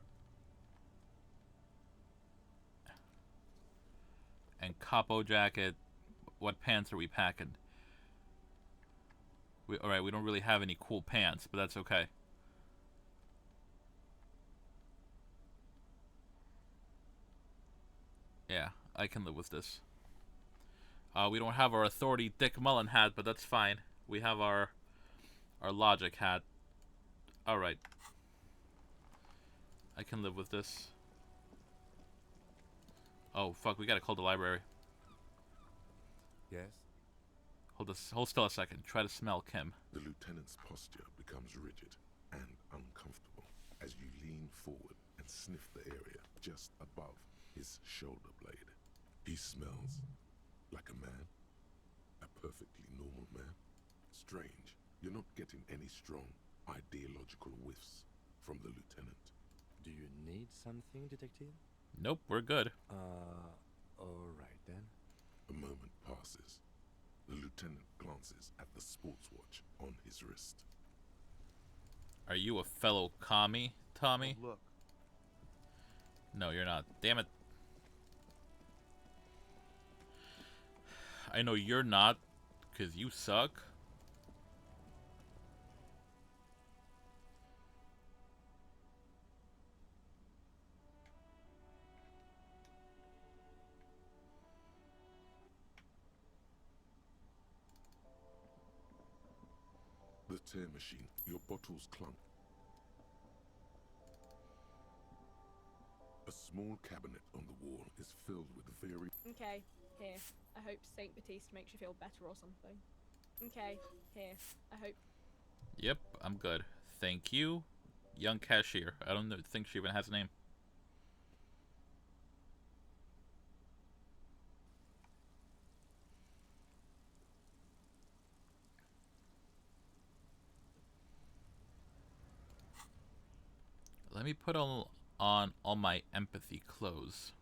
and capo jacket. What pants are we packing? Alright, we don't really have any cool pants, but that's okay. Yeah, I can live with this. We don't have our authority Dick Mullen hat, but that's fine. We have our logic hat. Alright. I can live with this. Oh, fuck, we gotta call the library. Yes? Hold still a second. Try to smell Kim. The lieutenant's posture becomes rigid and uncomfortable as you lean forward and sniff the area just above his shoulder blade. He smells like a man. A perfectly normal man. Strange. You're not getting any strong ideological whiffs from the lieutenant. Do you need something, detective? Nope, we're good. Alright then. A moment passes. The lieutenant glances at the sports watch on his wrist. Are you a fellow commie, Tommy? Oh, look. No, you're not. Damn it. I know you're not, 'cause you suck. tear machine. Your bottles clunk. A small cabinet on the wall is filled with very... Okay, here. I hope Saint Baptiste makes you feel better or something. Okay, here. I hope... Yep, I'm good. Thank you. Young cashier. I don't think she even has a name. Let me put on all my empathy clothes.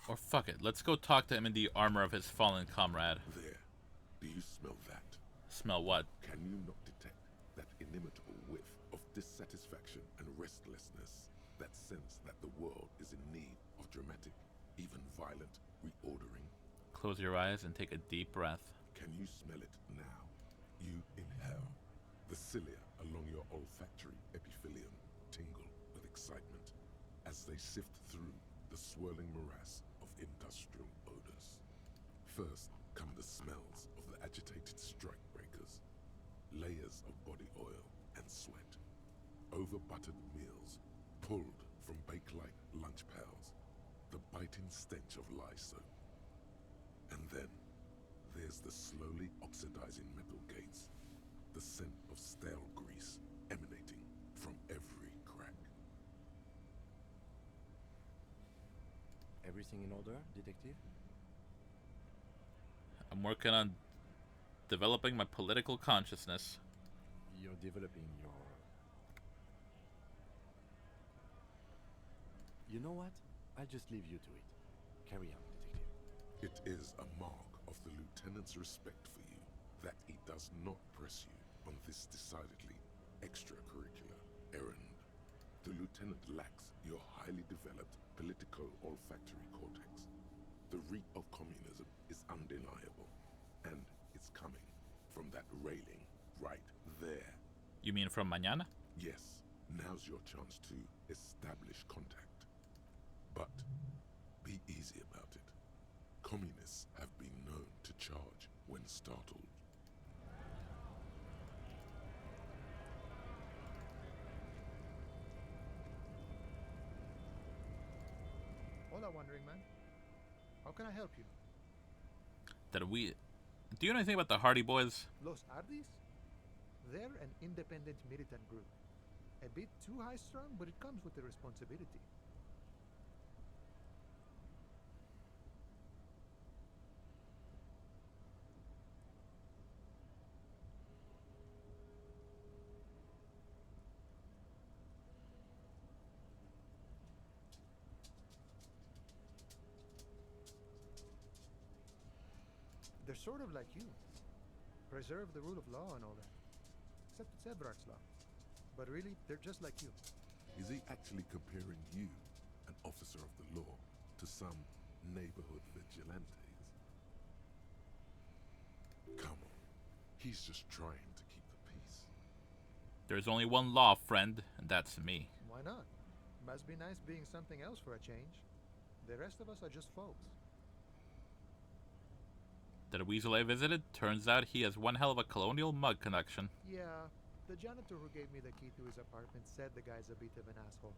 Or fuck it, let's go talk to him in the armor of his fallen comrade. There. Do you smell that? Smell what? Can you not detect that inimitable whiff of dissatisfaction and restlessness? That sense that the world is in need of dramatic, even violent, reordering? Close your eyes and take a deep breath. Can you smell it now? You inhale. The cilia along your olfactory epithelium tingle with excitement as they sift through the swirling morass of industrial odors. First come the smells of the agitated strikebreakers, layers of body oil and sweat, over-buttered meals pulled from bake-like lunch pails, the biting stench of lye soap. And then there's the slowly oxidizing metal gates, the scent of stale grease emanating from every crack. Everything in order, detective? I'm working on developing my political consciousness. You're developing your... You know what? I'll just leave you to it. Carry on, detective. It is a mark of the lieutenant's respect for you that he does not press you on this decidedly extracurricular errand. The lieutenant lacks your highly developed politico-olfactory cortex. The reek of communism is undeniable, and it's coming from that railing right there. You mean from mañana? Yes, now's your chance to establish contact. But be easy about it. Communists have been known to charge when startled. Hola, Wandering Man. How can I help you? Do you know anything about the Hardy Boys? Los Ardis? They're an independent militant group. A bit too high-strung, but it comes with the responsibility. They're sort of like you. Preserve the rule of law and all that. Except it's Evrard's law. But really, they're just like you. Is he actually comparing you, an officer of the law, to some neighborhood vigilantes? Come on. He's just trying to keep the peace. There's only one law, friend, and that's me. Why not? Must be nice being something else for a change. The rest of us are just folks. That weasel I visited? Turns out he has one hell of a colonial mug connection. Yeah, the janitor who gave me the key to his apartment said the guy's a bit of an asshole.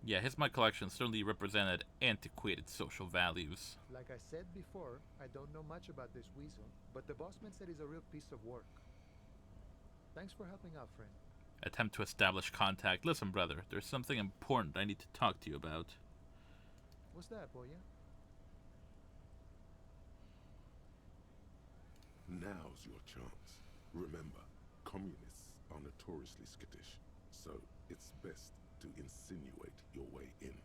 Yeah, his mug collection certainly represented antiquated social values. Like I said before, I don't know much about this weasel, but the bossman said he's a real piece of work. Thanks for helping out, friend. Attempt to establish contact. Listen, brother, there's something important I need to talk to you about. What's that, boy? Yeah? Now's your chance. Remember, communists are notoriously skittish, so it's best to insinuate your way in.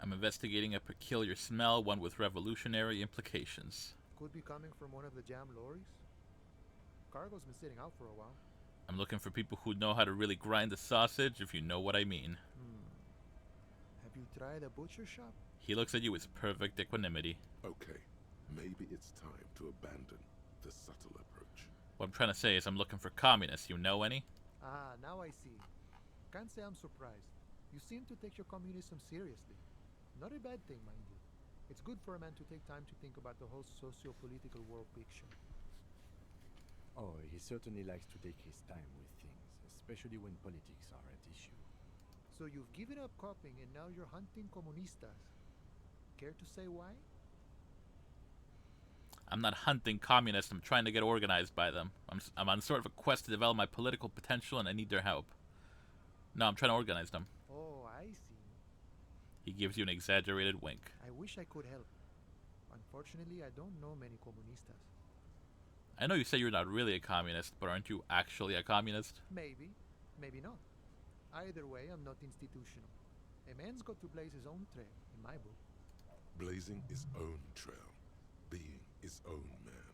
I'm investigating a peculiar smell, one with revolutionary implications. Could be coming from one of the jam lorries. Cargo's been sitting out for a while. I'm looking for people who know how to really grind the sausage, if you know what I mean. Have you tried a butcher shop? He looks at you with perfect equanimity. Okay, maybe it's time to abandon the subtle approach. What I'm trying to say is I'm looking for communists. You know any? Ah, now I see. Can't say I'm surprised. You seem to take your communism seriously. Not a bad thing, mind you. It's good for a man to take time to think about the whole socio-political world picture. Oh, he certainly likes to take his time with things, especially when politics are at issue. So you've given up copying and now you're hunting comunistas. Care to say why? I'm not hunting communists. I'm trying to get organized by them. I'm on sort of a quest to develop my political potential, and I need their help. No, I'm trying to organize them. Oh, I see. He gives you an exaggerated wink. I wish I could help. Unfortunately, I don't know many comunistas. I know you say you're not really a communist, but aren't you actually a communist? Maybe, maybe not. Either way, I'm not institutional. A man's got to blaze his own trail, in my book. Blazing his own trail. Being his own man.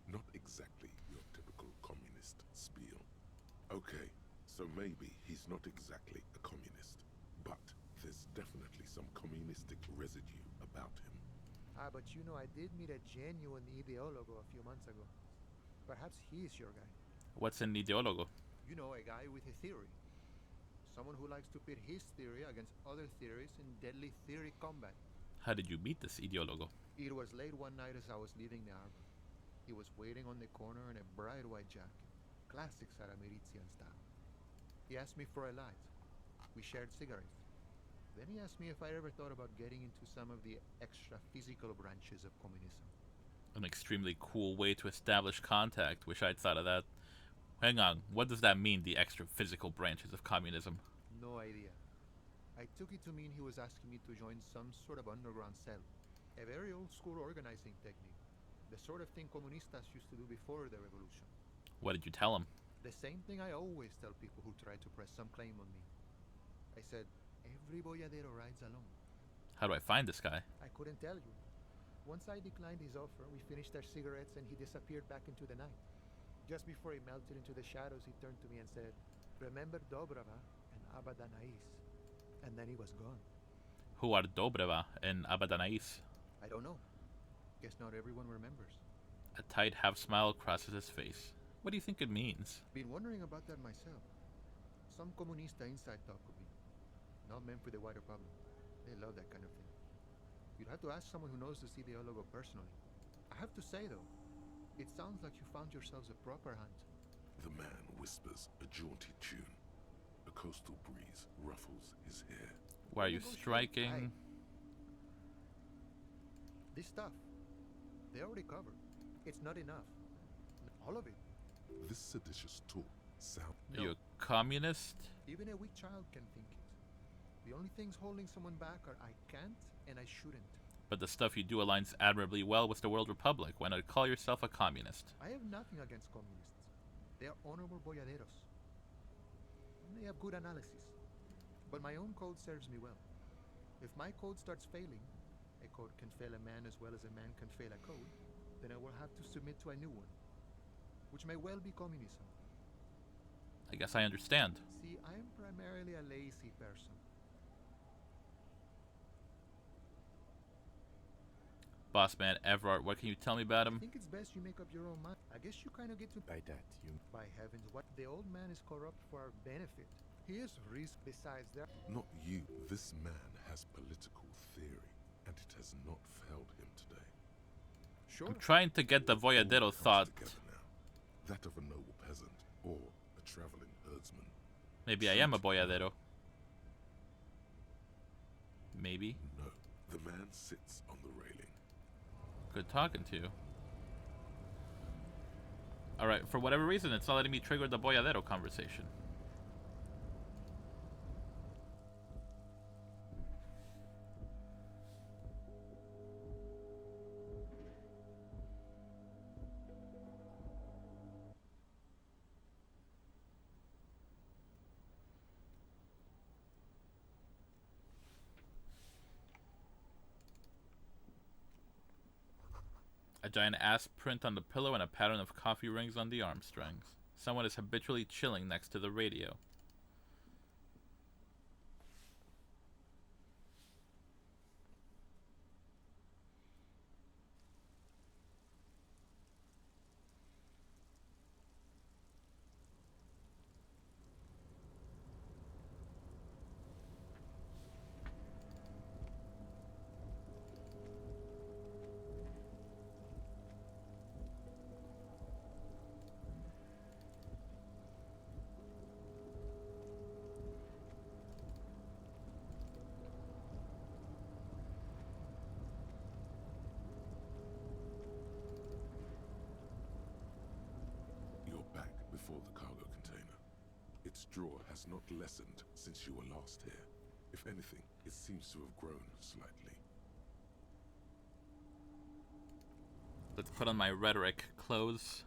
Not exactly your typical communist spiel. Okay, so maybe he's not exactly a communist, but there's definitely some communistic residue about him. Ah, but you know, I did meet a genuine ideologo a few months ago. Perhaps he is your guy. What's an ideologo? You know, a guy with a theory. Someone who likes to pit his theory against other theories in deadly theory combat. How did you meet this ideologo? It was late one night as I was leaving the arbor. He was waiting on the corner in a bright white jacket. Classic Saramiritian style. He asked me for a light. We shared cigarettes. Then he asked me if I ever thought about getting into some of the extra physical branches of communism. An extremely cool way to establish contact. Wish I'd thought of that. Hang on, what does that mean, the extra physical branches of communism? No idea. I took it to mean he was asking me to join some sort of underground cell. A very old school organizing technique. The sort of thing comunistas used to do before the revolution. What did you tell him? The same thing I always tell people who try to press some claim on me. I said, every boyadero rides alone. How do I find this guy? I couldn't tell you. Once I declined his offer, we finished our cigarettes and he disappeared back into the night. Just before he melted into the shadows, he turned to me and said, "Remember Dobrava and Abadanais." And then he was gone. Who are Dobrava and Abadanais? I don't know. Guess not everyone remembers. A tight half smile crosses his face. What do you think it means? Been wondering about that myself. Some comunista inside talk of me. Not meant for the wider public. They love that kind of thing. You'd have to ask someone who knows this ideologo personally. I have to say though, it sounds like you found yourselves a proper hunt. The man whispers a jaunty tune. A coastal breeze ruffles his hair. Why are you striking? This stuff, they already covered. It's not enough. All of it. This seditious talk sounds... Are you a communist? Even a weak child can think it. The only things holding someone back are I can't and I shouldn't. But the stuff you do aligns admirably well with the World Republic. Why not call yourself a communist? I have nothing against communists. They are honorable boyaderos. And they have good analysis. But my own code serves me well. If my code starts failing, a code can fail a man as well as a man can fail a code, then I will have to submit to a new one, which may well be communism. I guess I understand. See, I am primarily a lazy person. Boss man Everard, what can you tell me about him? I think it's best you make up your own mind. I guess you kind of get to... By that, you... By heavens, what? The old man is corrupt for our benefit. He is risk besides that. Not you. This man has political theory, and it has not failed him today. Sure. I'm trying to get the Voyadero thought. That of a noble peasant, or a traveling herdsman. Maybe I am a Boyadero. Maybe. No, the man sits on the railing. Good talking to you. Alright, for whatever reason, it's not letting me trigger the Boyadero conversation. A giant ass print on the pillow and a pattern of coffee rings on the arm strings. Someone is habitually chilling next to the radio. draw has not lessened since you were last here. If anything, it seems to have grown slightly. Let's put on my rhetoric clothes.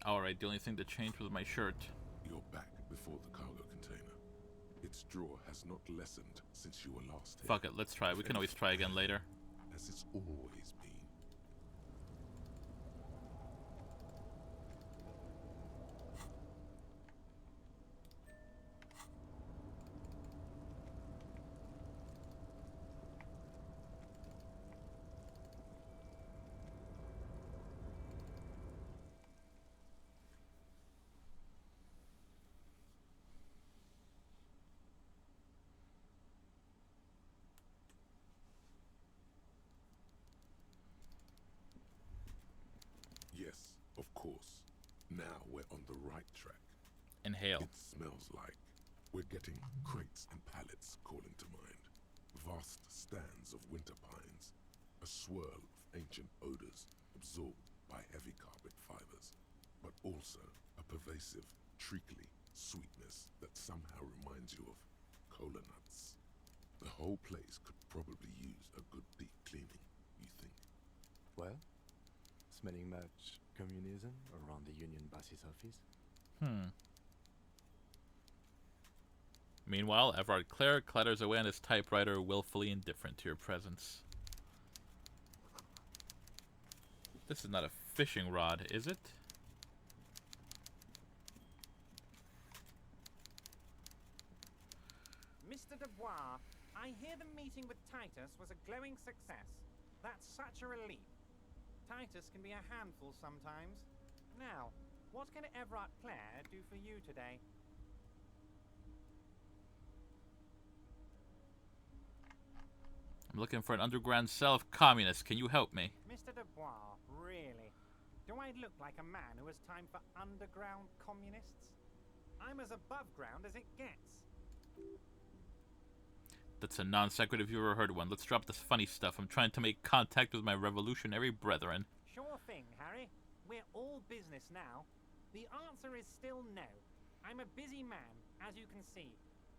Alright, the only thing that changed was my shirt. You're back before the cargo container. Its draw has not lessened since you were last here. Fuck it, let's try. We can always try again later. As it's always been. Yes, of course. Now we're on the right track. Inhale. It smells like we're getting crates and pallets calling to mind. Vast stands of winter pines. A swirl of ancient odors absorbed by heavy carpet fibers. But also a pervasive, treacly sweetness that somehow reminds you of cola nuts. The whole place could probably use a good deep cleaning, you think? Well, smelling much communism around the Union boss's office? Meanwhile, Everard Clare clatters away on his typewriter, willfully indifferent to your presence. This is not a fishing rod, is it? Mr. Dubois, I hear the meeting with Titus was a glowing success. That's such a relief. Titus can be a handful sometimes. Now, what can Everard Clare do for you today? I'm looking for an underground cell of communists. Can you help me? Mr. Dubois, really? Do I look like a man who has time for underground communists? I'm as above ground as it gets. That's a non sequitur if you ever heard one. Let's drop this funny stuff. I'm trying to make contact with my revolutionary brethren. Sure thing, Harry. We're all business now. The answer is still no. I'm a busy man, as you can see.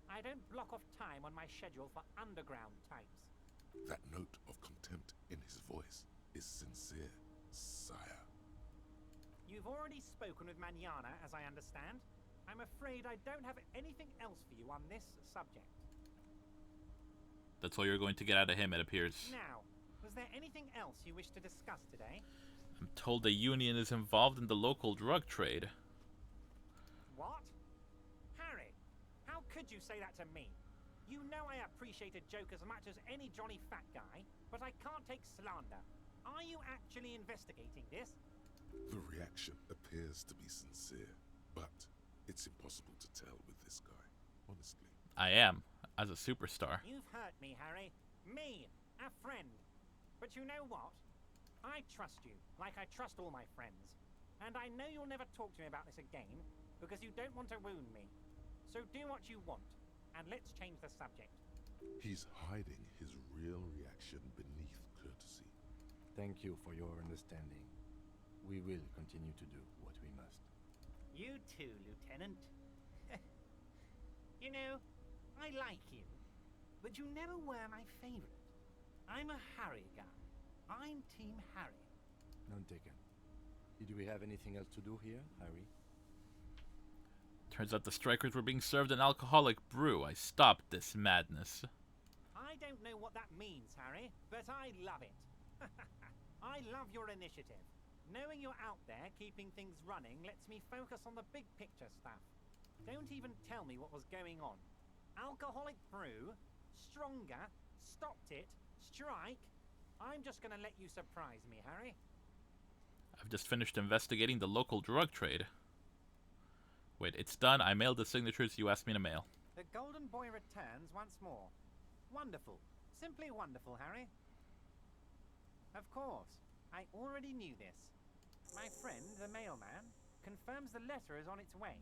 I don't block off time on my schedule for underground types. That note of contempt in his voice is sincere, sire. You've already spoken with Manana, as I understand. I'm afraid I don't have anything else for you on this subject. That's all you're going to get out of him, it appears. Now, was there anything else you wish to discuss today? I'm told the Union is involved in the local drug trade. What? Harry, how could you say that to me? You know I appreciate a joke as much as any Johnny Fat guy, but I can't take slander. Are you actually investigating this? The reaction appears to be sincere, but it's impossible to tell with this guy, honestly. I am, as a superstar. You've hurt me, Harry. Me, a friend. But you know what? I trust you, like I trust all my friends. And I know you'll never talk to me about this again, because you don't want to wound me. So do what you want, and let's change the subject. He's hiding his real reaction beneath courtesy. Thank you for your understanding. We will continue to do what we must. You too, Lieutenant. You know, I like you, but you never were my favorite. I'm a Harry guy. I'm Team Harry. None taken. Did we have anything else to do here, Harry? Turns out the strikers were being served an alcoholic brew. I stopped this madness. I don't know what that means, Harry, but I love it. I love your initiative. Knowing you're out there keeping things running lets me focus on the big picture stuff. Don't even tell me what was going on. Alcoholic brew? Stronger? Stopped it? Strike? I'm just gonna let you surprise me, Harry. I've just finished investigating the local drug trade. Wait, it's done. I mailed the signatures you asked me to mail. The Golden Boy returns once more. Wonderful. Simply wonderful, Harry. Of course. I already knew this. My friend, the mailman, confirms the letter is on its way.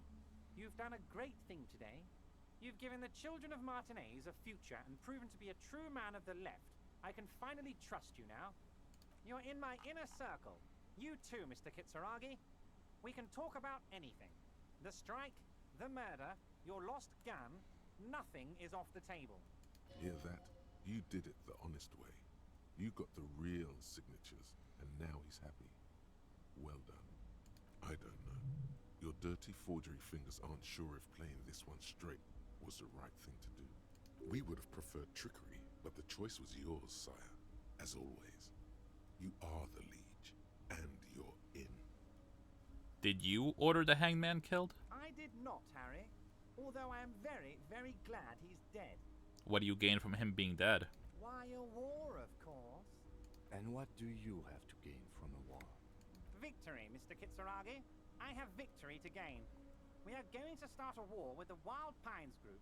You've done a great thing today. You've given the children of Martinez a future and proven to be a true man of the left. I can finally trust you now. You're in my inner circle. You too, Mr. Kitsuragi. We can talk about anything. The strike, the murder, your lost gun, nothing is off the table. Hear that? You did it the honest way. You got the real signatures, and now he's happy. Well done. I don't know. Your dirty forgery fingers aren't sure if playing this one straight was the right thing to do. We would have preferred trickery, but the choice was yours, sire. As always. You are the liege, and you're in. Did you order the hangman killed? I did not, Harry. Although I am very, very glad he's dead. What do you gain from him being dead? Why, a war, of course. And what do you have to gain from a war? Victory, Mr. Kitsuragi. I have victory to gain. We are going to start a war with the Wild Pines group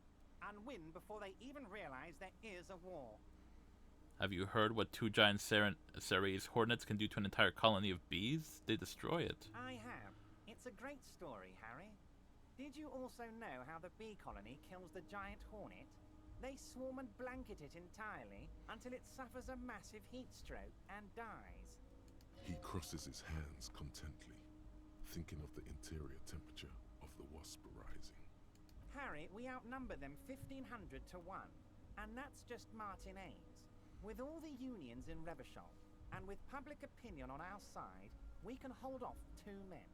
and win before they even realize there is a war. Have you heard what two giant Ceres hornets can do to an entire colony of bees? They destroy it. I have. It's a great story, Harry. Did you also know how the bee colony kills the giant hornet? They swarm and blanket it entirely until it suffers a massive heat stroke and dies. He crosses his hands contently, thinking of the interior temperature of the wasp rising. Harry, we outnumber them 1,500 to 1, and that's just Martinez. With all the unions in Revachol, and with public opinion on our side, we can hold off 2 men,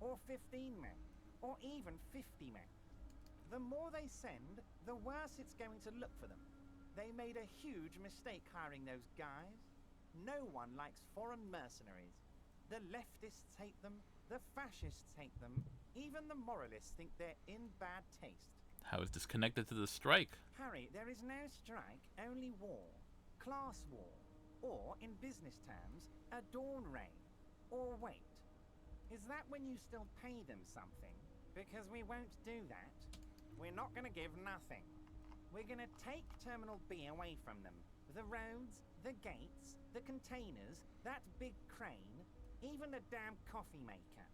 or 15 men, or even 50 men. The more they send, the worse it's going to look for them. They made a huge mistake hiring those guys. No one likes foreign mercenaries. The leftists hate them, the fascists hate them, even the moralists think they're in bad taste. How is this connected to the strike? Harry, there is no strike, only war. Class war. Or, in business terms, a dawn raid. Or wait. Is that when you still pay them something? Because we won't do that. We're not going to give nothing. We're going to take Terminal B away from them. The roads, the gates, the containers, that big crane, even the damn coffee maker.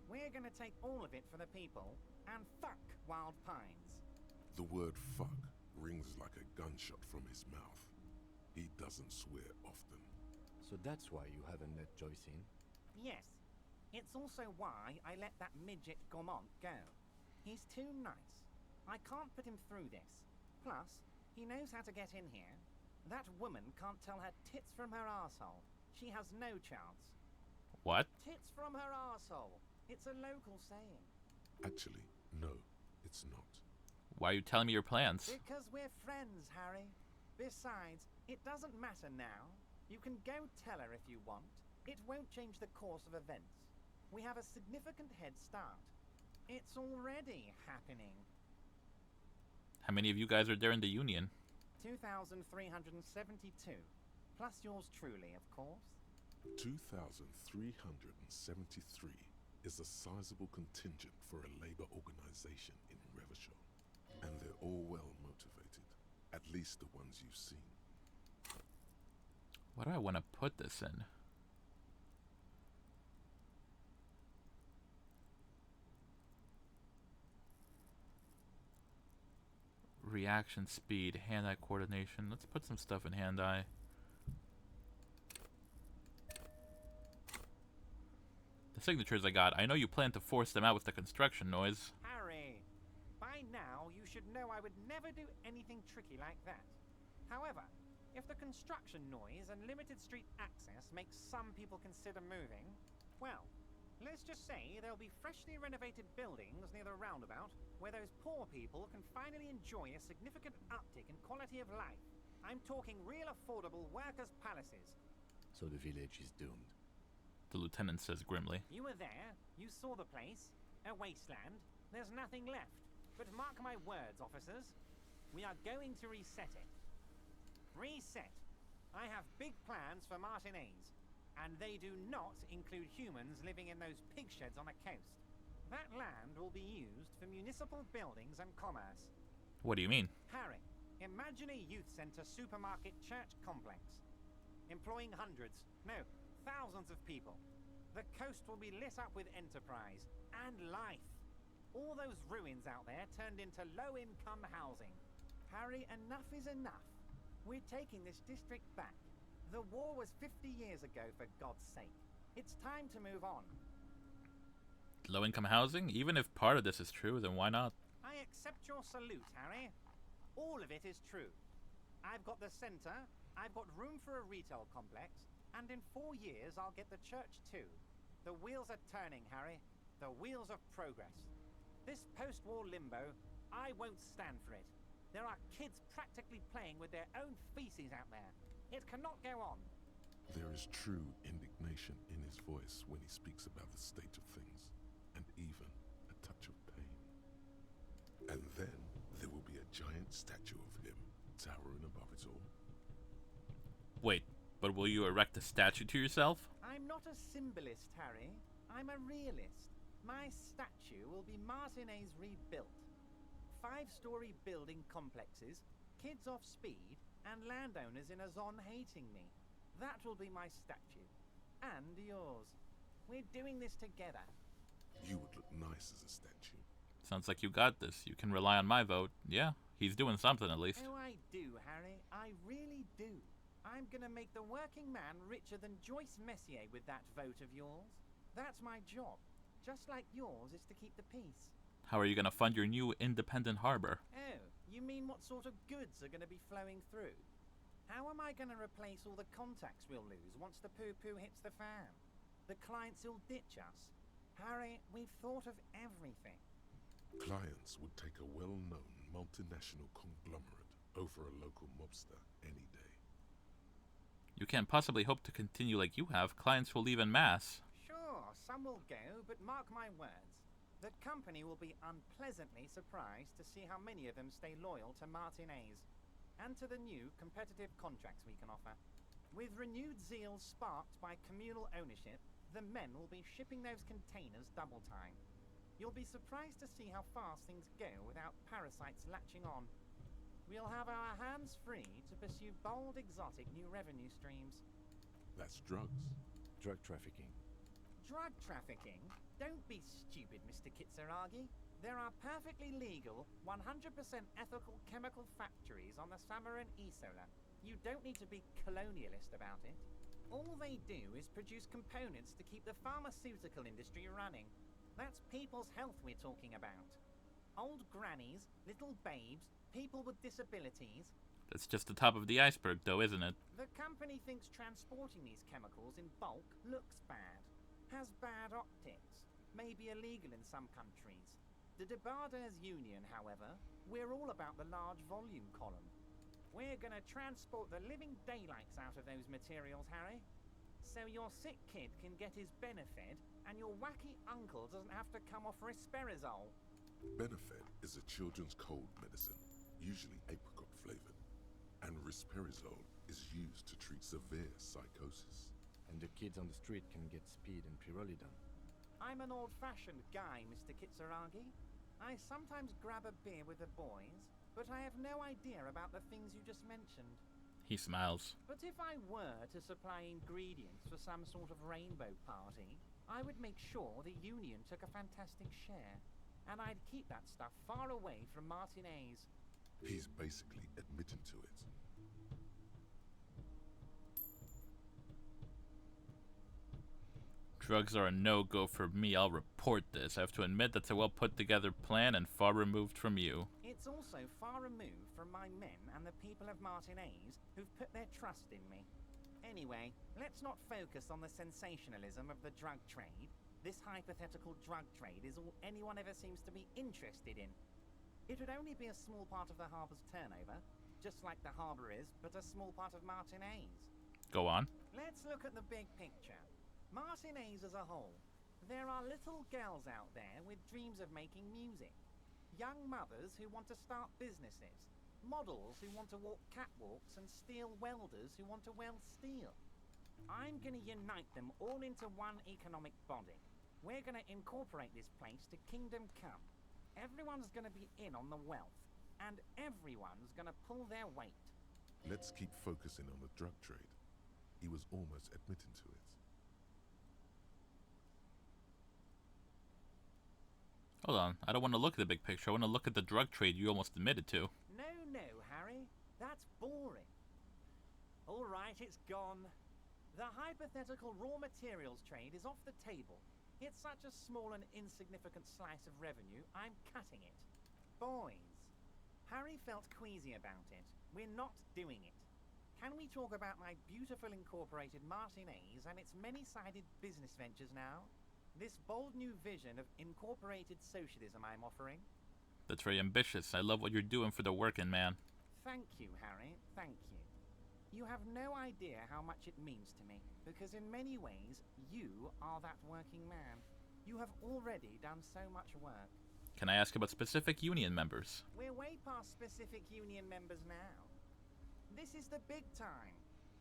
We're going to take all of it for the people, and fuck Wild Pines. The word fuck rings like a gunshot from his mouth. He doesn't swear often. So that's why you haven't let Joyce in? Yes. It's also why I let that midget Gaumont go. He's too nice. I can't put him through this. Plus, he knows how to get in here. That woman can't tell her tits from her arsehole. She has no chance. What? Tits from her arsehole. It's a local saying. Actually, no, it's not. Why are you telling me your plans? Because we're friends, Harry. Besides, it doesn't matter now. You can go tell her if you want. It won't change the course of events. We have a significant head start. It's already happening. How many of you guys are there in the Union? 2,372. Plus yours truly, of course. 2,373 is a sizable contingent for a labor organization in Revachol. And they're all well motivated. At least the ones you've seen. What do I want to put this in? Reaction speed, hand-eye coordination. Let's put some stuff in hand-eye. The signatures I got. I know you plan to force them out with the construction noise. Harry, by now you should know I would never do anything tricky like that. However, if the construction noise and limited street access makes some people consider moving, well, let's just say there'll be freshly renovated buildings near the roundabout where those poor people can finally enjoy a significant uptick in quality of life. I'm talking real affordable workers' palaces. So the village is doomed. The lieutenant says grimly. You were there. You saw the place. A wasteland. There's nothing left. But mark my words, officers. We are going to reset it. Reset. I have big plans for Martinez. And they do not include humans living in those pig sheds on the coast. That land will be used for municipal buildings and commerce. What do you mean? Harry, imagine a youth centre supermarket church complex. Employing hundreds, no, thousands of people. The coast will be lit up with enterprise and life. All those ruins out there turned into low-income housing. Harry, enough is enough. We're taking this district back. The war was 50 years ago, for God's sake. It's time to move on. Low-income housing? Even if part of this is true, then why not? I accept your salute, Harry. All of it is true. I've got the centre, I've got room for a retail complex, and in 4 years I'll get the church too. The wheels are turning, Harry. The wheels of progress. This post-war limbo, I won't stand for it. There are kids practically playing with their own feces out there. It cannot go on. There is true indignation in his voice when he speaks about the state of things, and even a touch of pain. And then there will be a giant statue of him towering above it all. Wait, but will you erect a statue to yourself? I'm not a symbolist, Harry. I'm a realist. My statue will be Martinez rebuilt. 5-story building complexes, kids off speed, and landowners in a zone hating me. That will be my statue. And yours. We're doing this together. You would look nice as a statue. Sounds like you got this. You can rely on my vote. Yeah, he's doing something at least. Oh, I do, Harry. I really do. I'm gonna make the working man richer than Joyce Messier with that vote of yours. That's my job. Just like yours is to keep the peace. How are you going to fund your new independent harbor? Oh, you mean what sort of goods are going to be flowing through? How am I going to replace all the contacts we'll lose once the poo-poo hits the fan? The clients who'll ditch us? Harry, we've thought of everything. Clients would take a well-known multinational conglomerate over a local mobster any day. You can't possibly hope to continue like you have. Clients will leave en masse. Sure, some will go, but mark my words. The company will be unpleasantly surprised to see how many of them stay loyal to Martinez and to the new competitive contracts we can offer. With renewed zeal sparked by communal ownership, the men will be shipping those containers double time. You'll be surprised to see how fast things go without parasites latching on. We'll have our hands free to pursue bold, exotic new revenue streams. That's drugs. Drug trafficking. Drug trafficking? Don't be stupid, Mr. Kitsuragi. There are perfectly legal, 100% ethical chemical factories on the Samaran Isola. You don't need to be colonialist about it. All they do is produce components to keep the pharmaceutical industry running. That's people's health we're talking about. Old grannies, little babes, people with disabilities. That's just the top of the iceberg, though, isn't it? The company thinks transporting these chemicals in bulk looks bad, has bad optics, may be illegal in some countries. The Debarders Union, however, we're all about the large volume column. We're gonna transport the living daylights out of those materials, Harry. So your sick kid can get his Benefed, and your wacky uncle doesn't have to come off risperidone. Benefed is a children's cold medicine, usually apricot flavored, and risperidone is used to treat severe psychosis. And the kids on the street can get speed and pyrrolidone. I'm an old-fashioned guy, Mr. Kitsuragi. I sometimes grab a beer with the boys, but I have no idea about the things you just mentioned. He smiles. But if I were to supply ingredients for some sort of rainbow party, I would make sure the Union took a fantastic share. And I'd keep that stuff far away from Martinez. He's basically admitting to it. Drugs are a no-go for me. I'll report this. I have to admit that's a well-put-together plan and far removed from you. It's also far removed from my men and the people of Martinez who've put their trust in me. Anyway, let's not focus on the sensationalism of the drug trade. This hypothetical drug trade is all anyone ever seems to be interested in. It would only be a small part of the harbor's turnover, just like the harbor is, but a small part of Martinez. Go on. Let's look at the big picture. Martinez as a whole. There are little girls out there with dreams of making music. Young mothers who want to start businesses. Models who want to walk catwalks and steel welders who want to weld steel. I'm gonna unite them all into one economic body. We're gonna incorporate this place to Kingdom Come. Everyone's gonna be in on the wealth, and everyone's gonna pull their weight. Let's keep focusing on the drug trade. He was almost admitting to it. Hold on, I don't want to look at the big picture. I want to look at the drug trade you almost admitted to. No, Harry. That's boring. All right, it's gone. The hypothetical raw materials trade is off the table. It's such a small and insignificant slice of revenue, I'm cutting it. Boys, Harry felt queasy about it. We're not doing it. Can we talk about my beautiful incorporated Martinez and its many-sided business ventures now? This bold new vision of incorporated socialism I'm offering? That's very ambitious. I love what you're doing for the working man. Thank you, Harry. Thank you. You have no idea how much it means to me, because in many ways, you are that working man. You have already done so much work. Can I ask about specific union members? We're way past specific union members now. This is the big time.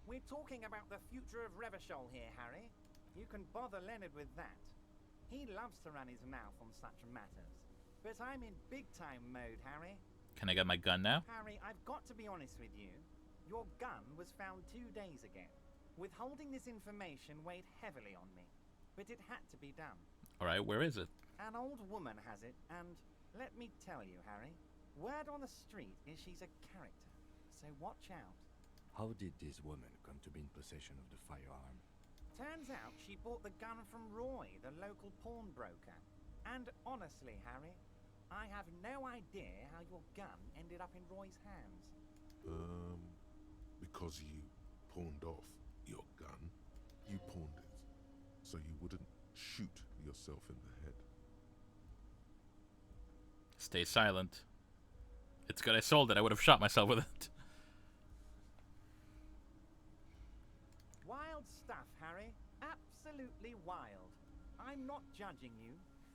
We're talking about the future of Revachol here, Harry. You can bother Leonard with that. He loves to run his mouth on such matters. But I'm in big-time mode, Harry. Can I get my gun now? Harry, I've got to be honest with you. Your gun was found 2 days ago. Withholding this information weighed heavily on me. But it had to be done. Alright, where is it? An old woman has it, and let me tell you, Harry, word on the street is she's a character. So watch out. How did this woman come to be in possession of the firearm? Turns out she bought the gun from Roy, the local pawnbroker. And honestly, Harry, I have no idea how your gun ended up in Roy's hands. Because you pawned off your gun, you pawned it, so you wouldn't shoot yourself in the head. Stay silent. It's good I sold it. I would have shot myself with it. Wild stuff, Harry. Absolutely wild. I'm not judging you.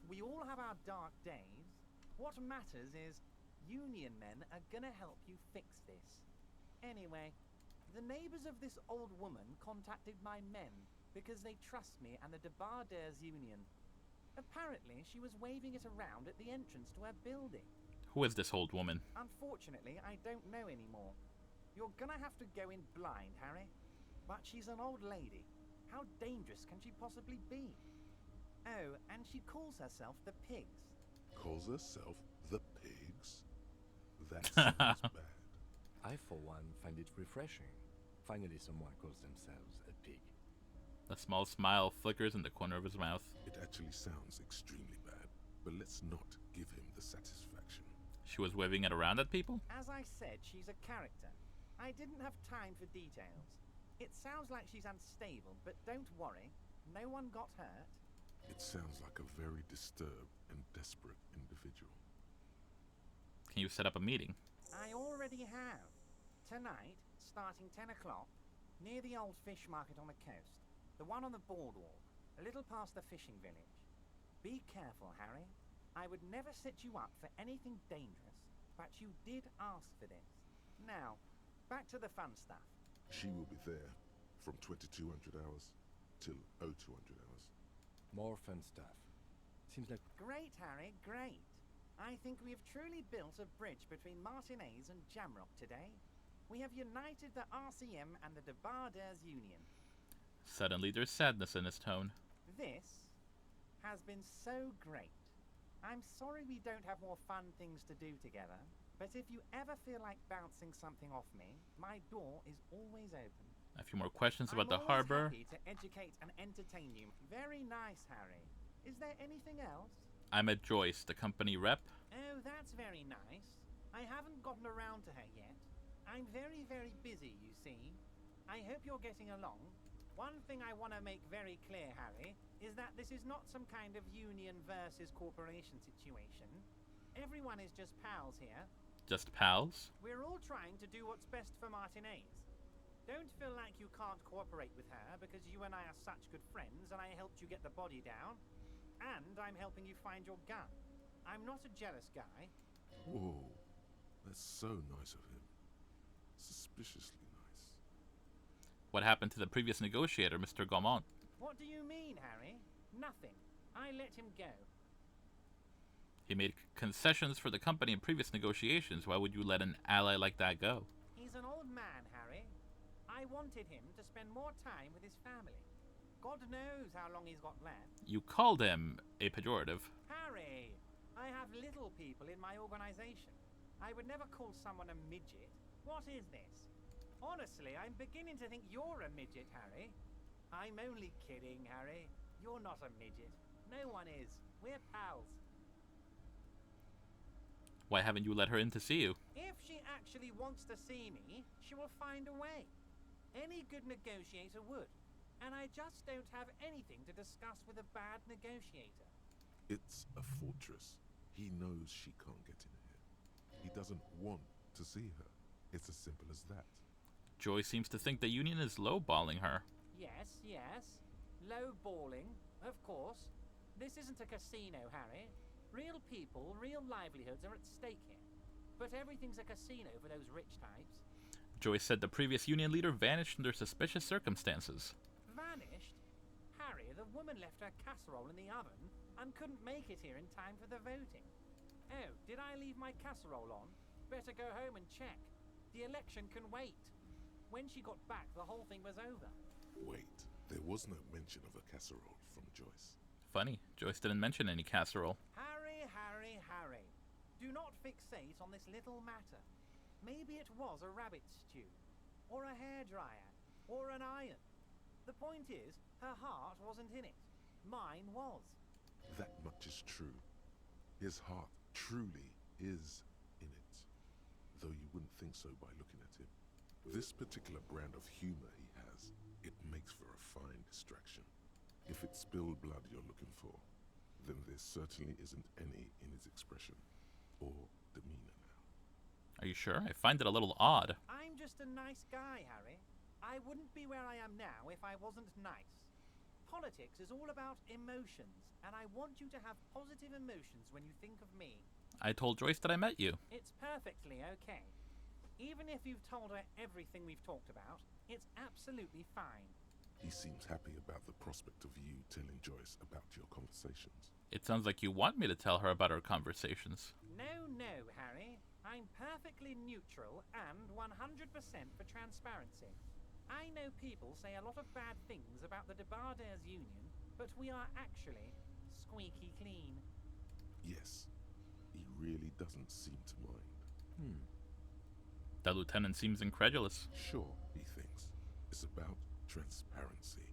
We all have our dark days. What matters is union men are gonna help you fix this. Anyway, the neighbors of this old woman contacted my men because they trust me and the Debarders Union. Apparently, she was waving it around at the entrance to her building. Who is this old woman? Unfortunately, I don't know anymore. You're gonna have to go in blind, Harry. But she's an old lady. How dangerous can she possibly be? Oh, and she calls herself the Pigs. Calls herself the Pigs? That sounds bad. I, for one, find it refreshing. Finally, someone calls themselves a pig. A small smile flickers in the corner of his mouth. It actually sounds extremely bad, but let's not give him the satisfaction. She was waving it around at people? As I said, she's a character. I didn't have time for details. It sounds like she's unstable, but don't worry. No one got hurt. It sounds like a very disturbed and desperate individual. Can you set up a meeting? I already have. Tonight, starting 10 o'clock, near the old fish market on the coast. The one on the boardwalk, a little past the fishing village. Be careful, Harry. I would never set you up for anything dangerous, but you did ask for this. Now, back to the fun stuff. She will be there from 2200 hours till 0200 hours. More fun stuff. Seems like... Great, Harry, great. I think we have truly built a bridge between Martinez and Jamrock today. We have united the RCM and the Debarders Union. Suddenly there's sadness in his tone. This has been so great. I'm sorry we don't have more fun things to do together, but if you ever feel like bouncing something off me, my door is always open. A few more questions about the I'm harbor. happy to educate and entertain you. Very nice, Harry. Is there anything else? I met Joyce, the company rep. Oh, that's very nice. I haven't gotten around to her yet. I'm very, very busy, you see. I hope you're getting along. One thing I want to make very clear, Harry, is that this is not some kind of union versus corporation situation. Everyone is just pals here. Just pals? We're all trying to do what's best for Martinez. Don't feel like you can't cooperate with her because you and I are such good friends and I helped you get the body down. And I'm helping you find your gun. I'm not a jealous guy. Whoa, that's so nice of him. Suspiciously nice. What happened to the previous negotiator, Mr. Gaumont? What do you mean, Harry? Nothing. I let him go. He made concessions for the company in previous negotiations. Why would you let an ally like that go? He's an old man, Harry. I wanted him to spend more time with his family. God knows how long he's got left. You called him a pejorative. Harry, I have little people in my organization. I would never call someone a midget. What is this? Honestly, I'm beginning to think you're a midget, Harry. I'm only kidding, Harry. You're not a midget. No one is. We're pals. Why haven't you let her in to see you? If she actually wants to see me, she will find a way. Any good negotiator would. And I just don't have anything to discuss with a bad negotiator. It's a fortress. He knows she can't get in here. He doesn't want to see her. It's as simple as that. Joy seems to think the Union is lowballing her. Yes, yes. Low-balling, of course. This isn't a casino, Harry. Real people, real livelihoods are at stake here. But everything's a casino for those rich types. Joy said the previous Union leader vanished under suspicious circumstances. Vanished? Harry, the woman left her casserole in the oven and couldn't make it here in time for the voting. Oh, did I leave my casserole on? Better go home and check. The election can wait. When she got back, the whole thing was over. Wait, there was no mention of a casserole from Joyce. Funny, Joyce didn't mention any casserole. Harry, Harry, Harry. Do not fixate on this little matter. Maybe it was a rabbit stew, or a hairdryer, or an iron. The point is, her heart wasn't in it. Mine was. That much is true. His heart truly is in it. Though you wouldn't think so by looking at him. This particular brand of humor he has, it makes for a fine distraction. If it's spilled blood you're looking for, then there certainly isn't any in his expression or demeanor now. Are you sure? I find it a little odd. I'm just a nice guy, Harry. I wouldn't be where I am now if I wasn't nice. Politics is all about emotions, and I want you to have positive emotions when you think of me. I told Joyce that I met you. It's perfectly okay. Even if you've told her everything we've talked about, it's absolutely fine. He seems happy about the prospect of you telling Joyce about your conversations. It sounds like you want me to tell her about our conversations. No, no, Harry. I'm perfectly neutral and 100% for transparency. I know people say a lot of bad things about the Debarders Union, but we are actually squeaky clean. Yes, he really doesn't seem to mind. The lieutenant seems incredulous. Sure, he thinks. It's about transparency.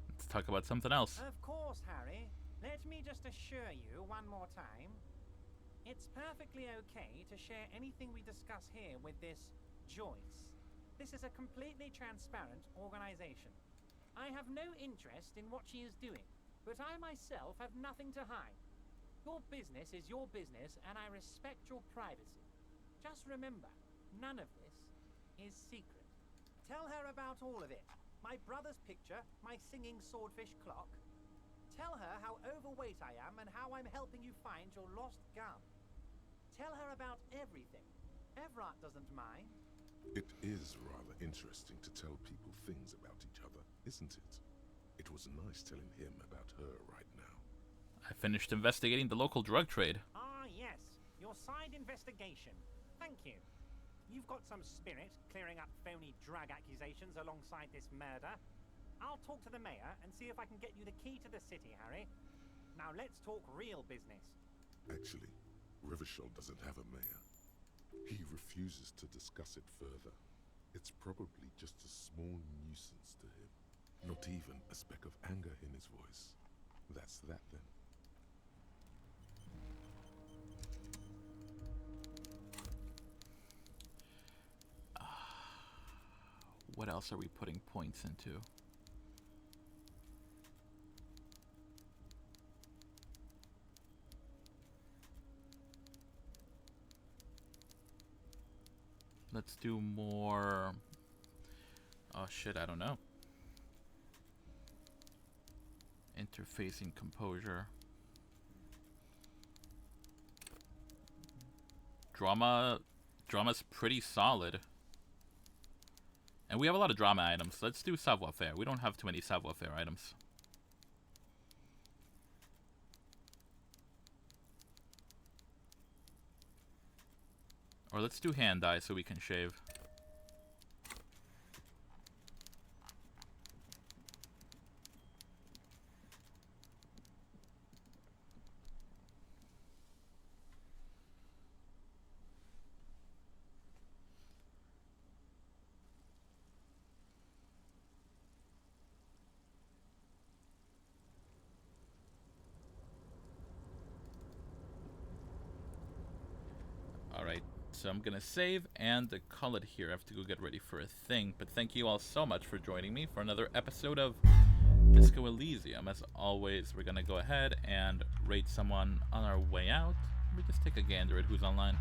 Let's talk about something else. Of course, Harry. Let me just assure you one more time. It's perfectly okay to share anything we discuss here with this Joyce. This is a completely transparent organization. I have no interest in what she is doing, but I myself have nothing to hide. Your business is your business, and I respect your privacy. Just remember, none of this is secret. Tell her about all of it. My brother's picture, my singing swordfish clock. Tell her how overweight I am and how I'm helping you find your lost gun. Tell her about everything. Everett doesn't mind. It is rather interesting to tell people things about each other, isn't it? It was nice telling him about her right now. I finished investigating the local drug trade. Ah, yes. Your side investigation. Thank you. You've got some spirit clearing up phony drug accusations alongside this murder. I'll talk to the mayor and see if I can get you the key to the city, Harry. Now let's talk real business. Actually, Revachol doesn't have a mayor. He refuses to discuss it further. It's probably just a small nuisance to him. Not even a speck of anger in his voice. That's that then. What else are we putting points into? Let's do more... Oh shit, I don't know. Interfacing composure. Drama's pretty solid. And we have a lot of drama items. Let's do savoir-faire. We don't have too many savoir-faire items. Or let's do hand dye so we can shave. Alright, so I'm gonna save and call it here. I have to go get ready for a thing. But thank you all so much for joining me for another episode of Disco Elysium. As always, we're gonna go ahead and rate someone on our way out. Let me just take a gander at who's online.